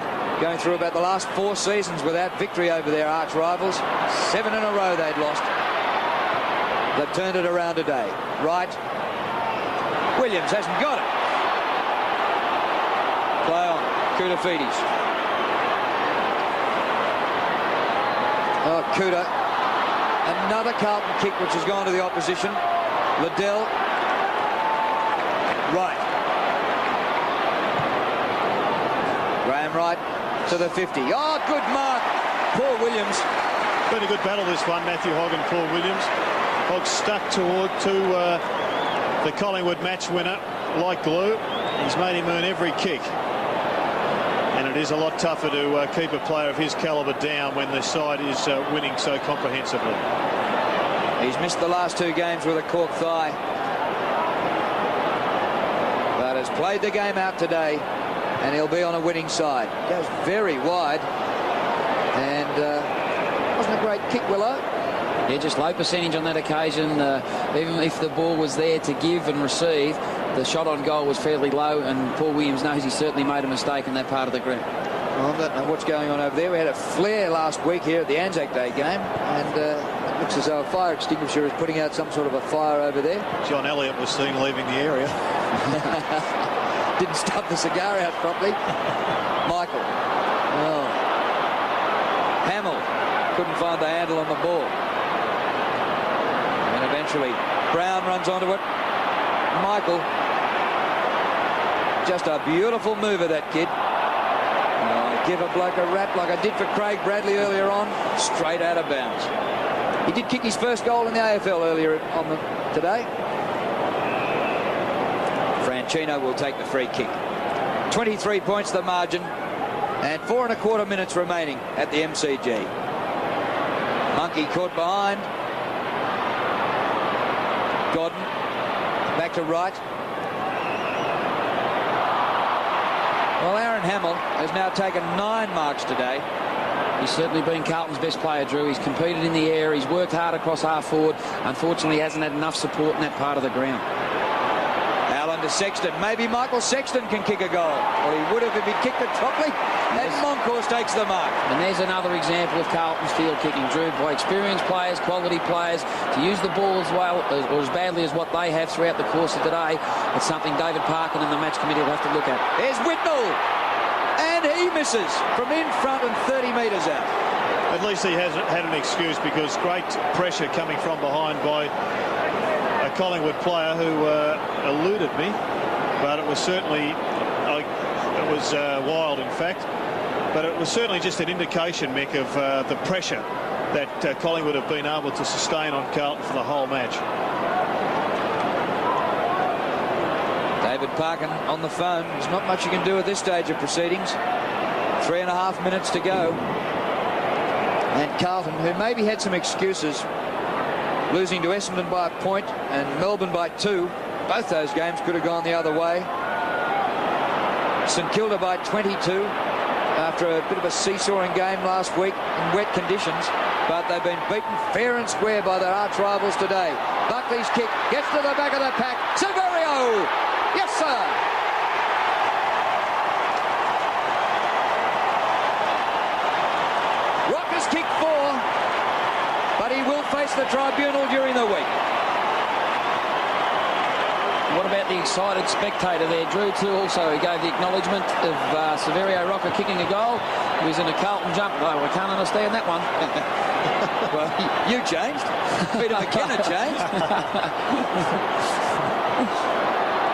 going through about the last 4 seasons without victory over their arch rivals. 7 in a row they'd lost. They've turned it around today. Right. Williams hasn't got it. Play on. Koutafidis. Oh, Kuta. Another Carlton kick which has gone to the opposition. Liddell. Right. Graham Wright to the 50. Oh, good mark. Paul Williams. Been a good battle this one, Matthew Hogg and Paul Williams. Hogg stuck to the Collingwood match winner like glue. He's made him earn every kick. And it is a lot tougher to keep a player of his calibre down when the side is winning so comprehensively. He's missed the last 2 games with a cork thigh. But has played the game out today. And he'll be on a winning side. Goes very wide. And wasn't a great kick, Willow. Yeah, just low percentage on that occasion. Even if the ball was there to give and receive, the shot on goal was fairly low, and Paul Williams knows he certainly made a mistake in that part of the ground. Well, I don't know what's going on over there. We had a flare last week here at the Anzac Day game, and it looks as though a fire extinguisher is putting out some sort of a fire over there. John Elliott was seen leaving the area. Didn't stuff the cigar out properly. Michael. Oh. Hamill couldn't find the handle on the ball. And eventually Brown runs onto it. Michael. Just a beautiful mover, that kid. Give a bloke a rap like I did for Craig Bradley earlier on. Straight out of bounds. He did kick his first goal in the AFL earlier today. Franchino will take the free kick. 23 points the margin and 4 1/4 minutes remaining at the MCG. Monkey caught behind. Godden back to right. Well, Aaron Hamill has now taken 9 marks today. He's certainly been Carlton's best player, Drew. He's competed in the air. He's worked hard across half forward. Unfortunately, he hasn't had enough support in that part of the ground. Allen to Sexton. Maybe Michael Sexton can kick a goal. Well, he would have if he'd kicked it properly. And Moncourse takes the mark. And there's another example of Carlton's field kicking, Drew, by experienced players, quality players, to use the ball as well or as badly as what they have throughout the course of today. It's something David Parkin and the match committee will have to look at. There's Whitnell. And he misses from in front and 30 metres out. At least he hasn't had an excuse, because great pressure coming from behind by a Collingwood player who eluded me, but it was certainly wild, in fact, but it was certainly just an indication, Mick, of the pressure that Collingwood have been able to sustain on Carlton for the whole match. David Parkin on the phone. There's not much you can do at this stage of proceedings. 3.5 minutes to go. And Carlton, who maybe had some excuses, losing to Essendon by a point and Melbourne by 2. Both those games could have gone the other way. St Kilda by 22 after a bit of a seesawing game last week in wet conditions. but they've been beaten fair and square by their arch rivals today. Buckley's kick gets to the back of the pack. Severio! Yes, sir! Rocker's kick 4, but he will face the tribunal during the week. What about the excited spectator there, Drew, too? Also, he gave the acknowledgement of Severio Rocker kicking a goal. He was in a Carlton jump. Oh, we can't understand that one. Well, you changed. Peter McKenna changed.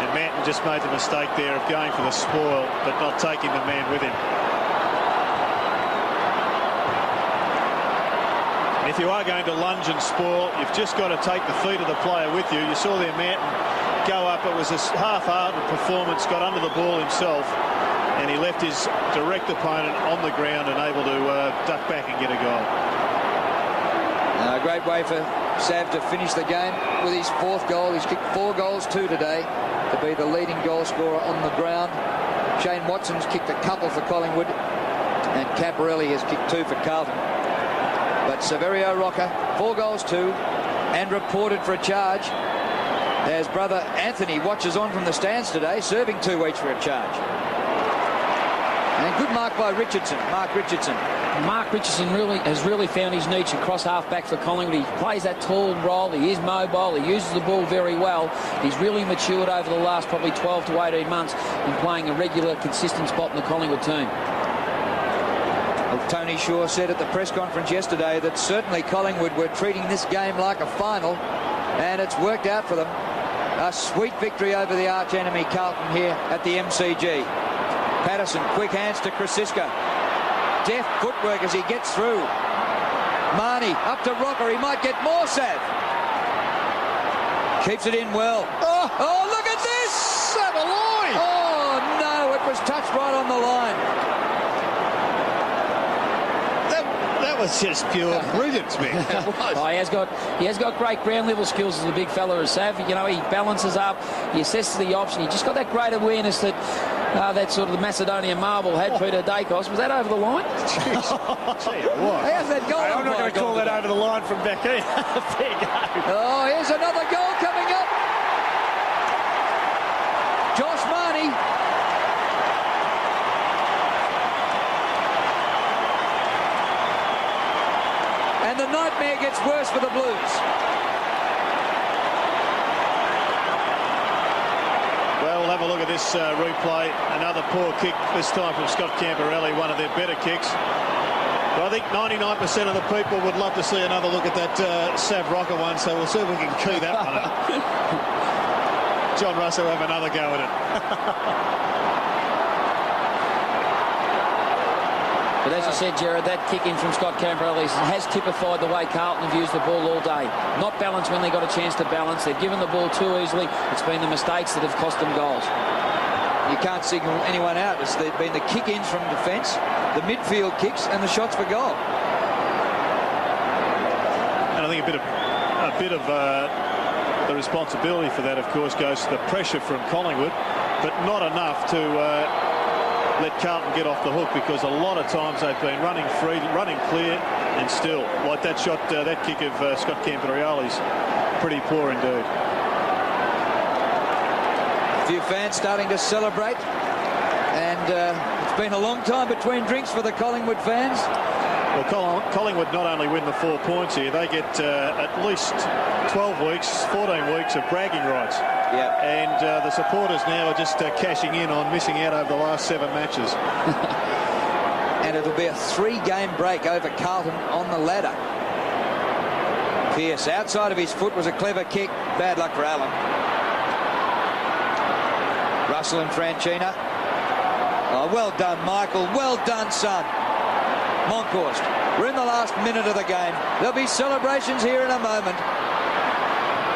And Manton just made the mistake there of going for the spoil, but not taking the man with him. If you are going to lunge and spoil, you've just got to take the feet of the player with you. You saw there Manton go up. It was a half-hearted performance, got under the ball himself, and he left his direct opponent on the ground and able to duck back and get a goal. A great way for Sav to finish the game with his 4th goal. He's kicked 4 goals, 2 today, to be the leading goal scorer on the ground. Shane Watson's kicked a couple for Collingwood, and Camporelli has kicked 2 for Carlton. But Severio Rocker, 4 goals, 2, and reported for a charge. As brother Anthony watches on from the stands today, serving 2 each for a charge. And good mark by Richardson, Mark Richardson. Mark Richardson has really found his niche across half-back for Collingwood. He plays that tall role, he is mobile, he uses the ball very well. He's really matured over the last probably 12 to 18 months in playing a regular, consistent spot in the Collingwood team. Well, Tony Shaw said at the press conference yesterday that certainly Collingwood were treating this game like a final, and it's worked out for them. A sweet victory over the arch enemy Carlton here at the MCG. Patterson, quick hands to Krasiska. Deft footwork as he gets through. Marnie up to Rocker. He might get more, Sav. Keeps it in well. Oh, look at this! Saveloy! Oh, no, it was touched right on the line. That was just pure brilliance, man. That was. Oh, he has got great ground level skills as a big fella as Sav. You know, he balances up, he assesses the option. He just got that great awareness that that sort of the Macedonian marble had. Peter Dacos. Was that over the line? Jeez. How's that goal? I'm not going to call that over the line from back in. Fair go. Oh, here's another goal coming up. Josh Marnie. And the nightmare gets worse for the Blues. Well, we'll have a look at this replay. Another poor kick, this time from Scott Camporelli, one of their better kicks. But I think 99% of the people would love to see another look at that Sav Rocker one, so we'll see if we can key that one up. John Russell will have another go at it. But as you said, Gerard, that kick in from Scott Camporelli has typified the way Carlton have used the ball all day. Not balanced when they got a chance to balance. They've given the ball too easily. It's been the mistakes that have cost them goals. You can't signal anyone out. It's been the kick-ins from defence, the midfield kicks, and the shots for goal. And I think a bit of the responsibility for that, of course, goes to the pressure from Collingwood, but not enough to let Carlton get off the hook, because a lot of times they've been running free, running clear, and still, like that shot, that kick of Scott Camporelli's pretty poor indeed. A few fans starting to celebrate, and it's been a long time between drinks for the Collingwood fans. Well, Collingwood not only win the 4 points here, they get at least 12 weeks, 14 weeks of bragging rights. Yeah. And the supporters now are just cashing in on missing out over the last 7 matches. And it'll be a 3-game break over Carlton on the ladder. Pearce outside of his foot was a clever kick. Bad luck for Allen. Russell and Franchina. Oh, well done, Michael. Well done, son. Monkhorst. We're in the last minute of the game. There'll be celebrations here in a moment.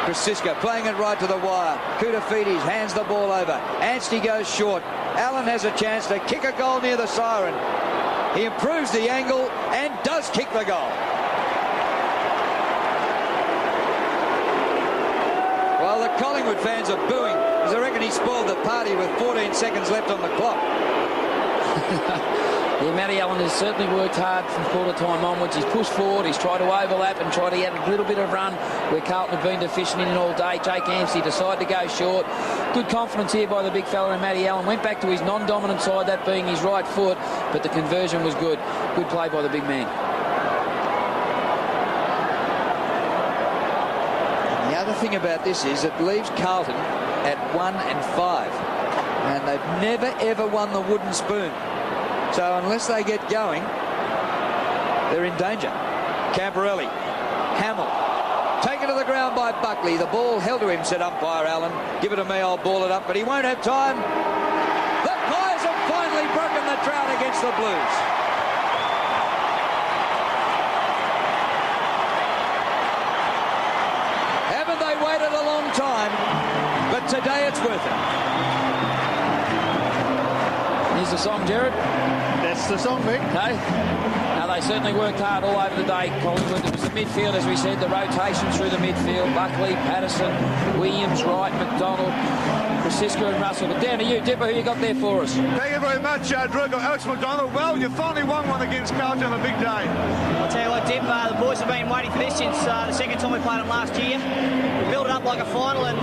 Krasiska playing it right to the wire. Koutafidis hands the ball over. Anstey goes short. Allen has a chance to kick a goal near the siren. He improves the angle and does kick the goal. Well, the Collingwood fans are booing, because I reckon he spoiled the party with 14 seconds left on the clock. Yeah, Matty Allen has certainly worked hard from quarter time onwards. He's pushed forward, he's tried to overlap and tried to get a little bit of run where Carlton have been deficient in all day. Jake Amsey decided to go short. Good confidence here by the big fella in Matty Allen. Went back to his non-dominant side, that being his right foot, but the conversion was good. Good play by the big man. The other thing about this is it leaves Carlton at 1-5, and they've never ever won the wooden spoon. So unless they get going, they're in danger. Camporelli, Hamill, taken to the ground by Buckley. The ball held to him, said umpire Allen. Give it to me, I'll ball it up, but he won't have time. The Pies have finally broken the drought against the Blues. Haven't they waited a long time? But today it's worth it. Here's the song, Jared. That's the song, Mick. No. Now, they certainly worked hard all over the day, Collingwood. It was the midfield, as we said, the rotation through the midfield. Buckley, Patterson, Williams, Wright, McDonald, Francisco and Russell. But down to you, Dipper, who you got there for us? Thank you very much, Drew. Alex McDonald. Well, you finally won one against Carlton on a big day. I'll tell you what, Dip, the boys have been waiting for this since the second time we played them last year. We built it up like a final, and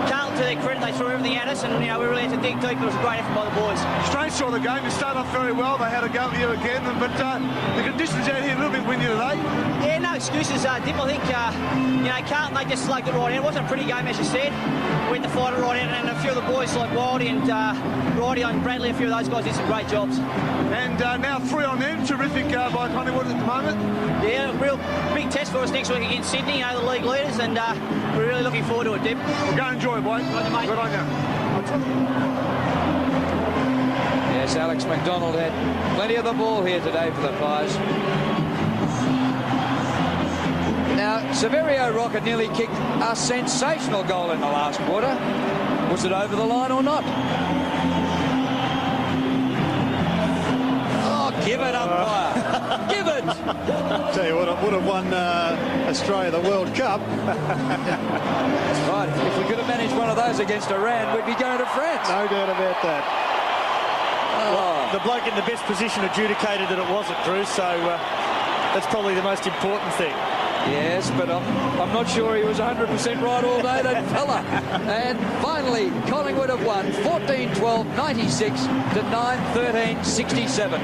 Carlton, to their credit, they threw everything at us, and we really had to dig deep. It was a great effort by the boys. Strange saw the game. You started off very well. They had a go at you again, but the conditions out here a little bit windy today. Yeah, no excuses, Dip. I think, Carlton, they just slugged it right in. It wasn't a pretty game, as you said. We had to fight it right in, and a few of the boys like Wildy and Righty and Bradley, a few of those guys did some great jobs. And now 3 on them. Terrific by Collingwood at the moment. Yeah, real big test for us next week against Sydney, the league leaders, and we're really looking forward to it, Dip. Well, go enjoy, boy. Good on you. Yes, Alex McDonald had plenty of the ball here today for the Pies. Now, Severio Rocket nearly kicked a sensational goal in the last quarter. Was it over the line or not? Oh, give it, umpire. Give it. Tell you what, it would have won Australia the World Cup. Right, if we could have managed one of those against Iran, we'd be going to France. No doubt about that. Oh. The bloke in the best position adjudicated that it wasn't, Drew, so that's probably the most important thing. Yes, but I'm not sure he was 100% right all day, that fella. And finally, Collingwood have won 14-12, 96 to 9-13, 67.